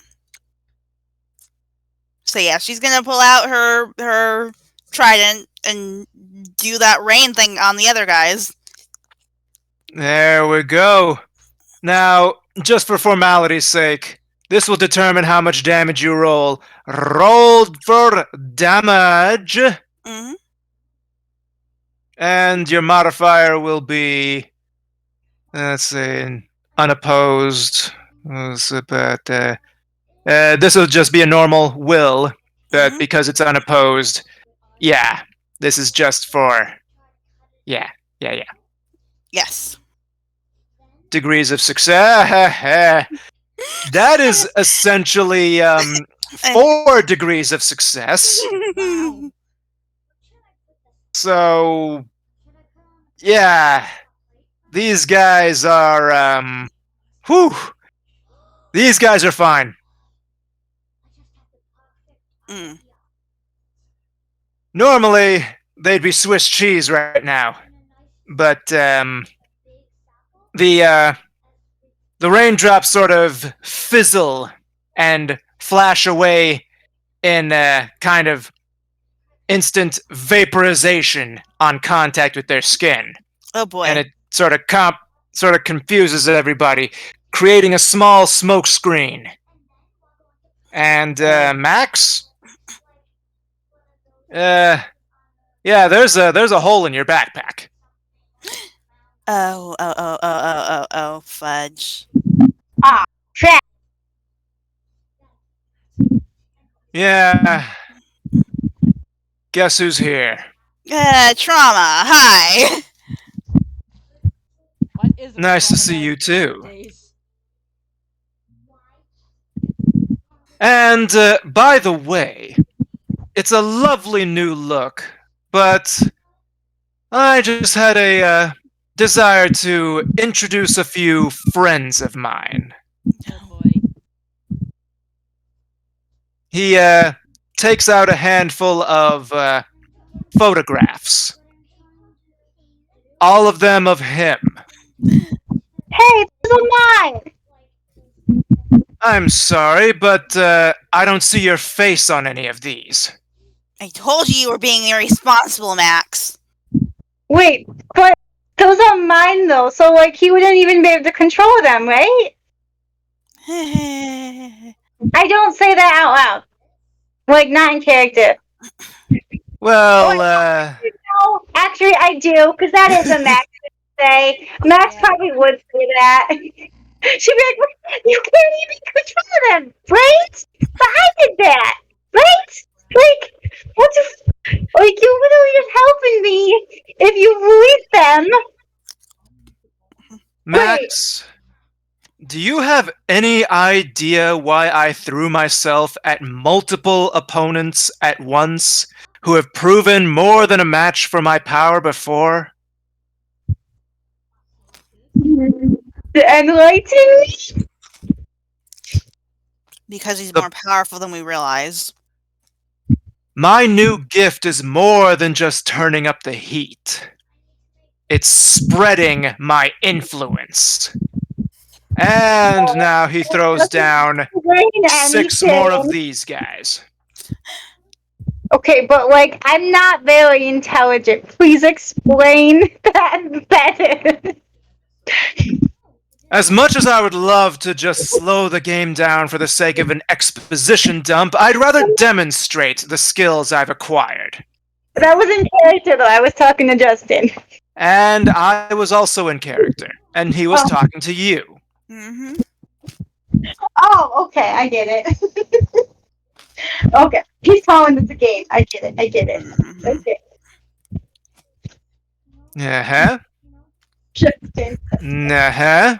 So yeah, she's gonna pull out her trident and do that rain thing on the other guys. There we go. Now, just for formality's sake, this will determine how much damage you roll. Roll for damage. Mm-hmm. And your modifier will be, let's see, unopposed. This will just be a normal will, but because it's unopposed, yeah, this is just for, yeah. Yes. Degrees of success. That is essentially 4 degrees of success. Wow. So, yeah, these guys are, whew, these guys are fine. Mm. Normally, they'd be Swiss cheese right now, but the raindrops sort of fizzle and flash away in kind of instant vaporization on contact with their skin. Oh boy. And it sort of confuses everybody, creating a small smoke screen. And Max, yeah, there's a hole in your backpack. Oh, fudge. Ah, crap. Yeah. Guess who's here? Trauma. Hi. What is Nice to see you too. days? And by the way, it's a lovely new look, but I just had a desire to introduce a few friends of mine. Oh boy. He takes out a handful of photographs. All of them of him. Hey, those are mine. I'm sorry, but I don't see your face on any of these. I told you were being irresponsible, Max. Wait, but those are mine though, so like he wouldn't even be able to control them, right? I don't say that out loud. Like, not in character. Well, No, actually I do, because that is a Max would say. Max probably would say that. She'd be like, you can't even control them, right? But I did that, right? Like, what the like, you're literally just helping me if you release them. Max, do you have any idea why I threw myself at multiple opponents at once who have proven more than a match for my power before? Enlighten me? Because he's more powerful than we realize. My new gift is more than just turning up the heat. It's spreading my influence. And now he throws down 6 more of these guys. Okay, but like, I'm not very intelligent. Please explain that better. As much as I would love to just slow the game down for the sake of an exposition dump, I'd rather demonstrate the skills I've acquired. That was in character, though. I was talking to Justin. And I was also in character, and he was talking to you. Mm-hmm. Oh, okay, I get it. Okay, he's calling this a game. I get it. Mm-hmm. Okay, Uh-huh. Justin. Uh-huh.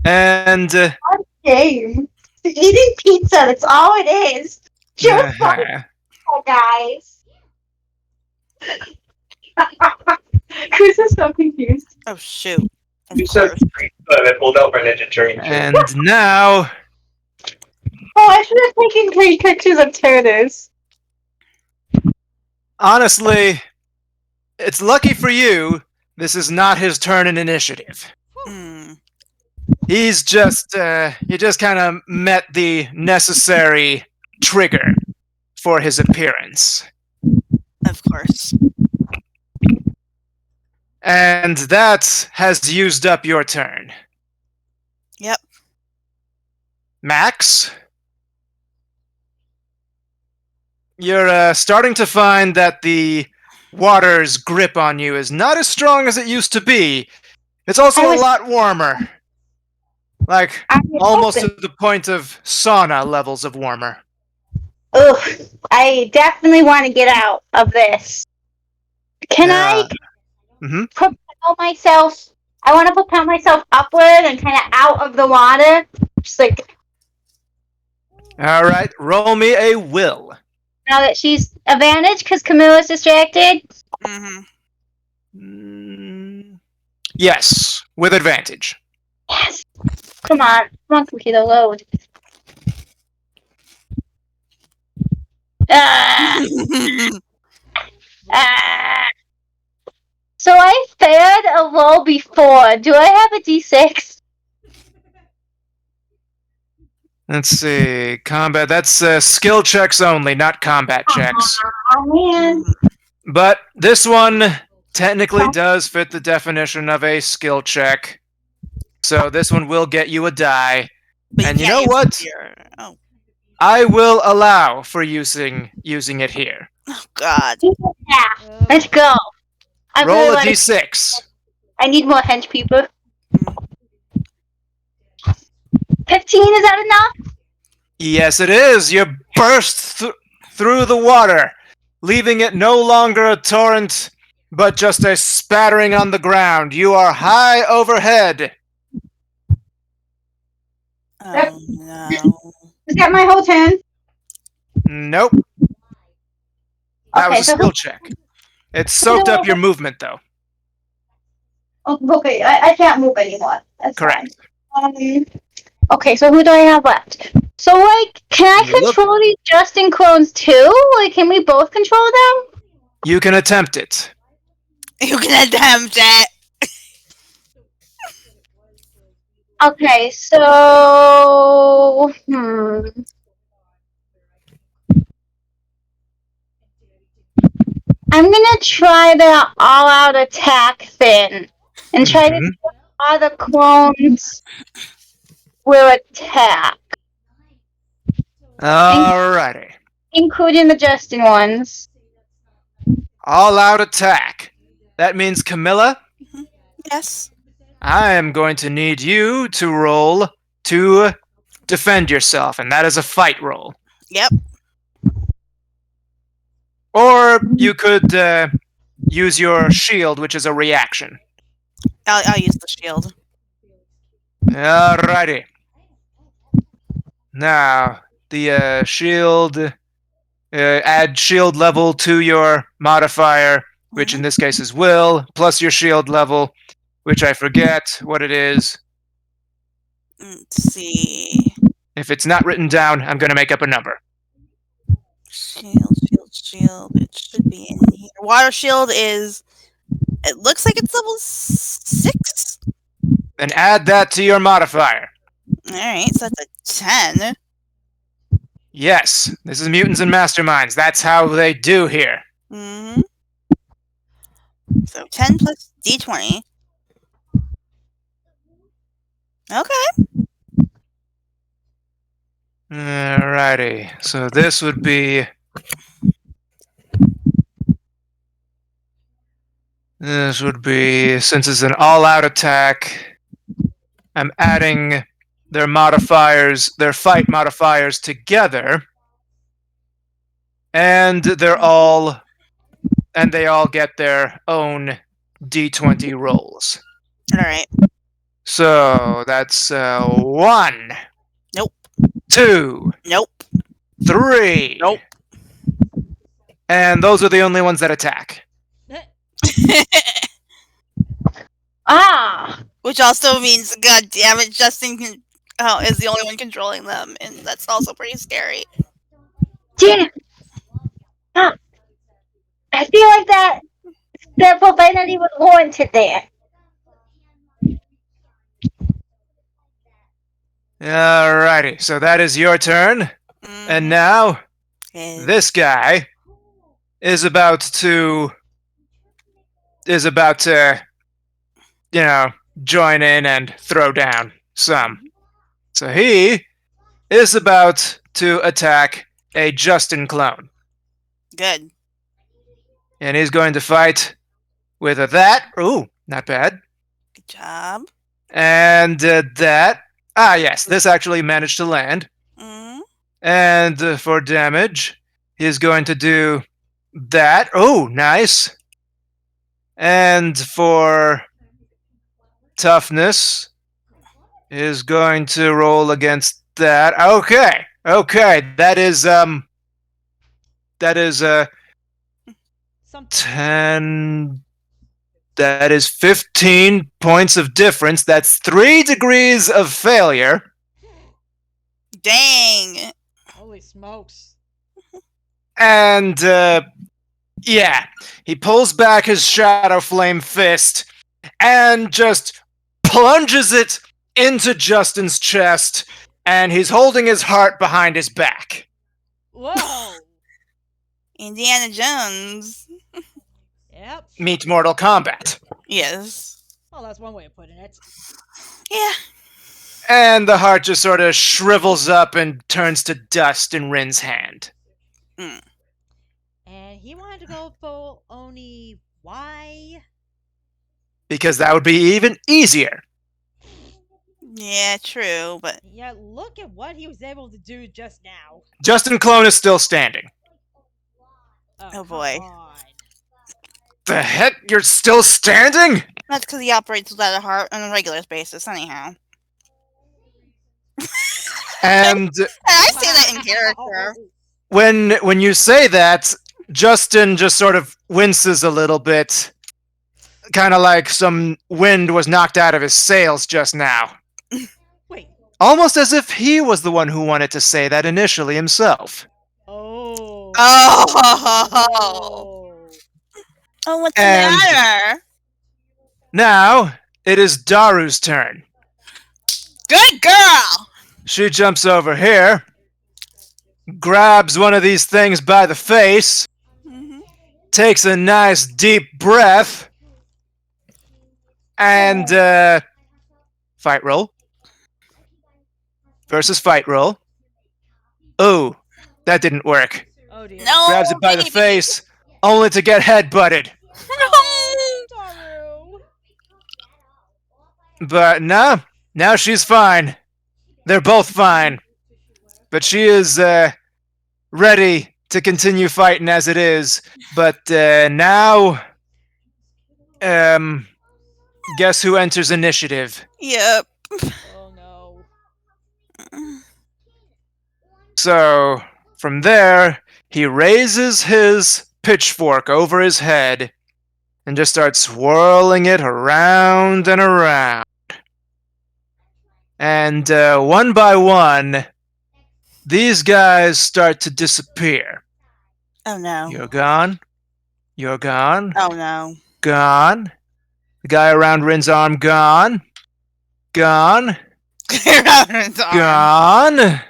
And, Game. Eating pizza. That's all it is. Just uh-huh. guys. Chris is so confused. Oh shoot! Of You said course. pizza and I pulled out my Ninja Turtle. And now, Oh, I should have taken great pictures of turtles. honestly, it's lucky for you, this is not his turn in initiative. Mm. He's just, he just kind of met the necessary trigger for his appearance. Of course. And that has used up your turn. Yep. Max? You're starting to find that the water's grip on you is not as strong as it used to be. It's also a lot warmer. Like, almost to the point of sauna levels of warmer. Ugh, I definitely want to get out of this. Can I propel myself? I want to propel myself upward and kind of out of the water. Just like, Alright, roll me a will. now that she's advantage because Camilla's distracted. Mm-hmm. Yes, with advantage. Yes. Come on, computer, load. So I failed a roll before. Do I have a D6? Let's see, combat, that's skill checks only, not combat checks. Oh man. But this one technically does fit the definition of a skill check. So this one will get you a die. But And you can't know use what? your- Oh I will allow for using it here. God. Yeah. Let's go. I Roll really a wanna- d6. I need more hench people. 15, is that enough? Yes, it is. You burst through the water, leaving it no longer a torrent, but just a spattering on the ground. You are high overhead. Oh no. Is that my whole turn? Nope. That Okay, was a so skill check. It soaked up your movement, though. Oh, okay, I can't move anymore. That's Correct. fine. Okay, so who do I have left? So, like, can I control these Justin clones too? Like, can we both control them? You can attempt it. You can attempt it. Okay, so... I'm gonna try the all-out attack thing. And try to see if all the clones will attack. Alrighty. Including the Justin ones. All out attack. That means, Camilla, Yes. I am going to need you to roll to defend yourself, and that is a fight roll. Yep. Or you could use your shield, which is a reaction. I'll use the shield. Alrighty. Now, the shield... add shield level to your modifier, which in this case is will, plus your shield level, which I forget what it is. Let's see. If it's not written down, I'm going to make up a number. Shield. It should be in here. Water shield is... It looks like it's level 6? Then add that to your modifier. Alright, so that's a 10. Yes, this is Mutants and Masterminds. That's how they do here. Mm-hmm. So 10 plus d20. Okay. Alrighty. So this would be. Since it's an all-out attack, I'm adding their modifiers, their fight modifiers together, and they all get their own d20 rolls. All right. So that's 1, Nope. 2, Nope. 3. Nope. And those are the only ones that attack. Ah. Which also means, god damn it, Justin is the only one controlling them, and that's also pretty scary. Damn. Huh. I feel like that profanity was warranted there. Alrighty, so that is your turn. And now, And this guy is about to, join in and throw down some. So he is about to attack a Justin clone. good. And he's going to fight with that. Ooh, not bad. Good job. And that. Ah, yes, this actually managed to land. Mm. And for damage, he's going to do that. Oh, nice. And for toughness, is going to roll against that. Okay, that is 10. That is 15 points of difference. That's 3 degrees of failure. Dang. Holy smokes. And yeah, he pulls back his Shadow Flame fist and just plunges it into Justin's chest, and he's holding his heart behind his back. Whoa. Indiana Jones. Yep. Meet Mortal Kombat. Yes. Well, that's one way of putting it. Yeah. And the heart just sort of shrivels up and turns to dust in Rin's hand. Mm. And he wanted to go full Oni. Why? Because that would be even easier. Yeah, true, but Yeah, look at what he was able to do just now. Justin Clone is still standing. Oh, boy. Come on. The heck? You're still standing? that's because he operates without a heart on a regular basis, anyhow. And And I say that in character. when you say that, Justin just sort of winces a little bit. Kind of like some wind was knocked out of his sails just now. Wait. Almost as if he was the one who wanted to say that initially himself. Oh. Oh. Oh, what's the And- matter? Now, it is Daru's turn. Good girl. She jumps over here, grabs one of these things by the face, Mm-hmm. takes a nice deep breath, and fight roll. Versus fight roll. Oh, that didn't work. Oh dear. No. Grabs it by the baby. face, only to get headbutted. Oh, Daru. But no, now she's fine. They're both fine. But she is ready to continue fighting as it is. But now, guess who enters initiative? Yep. Oh no. So, from there, he raises his pitchfork over his head and just starts swirling it around and around. And one by one, these guys start to disappear. Oh no. You're gone. You're gone. Oh no. Gone. The guy around Rin's arm, gone. Gone. Clear out his arm. Gone.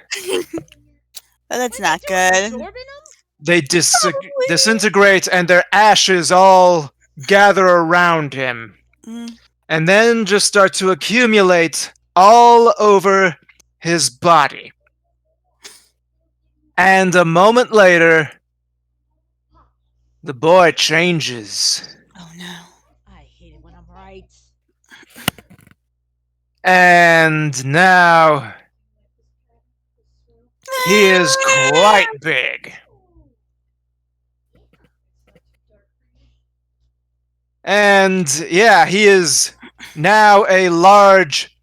Oh, that's not good. Absorbing him? They disintegrate and their ashes all gather around him. Mm. And then just start to accumulate all over his body. And a moment later, the boy changes. Oh no. I hate it when I'm right. And now he is quite big. And yeah, he is now a large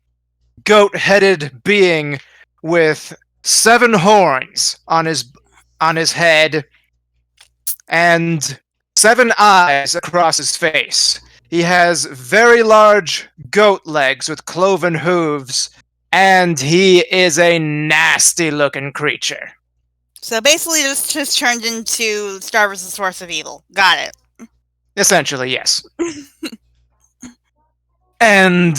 goat-headed being with 7 horns on his head and 7 eyes across his face. He has very large goat legs with cloven hooves, and he is a nasty-looking creature. So basically, this just turned into Starver's the source of evil. Got it. Essentially, yes. And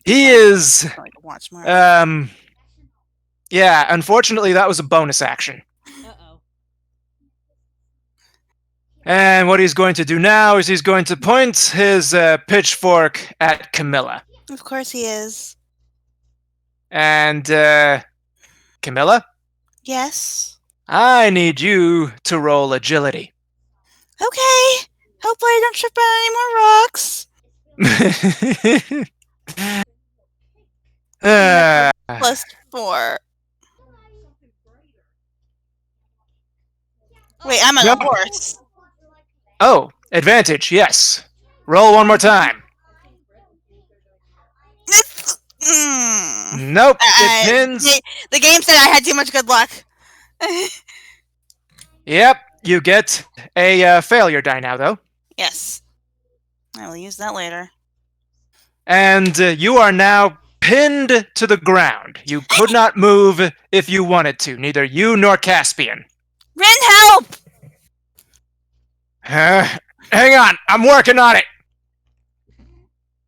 he is I'm going to watch more. yeah, unfortunately that was a bonus action. Uh-oh. And what he's going to do now is he's going to point his pitchfork at Camilla. Of course he is. And Camilla, Yes. I need you to roll agility. Okay. Hopefully I don't trip on any more rocks. +4. Wait, I'm on No. a horse. Oh, advantage, yes. Roll one more time. Nope, it pins. The game said I had too much good luck. Yep, you get a failure die now, though. Yes. I will use that later. And you are now pinned to the ground. You could not move if you wanted to, neither you nor Caspian. Rin, help! Hang on, I'm working on it.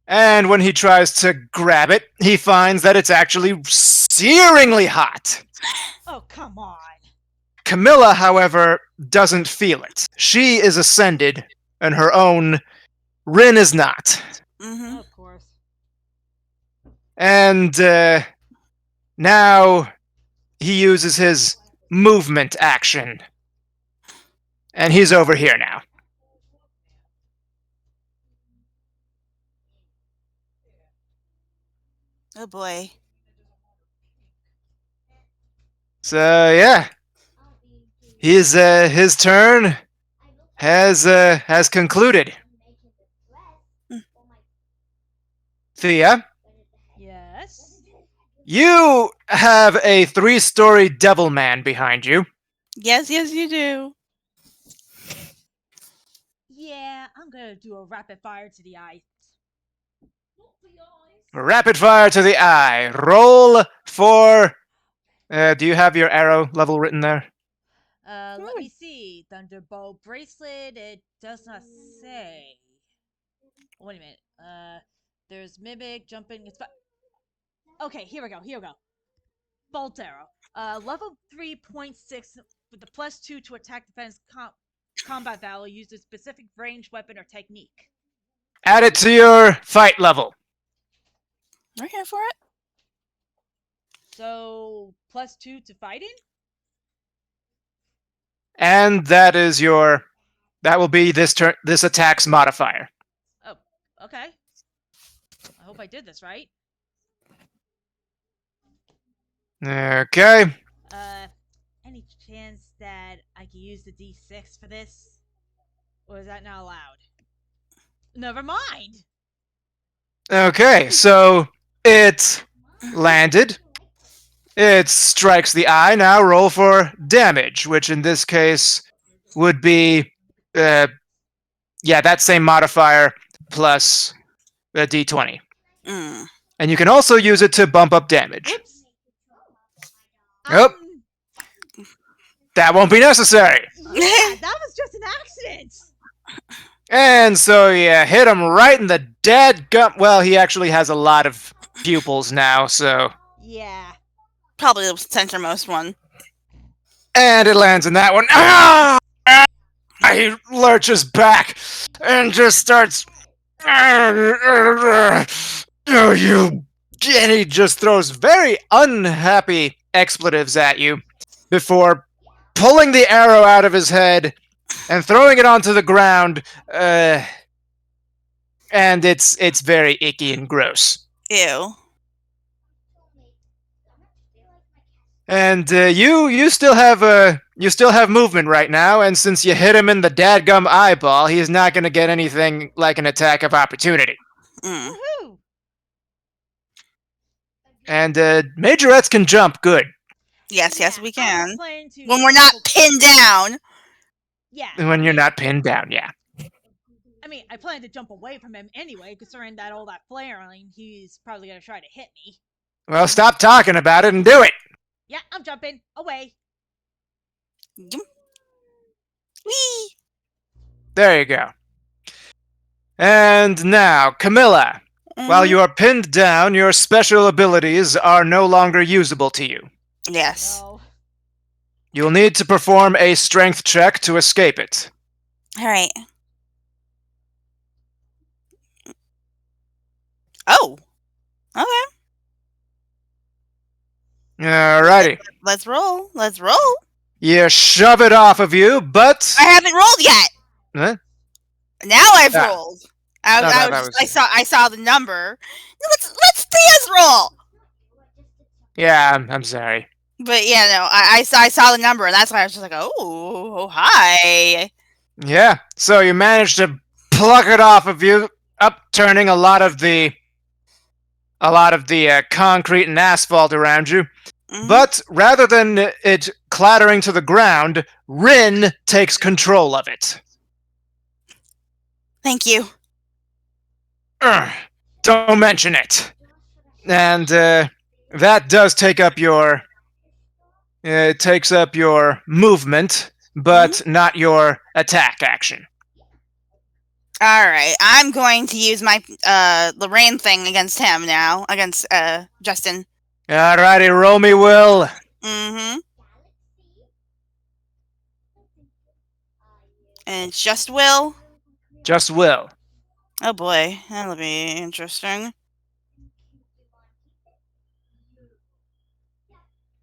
And when he tries to grab it, he finds that it's actually searingly hot. Oh, come on. Camilla, however, doesn't feel it. She is ascended in her own. Rin is not. Mm-hmm. Of course. And now he uses his movement action. And he's over here now. Oh boy. So yeah, his turn has concluded. Thea, Yes. you have a 3-story devil man behind you. Yes, you do. Yeah, I'm gonna do a rapid fire to the eye. Rapid fire to the eye. Roll for. Do you have your arrow level written there? Let me see. Thunderbolt bracelet. It does not say. Wait a minute. There's mimic jumping. Okay, here we go. Bolt arrow. Level 3.6 with the +2 to attack defense combat value. Use a specific range weapon or technique. Add it to your fight level. We're here for it. So +2 to fighting. And that is your. That will be this attack's modifier. Oh, okay. I hope I did this right. Okay. Any chance that I can use the D6 for this? Or is that not allowed? Never mind. Okay, so it landed. It strikes the eye. Now roll for damage, which in this case would be, that same modifier plus a d20. Mm. And you can also use it to bump up damage. Oops. Yep. That won't be necessary. Yeah, that was just an accident. And so you hit him right in the dead gum. Well, he actually has a lot of pupils now, so. Yeah. Probably the centermost one. And it lands in that one. Ah! He lurches back and just starts. Oh, you and he just throws very unhappy expletives at you before pulling the arrow out of his head and throwing it onto the ground. And it's very icky and gross. Ew. And you still have movement right now, and since you hit him in the dadgum eyeball, he's not going to get anything like an attack of opportunity. Mm. Woohoo! And Majorettes can jump good. Yes, yes, Yeah, we I can. was planning to When we're not pinned down. Yeah. When you're not pinned down, yeah. I mean, I plan to jump away from him anyway, considering that all that flaring, he's probably gonna try to hit me. Well, stop talking about it and do it. Yeah, I'm jumping away. Whee! There you go. And now, Camilla, while you are pinned down, your special abilities are no longer usable to you. Yes. No. You'll need to perform a strength check to escape it. All right. Oh. Okay. Alrighty. Let's roll. Let's roll. You shove it off of you, but I haven't rolled yet. Huh? Now I've Ah. rolled. I saw the number. Let's Thea's roll. Yeah, I'm sorry. But yeah, no, I saw the number, and that's why I was just like, oh, hi. Yeah, so you managed to pluck it off of you, upturning a lot of the concrete and asphalt around you. Mhm. But rather than it clattering to the ground, Rin takes control of it. Thank you. Don't mention it. And that does take up your. It takes up your movement, but not your attack action. All right, I'm going to use my Lorraine thing against him now, against Justin. Alrighty, roll me, Will. Mm-hmm. And it's just Will. Just Will. Oh boy, that'll be interesting.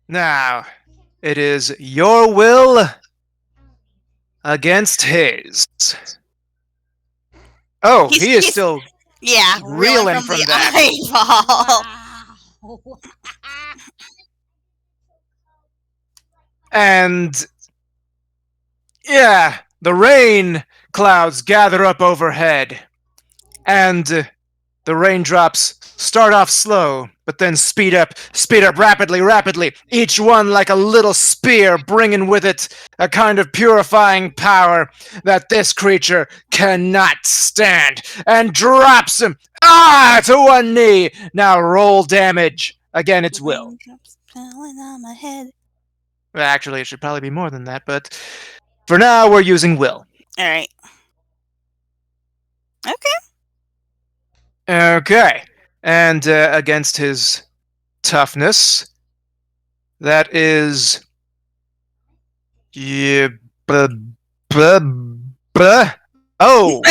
Now, it is your will against his. Oh, he is still reeling from the that. eyeball. Wow. And yeah, the rain clouds gather up overhead, and the raindrops start off slow, but then speed up rapidly, each one like a little spear, bringing with it a kind of purifying power that this creature cannot stand, and drops him to one knee. Now roll damage. Again, it's Will. Raindrops falling on my head. Well, actually, it should probably be more than that, but for now, we're using Will. All right. Okay. Okay. And against his toughness, that is. Yeah. Oh! Oh,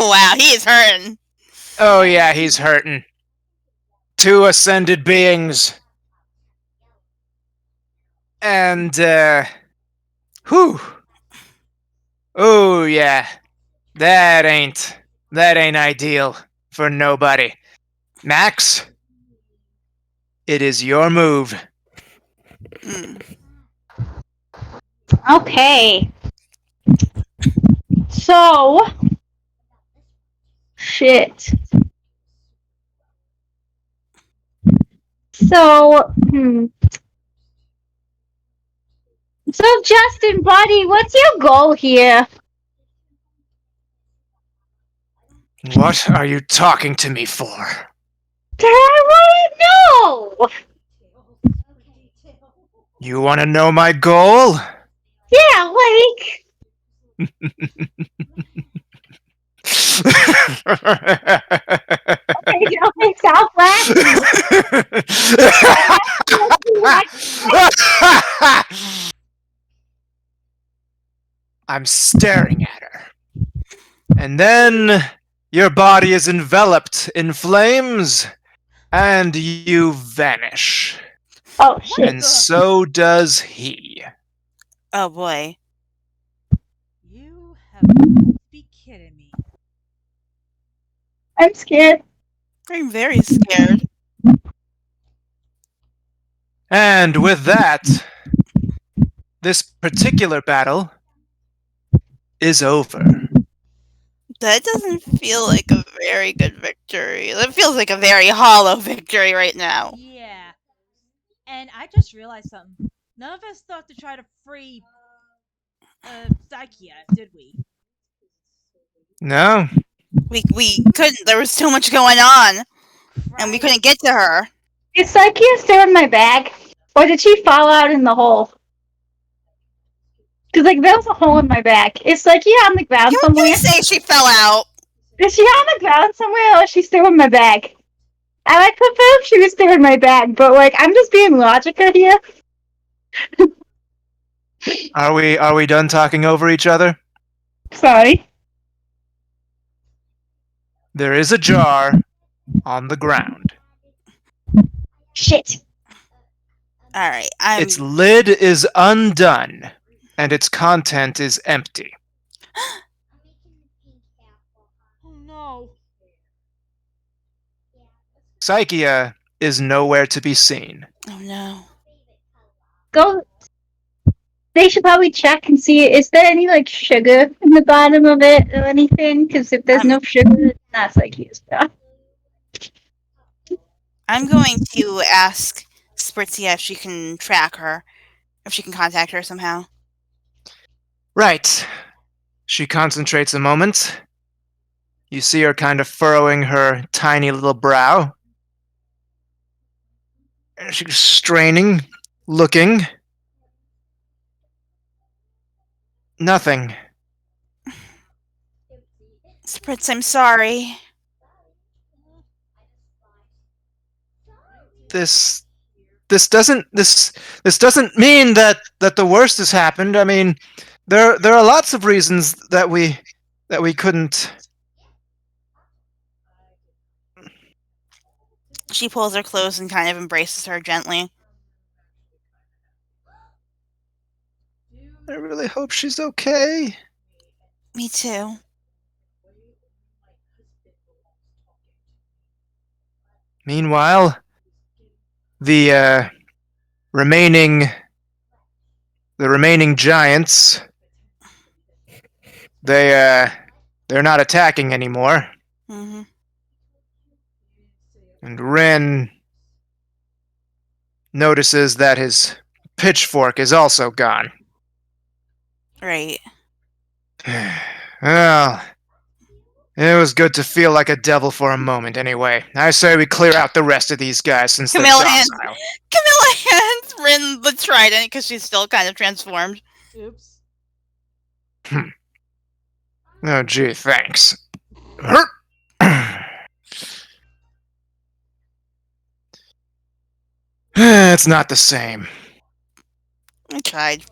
wow, he is hurting. Oh, yeah, he's hurting. 2 ascended beings. And, whew. Oh, yeah. That ain't ideal for nobody. Max, it is your move. Okay. So. Shit. So, So, Justin, buddy, what's your goal here? What are you talking to me for? I want to know. You want to know my goal? Yeah, like. Okay, stop laughing. I'm staring at her. And then your body is enveloped in flames, and you vanish. Oh What shit. And the? so does he. Oh boy. You have to be kidding me. I'm scared. I'm very scared. And with that, this particular battle is over. That doesn't feel like a very good victory. That feels like a very hollow victory right now. Yeah. And I just realized something. None of us thought to try to free Psyche, did we? No? We couldn't. There was too much going on, and we couldn't get to her. Is Psyche still in my bag? Or did she fall out in the hole? Because, like, there was a hole in my back. Is Psyche on the ground Can we somewhere? say she fell out? Is she on the ground somewhere or is she still in my bag? I like prefer if she was still in my bag, but, like, I'm just being logical here. Are we done talking over each other? Sorry. There is a jar on the ground. Shit. All right. Its lid is undone, and its content is empty. Oh no. Psychia is nowhere to be seen. Oh no. Go. They should probably check and see, is there any, like, sugar in the bottom of it or anything? Because if there's no sugar, it's not Psyche's stuff. I'm going to ask Spritzia if she can track her, if she can contact her somehow. Right. She concentrates a moment. You see her kind of furrowing her tiny little brow. She's straining, looking. Nothing. Spritz, I'm sorry. This doesn't mean that the worst has happened. I mean, there are lots of reasons that we couldn't. She pulls her close and kind of embraces her gently. I really hope she's okay. Me too. Meanwhile, the remaining giants, they're not attacking anymore. Mm-hmm. And Rin notices that his pitchfork is also gone. Right. Well, it was good to feel like a devil for a moment, anyway. I say we clear out the rest of these guys since they're Camilla hands Rin the trident because she's still kind of transformed. Oops. Oh, gee, thanks. It's not the same. I tried.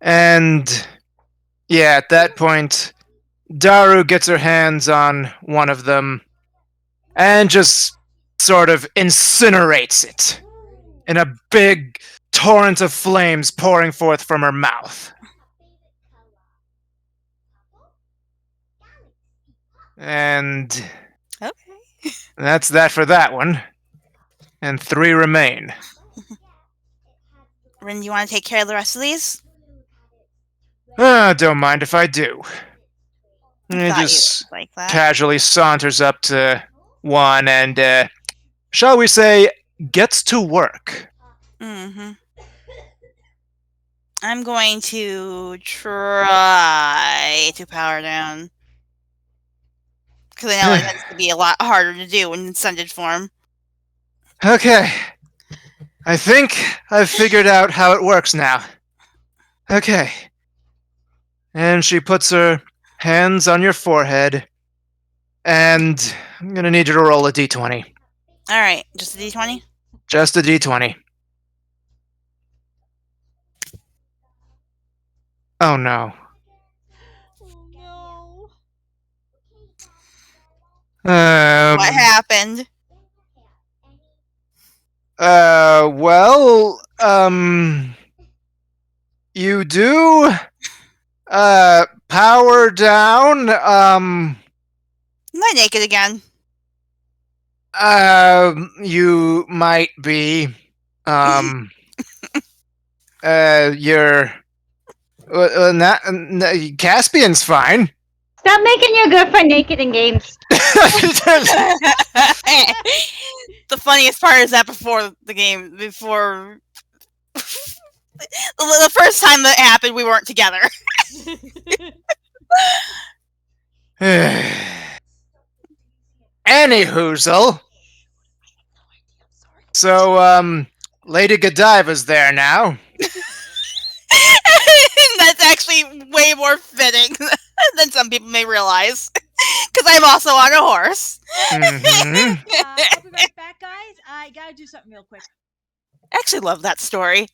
And yeah, at that point, Daru gets her hands on one of them and just sort of incinerates it in a big torrent of flames pouring forth from her mouth. And Okay. that's that for that one. And 3 remain. Rin, you want to take care of the rest of these? Don't mind if I do. I He thought you just like that. casually saunters up to one and, shall we say, gets to work. Mm-hmm. I'm going to try to power down. Because I know it tends to be a lot harder to do in ascended form. Okay. I think I've figured out how it works now. Okay. And she puts her hands on your forehead, and I'm gonna need you to roll a d20. Alright, just a d20? Just a d20. Oh no. Oh no. What Um. happened? Well. You do. Power down. Am I naked again? You might be. Um. You're. Caspian's fine. Stop making your girlfriend naked in games. The funniest part is that before the game, before the first time that happened, we weren't together. Any hoozle. So, Lady Godiva's there now. That's actually way more fitting than some people may realize. Because I'm also on a horse. Mm-hmm. I'll be right back, guys. I gotta do something real quick. I actually love that story.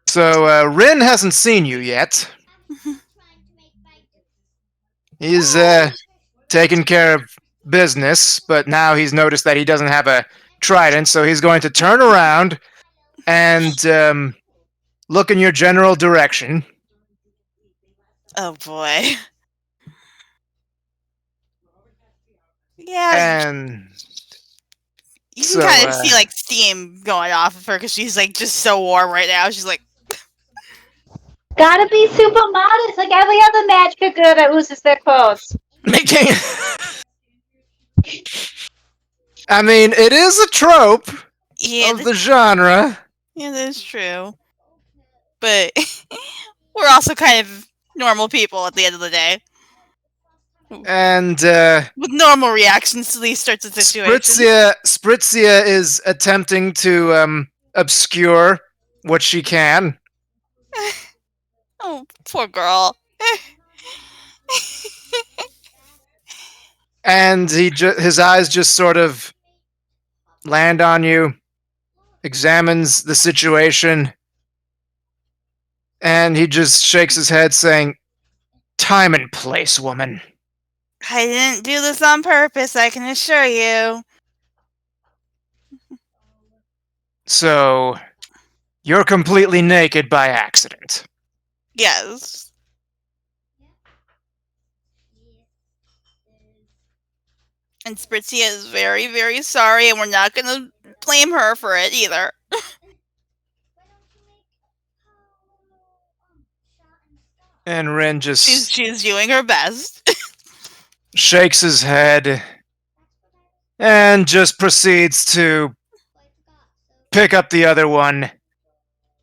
So, Rin hasn't seen you yet. He's, taking care of business, but now he's noticed that he doesn't have a trident, so he's going to turn around and, look in your general direction. Oh boy. Yeah, And you can so, kind of see like steam going off of her because she's like just so warm right now. She's like, Gotta be super modest like every other magic girl that loses their clothes. making. I mean, it is a trope yeah, of the genre. yeah, that's true. But we're also kind of normal people at the end of the day And with normal reactions to these sorts of situations. Spritzia is attempting to obscure what she can, Oh, poor girl. and his eyes just sort of land on you, examines the situation, and he just shakes his head, saying, "Time and place, woman." I didn't do this on purpose, I can assure you. So, you're completely naked by accident. Yes. And Spritzia is very, very sorry, and we're not gonna blame her for it either. And Rin just She's doing her best. shakes his head and just proceeds to pick up the other one,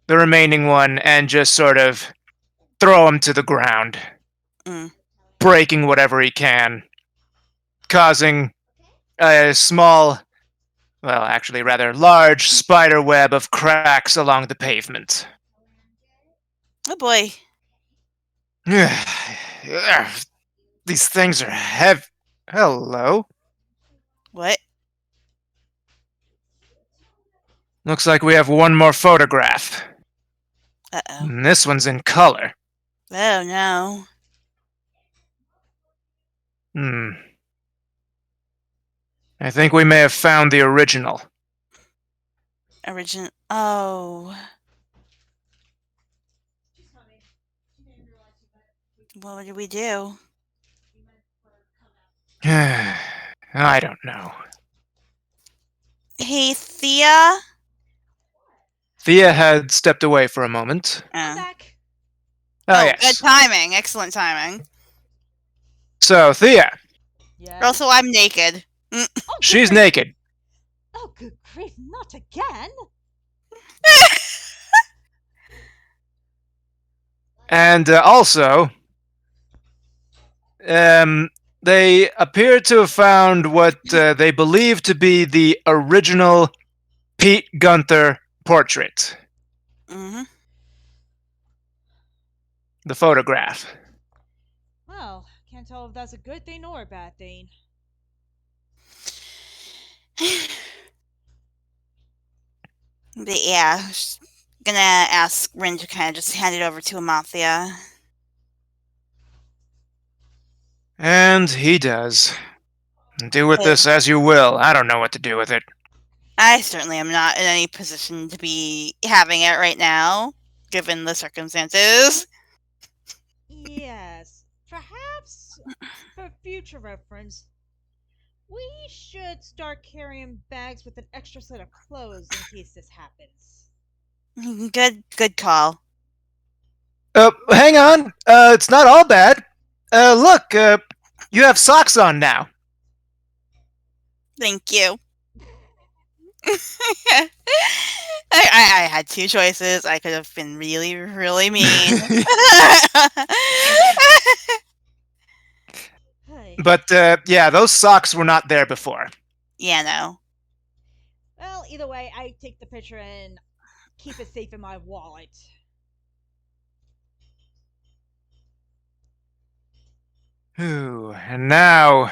the remaining one, and just sort of throw him to the ground, Mm. breaking whatever he can, causing a small, well, actually rather large spider web of cracks along the pavement. Oh boy. These things are heavy. Hello. What? Looks like we have one more photograph. Uh-oh. And this one's in color. Oh no. I think we may have found the original. Oh. What did we do? I don't know. Hey, Thea? Thea had stepped away for a moment. I'm back. Oh, Good yes. timing. Excellent timing. So, Thea, Yeah. Also, I'm naked. Oh, good she's grief. naked. Oh, good grief! Not again. And also, they appear to have found what they believe to be the original Pete Gunther portrait. Mm-hmm. The photograph. Well, can't tell if that's a good thing or a bad thing. But yeah, just gonna ask Rin to kind of just hand it over to Amathia. And he does. Do with Hey, this as you will. I don't know what to do with it. I certainly am not in any position to be having it right now, given the circumstances. Yes, perhaps for future reference, we should start carrying bags with an extra set of clothes in case this happens. Good call. Hang on. It's not all bad. Look, you have socks on now. Thank you. I had two choices. I could have been really, really mean. Hey. But, yeah, those socks were not there before. Yeah, no. Well, either way, I take the picture and keep it safe in my wallet. Ooh, and now,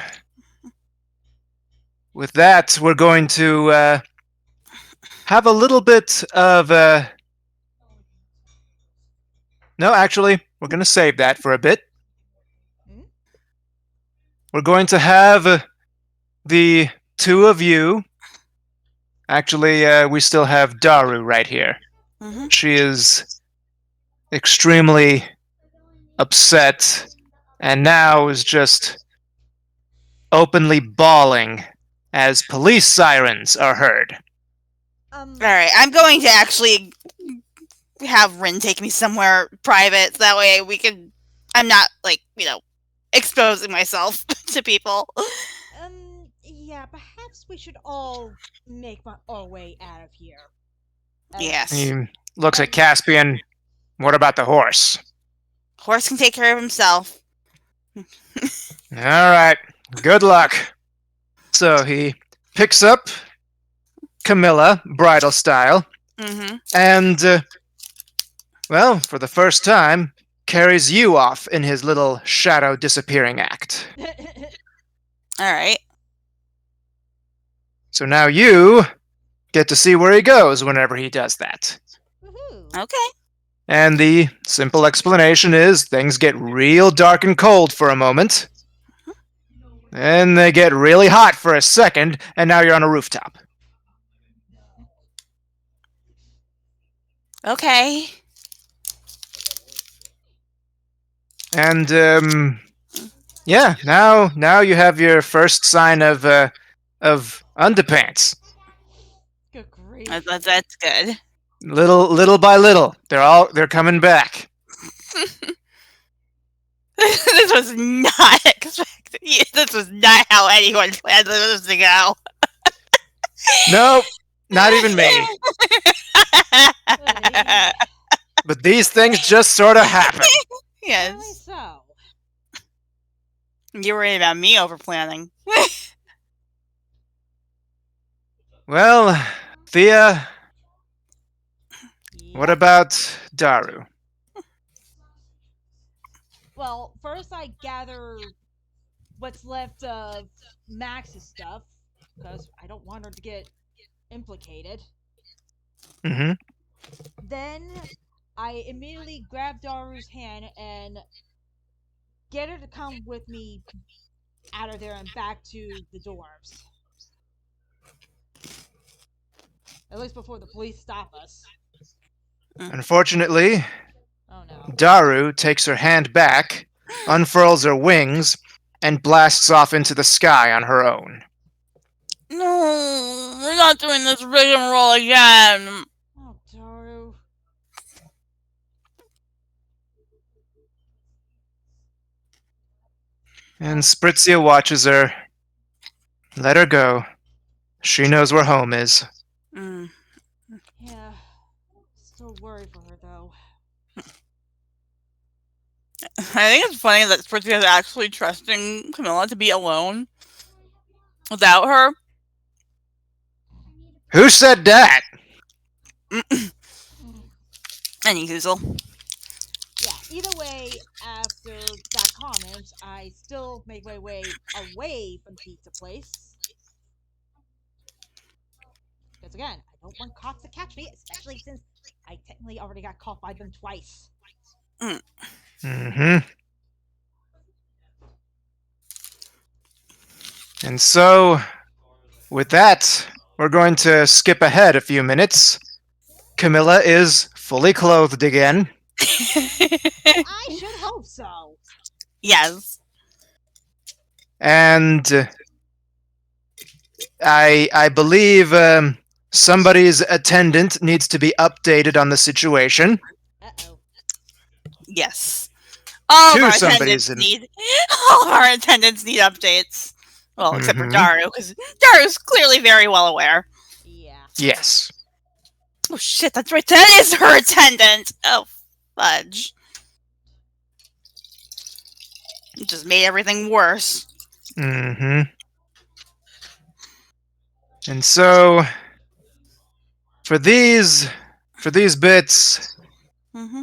with that, we're going to have a little bit of. No, actually, we're going to save that for a bit. Hmm? We're going to have the two of you. Actually, we still have Daru right here. Mm-hmm. She is extremely upset and now is just openly bawling as police sirens are heard. All right, I'm going to actually have Rin take me somewhere private. So that way we can. I'm not exposing myself to people. Yeah, perhaps we should all make our way out of here. Yes. He looks at Caspian. What about the horse? Horse can take care of himself. All right. Good luck. So he picks up Camilla, bridal style, Mm-hmm. and, well, for the first time, carries you off in his little shadow disappearing act. All right. So now you get to see where he goes whenever he does that. Woohoo. Okay. And the simple explanation is things get real dark and cold for a moment. Then they get really hot for a second, and now you're on a rooftop. Okay. And yeah, now you have your first sign of underpants. Good grief. That's good. Little by little, they're coming back. This was not expected. This was not how anyone planned this to go. Nope, not even me. Hey, But these things just sort of happen. apparently Yes. so. You're worried about me over planning. Well, Thea, what Yep. about Daru? Well, first I gather what's left of Max's stuff because I don't want her to get implicated. Mm-hmm. Then I immediately grab Daru's hand and get her to come with me out of there and back to the dorms. At least before the police stop us. Unfortunately, Oh no. Daru takes her hand back, unfurls her wings, and blasts off into the sky on her own. No, we're not doing this rigmarole again. Oh, Daru. And Spritzia watches her. Let her go. She knows where home is. Mm. Yeah. Still worried for her though. I think it's funny that Spritzia is actually trusting Camilla to be alone without her. Who said that? Any Hoozle. Yeah, either way, after that comment, I still make my way away from the pizza place. Because again, I don't want cops to catch me, especially since I technically already got caught by them twice. Mm-hmm. And so, with that, we're going to skip ahead a few minutes. Camilla is fully clothed again. I should hope so. Yes. And I believe somebody's attendant needs to be updated on the situation. Uh-oh. Yes. All of To our somebody's attendants need all of our attendants need updates. Well, except for Mhm. Daru, because Daru's clearly very well aware. Yeah. Yes. Oh shit, that's right. That is her attendant. Oh fudge. It just made everything worse. Mm-hmm. And so for these bits, Mm-hmm.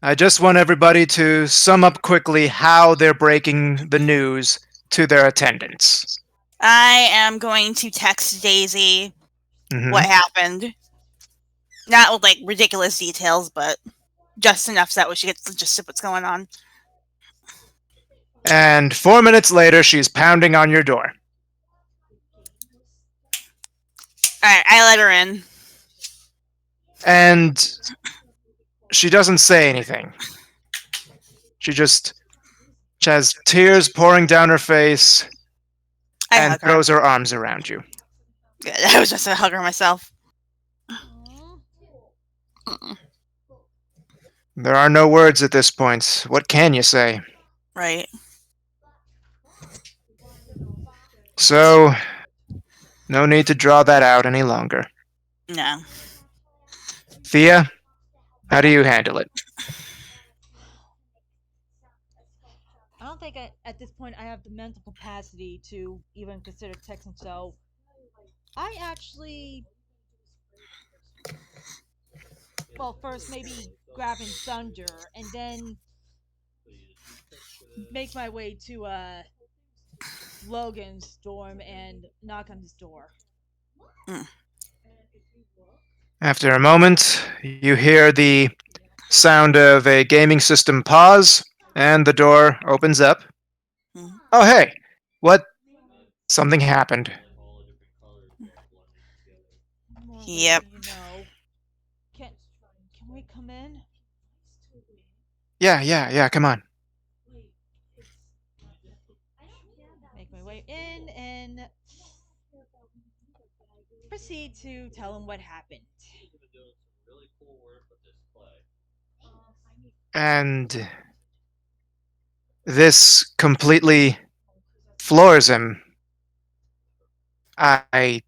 I just want everybody to sum up quickly how they're breaking the news to their attendants. I am going to text Daisy Mhm. what happened. Not with like ridiculous details, but just enough so that way she gets the gist of what's going on. And 4 minutes later, she's pounding on your door. Alright, I let her in. And she doesn't say anything. She has tears pouring down her face I and hug her. throws her arms around you. Good. I was just a hugger myself. Aw. Mm-mm. There are no words at this point. What can you say? Right. So, no need to draw that out any longer. No. Thea, how do you handle it? I don't think at this point I have the mental capacity to even consider texting, so I actually, well, first maybe grabbing Thunder and then make my way to Logan's dorm and knock on his door. Mm. After a moment, you hear the sound of a gaming system pause, and the door opens up. Mm. Oh, hey! What? Something happened. More of Yep. it, Can can we come in? Yeah, come on. Make my way in and proceed to tell him what happened. And this completely floors him. I.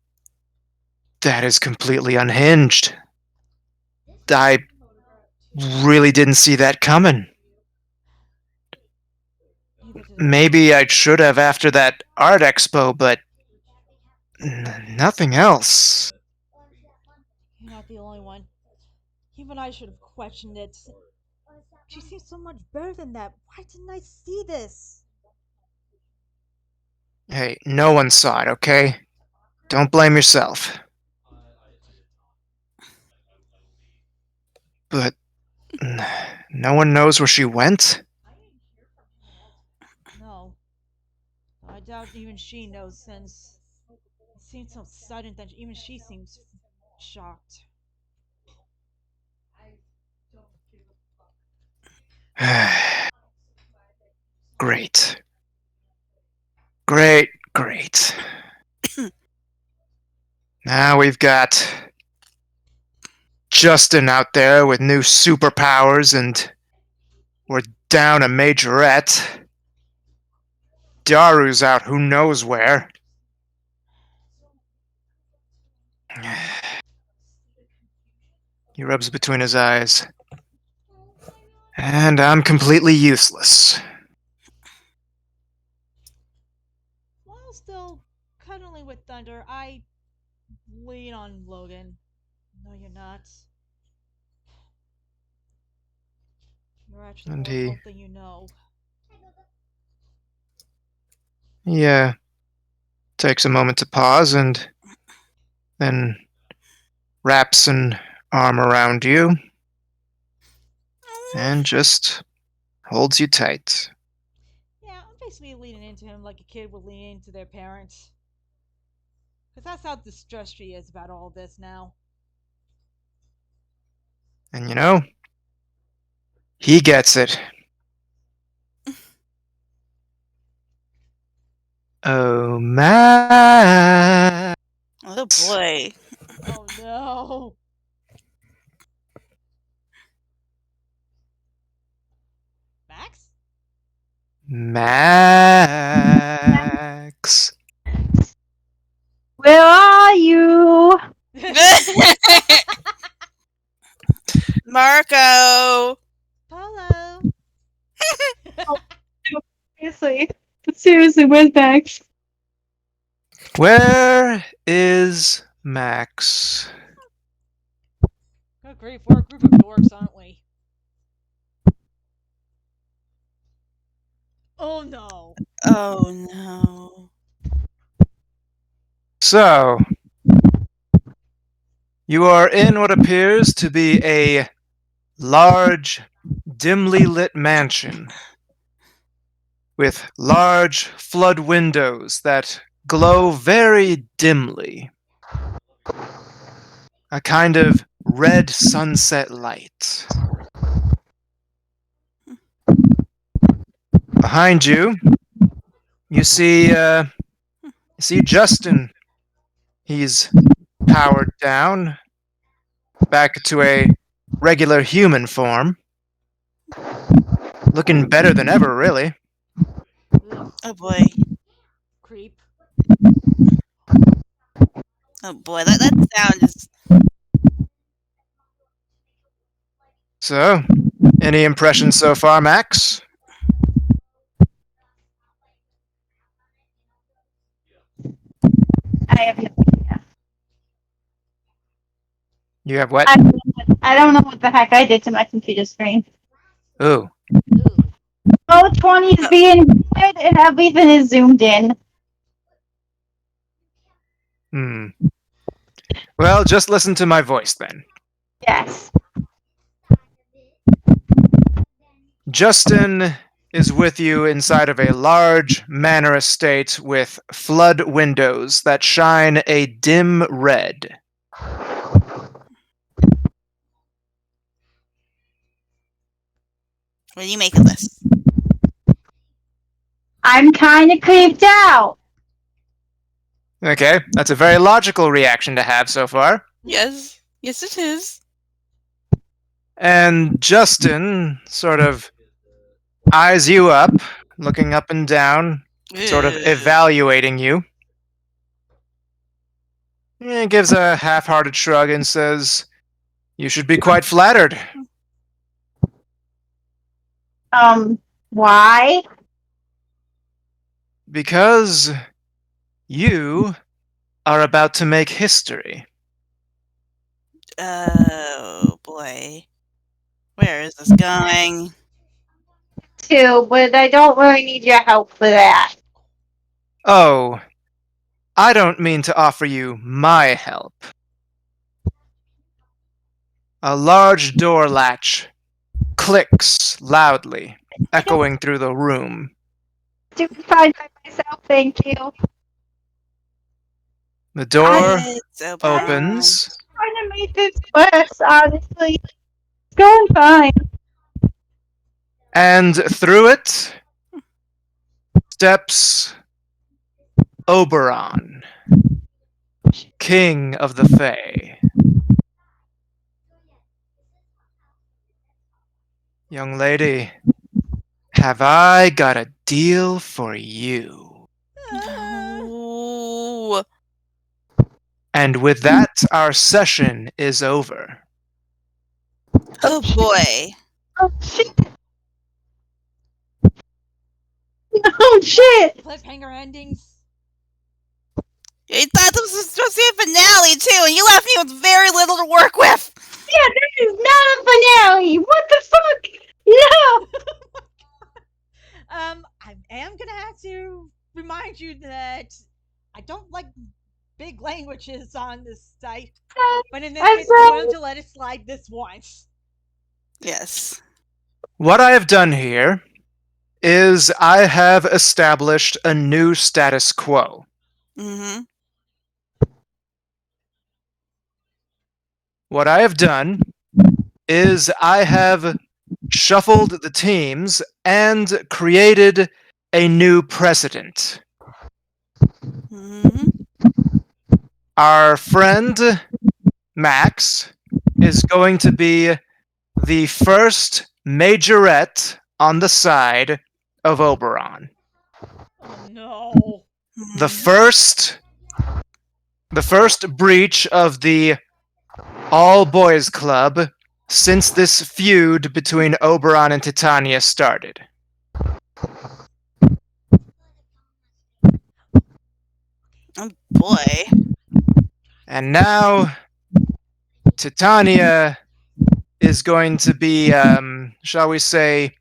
That is completely unhinged. I really didn't see that coming. Neither did I. Maybe I should have after that art expo, but nothing else. You're not the only one. Even I should have questioned it. She seems so much better than that. Why didn't I see this? Hey, no one saw it, okay? Don't blame yourself. But no one knows where she went? No. I doubt even she knows since it seemed so sudden that even she seems shocked. Great. Great. Now we've got Justin out there with new superpowers, and we're down a Majorette. Daru's out who knows where. He rubs between his eyes. And I'm completely useless. While still cuddling with Thunder, I lean on Logan. No, you're not. You're actually And more adult than you know. he takes a moment to pause and then wraps an arm around you and just holds you tight. Yeah, I'm basically leaning into him like a kid would lean into their parents. Because that's how distressed she is about all this now. And he gets it. Oh, Max. Oh boy. Oh no. Max? Max. Where are you? Marco. Polo. Seriously, where's Max? Where is Max? Good grief, we're a group of dorks, aren't we? Oh no. Oh no. So, you are in what appears to be a large, dimly lit mansion with large flood windows that glow very dimly. A kind of red sunset light. Behind you, you see Justin. He's powered down back to a regular human form. Looking better than ever, really. Ugh, Oh boy. creep. Oh boy. That sound is. So, any impressions so far, Max? I have no idea. You have what? I don't know what the heck I did to my computer screen. Ooh. Ooh. Oh, 20 is being good and everything is zoomed in. Hmm. Well, just listen to my voice then. Yes. Justin is with you inside of a large manor estate with flood windows that shine a dim red. What do you make of this? I'm kind of creeped out. Okay, that's a very logical reaction to have so far. Yes. Yes, it is. And Justin sort of eyes you up, looking up and down, sort of Ugh. evaluating you. He gives a half-hearted shrug and says, "You should be quite flattered." Why? Because you are about to make history. Oh boy. Where is this going? Too, but I don't really need your help for that. Oh, I don't mean to offer you my help. A large door latch clicks loudly, echoing through the room. Do fine by myself, thank you. The door It's open. opens, Trying to make this worse, honestly. It's going fine. and through it steps Oberon, King of the Fae. Young lady, have I got a deal for you? No. And with that, our session is over. Oh boy. Oh shit! Oh shit! Cliffhanger endings. I thought this was supposed to be a finale too, and you left me with very little to work with. Yeah, this is not a finale! What the fuck? No! I am gonna have to remind you that I don't like big languages on this site, but in this I'm case, I'm sorry. going to let it slide this once. Yes. What I have done here is I have established a new status quo. Mm-hmm. What I have done is I have shuffled the teams and created a new precedent. Mm-hmm. Our friend Max is going to be the first majorette on the side of Oberon. Oh no. The Mm-hmm. first breach of the all boys club since this feud between Oberon and Titania started. Oh boy. And now Titania is going to be, shall we say,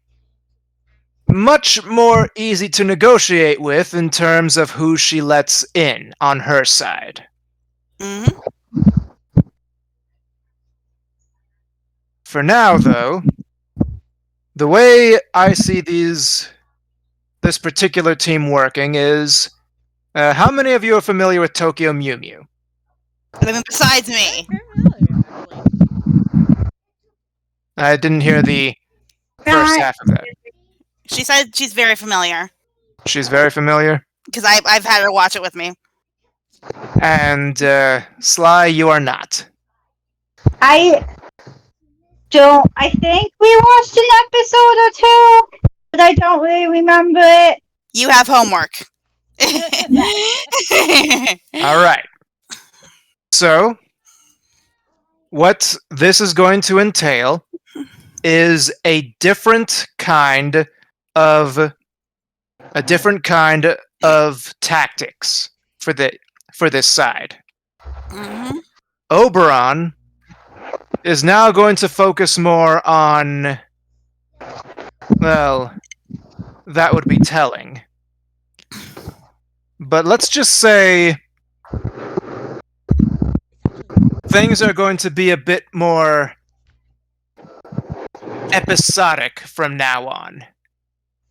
much more easy to negotiate with in terms of who she lets in on her side. Mm-hmm. For now, though, the way I see this particular team working is, how many of you are familiar with Tokyo Mew Mew? I mean, besides Very me. familiar, actually. I didn't hear the first half of that. She said she's very familiar She's very familiar. because I've had her watch it with me. And Sly, you are not. I don't. I think we watched an episode or two, but I don't really remember it. You have homework. All right. So, what this is going to entail is a different kind of tactics for this side. Mm-hmm. Oberon is now going to focus more on, well, that would be telling. But let's just say things are going to be a bit more episodic from now on.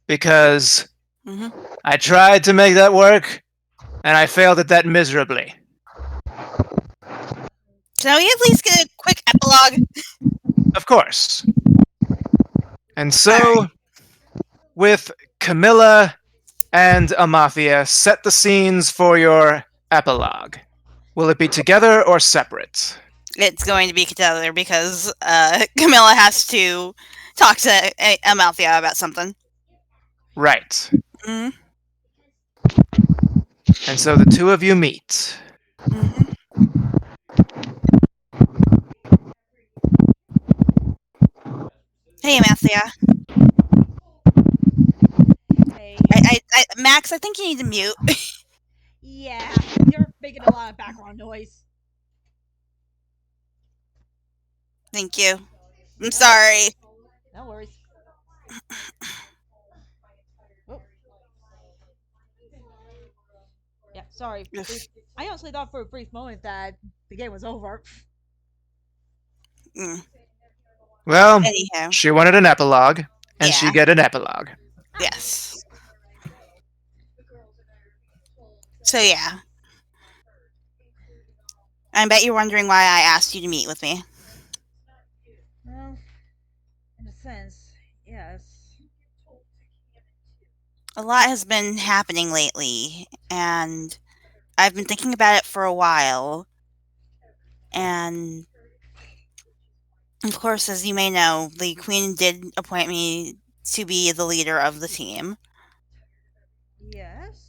Because Mm-hmm. I tried to make that work, and I failed at that miserably. Can we at least get a quick epilogue? Of course. And so, with Camilla and Amathia, set the scenes for your epilogue. Will it be together or separate? It's going to be together because Camilla has to talk to Amalthea about something. Right. Mm-hmm. And so the two of you meet. Mm-hmm. Hey, Amalthea. Hey. Max, I think you need to mute. Yeah, you're making a lot of background noise. Thank you. I'm sorry. No worries. Oh. Yeah, sorry. I honestly thought for a brief moment that the game was over. Mm. Well, Anyhow. she wanted an epilogue, and she Yeah. get an epilogue. Yes. So yeah. I bet you're wondering why I asked you to meet with me. Well, in a sense, yes. A lot has been happening lately, and I've been thinking about it for a while. And of course, as you may know, the Queen did appoint me to be the leader of the team. Yes.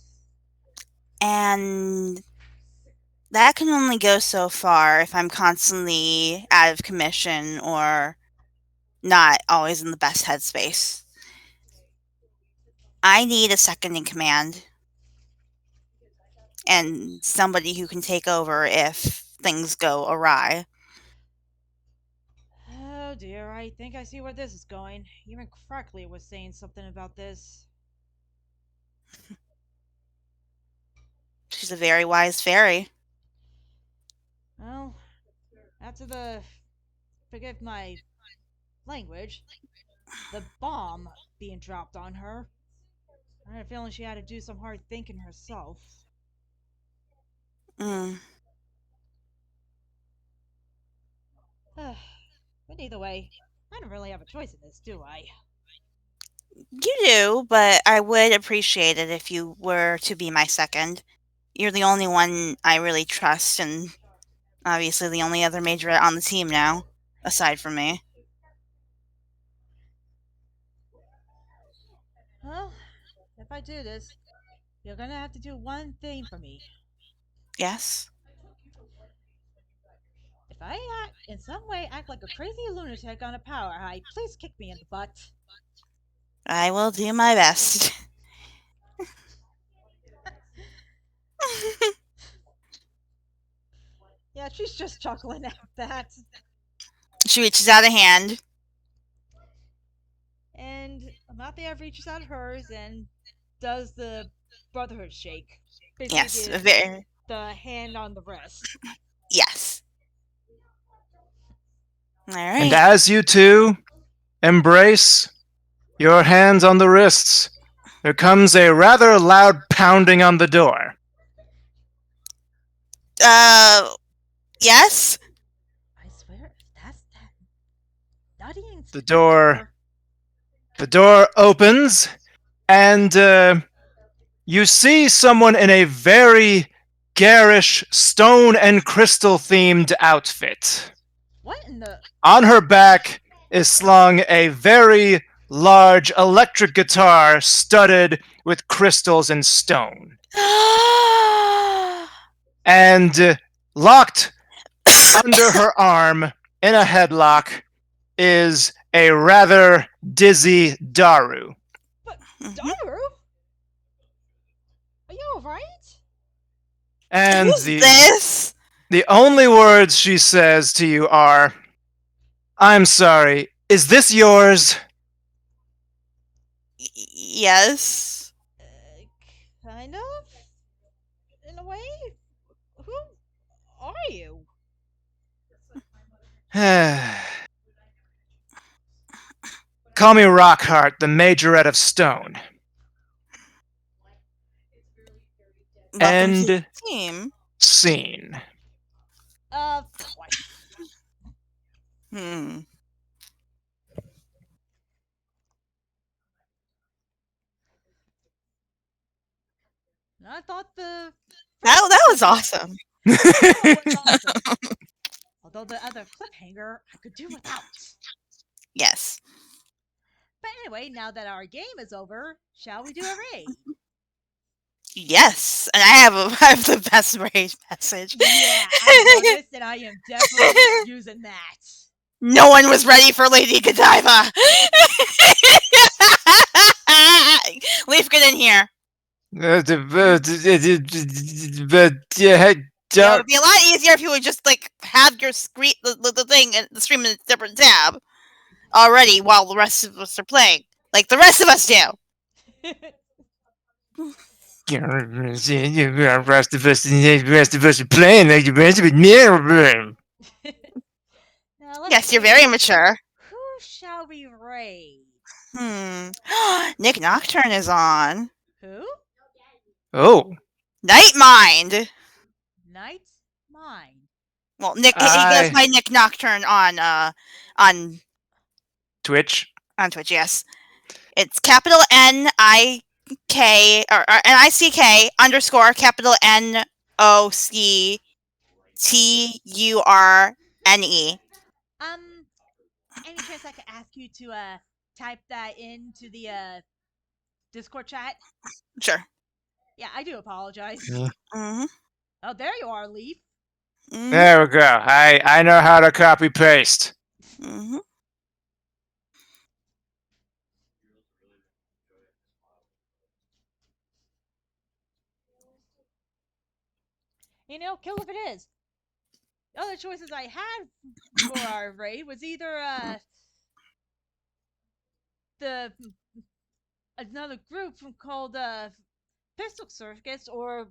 And that can only go so far if I'm constantly out of commission or not always in the best headspace. I need a second in command and somebody who can take over if things go awry. Oh dear, I think I see where this is going. Even Crackly was saying something about this. She's a very wise fairy. Well, after the. Forgive my language. The bomb being dropped on her. I had a feeling she had to do some hard thinking herself. Mm. But either way, I don't really have a choice in this, do I? You do, but I would appreciate it if you were to be my second. You're the only one I really trust, and obviously the only other majorette on the team now, aside from me. Well, if I do this, you're gonna have to do one thing for me. Yes? If I in some way act like a crazy lunatic on a power high, please kick me in the butt. I will do my best. Yeah, she's just chuckling at that. She reaches out a hand. And Amathea reaches out hers and does the brotherhood shake. Basically, Yes, the hand on the wrist. yes. All And right. as you two embrace, your hands on the wrists, there comes a rather loud pounding on the door. Uh, yes. I swear, if that's that nutty The door, inspector. the door opens, and you see someone in a very garish stone and crystal themed outfit. What in the? On her back is slung a very large electric guitar studded with crystals and stone. And locked under her arm in a headlock is a rather dizzy Daru. But Mhm. Daru, are you alright? And Who's this? the only words she says to you are, "I'm sorry, is this yours?" Yes. Kind of. In a way. Who are you? Call me Rockheart, the Majorette of Stone. Welcome to the End team. scene. Of course. Hmm. I thought the That was segment awesome. was awesome. Although the other cliffhanger I could do without. Yes. But anyway, now that our game is over, shall we do a raid? Yes. And I have the best rage message. Yeah, I noticed, and I am definitely using that. No one was ready for Lady Godiva. Leaf, get in here. But Yeah, it would be a lot easier if you would just like have your screen the thing and the stream in a different tab already while the rest of us are playing, like the rest of us do. the rest of us are playing like the rest of it. Now let's Yes, you're see. very mature. Who shall we raid? Nick Nocturne is on. Who? Oh, Night Mind. Night Mind. Well, Nick he goes by Nick Nocturne on Twitch. on Twitch. Yes, it's capital NIK or NICK underscore capital NOCTURNE. Any chance I could ask you to type that into the Discord chat? Sure. Yeah, I do apologize. Mm-hmm. Oh, there you are, Leaf. Mm-hmm. There we go. I know how to copy paste. Mm-hmm. You know, kill if it is. The other choices I had for our raid was either the another group called Pistol Circus or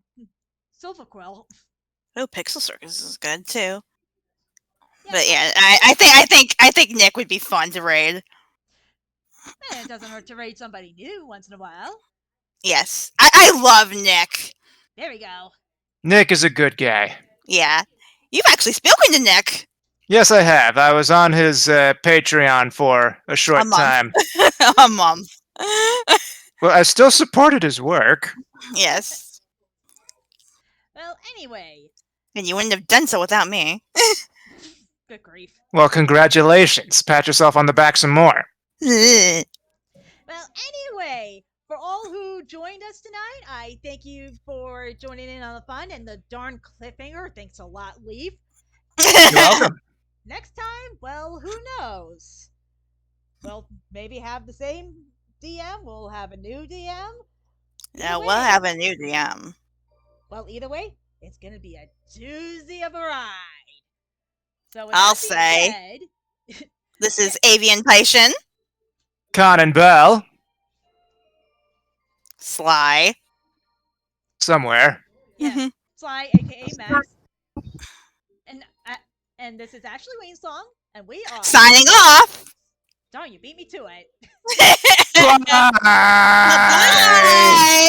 Silver Quill. Oh, Pixel Circus is good too. Yeah, But yeah, I think Nick would be fun to raid. it doesn't hurt to raid somebody new once in a while. Yes. I love Nick. There we go. Nick is a good guy. Yeah. You've actually spoken to Nick. Yes, I have. I was on his Patreon for a short month. time. A month. Well, I still supported his work. Yes. Well, anyway. And you wouldn't have done so without me. Good grief. Well, congratulations. Pat yourself on the back some more. Well, anyway, for all who joined us tonight, I thank you for joining in on the fun and the darn cliffhanger. Thanks a lot, Leaf. You're welcome. Next time, well, who knows? We'll maybe have the same DM. We'll have a new DM. Yeah, we'll have a new DM. Well, either way, it's going to be a doozy of a ride. So with I'll that being say, said, this is Avian Python. Con and Bell. Sly. Somewhere. Yeah, Sly, aka Max. And this is Ashley Wayne's song, and we are signing off. Darn, you beat me to it. Bye. Bye.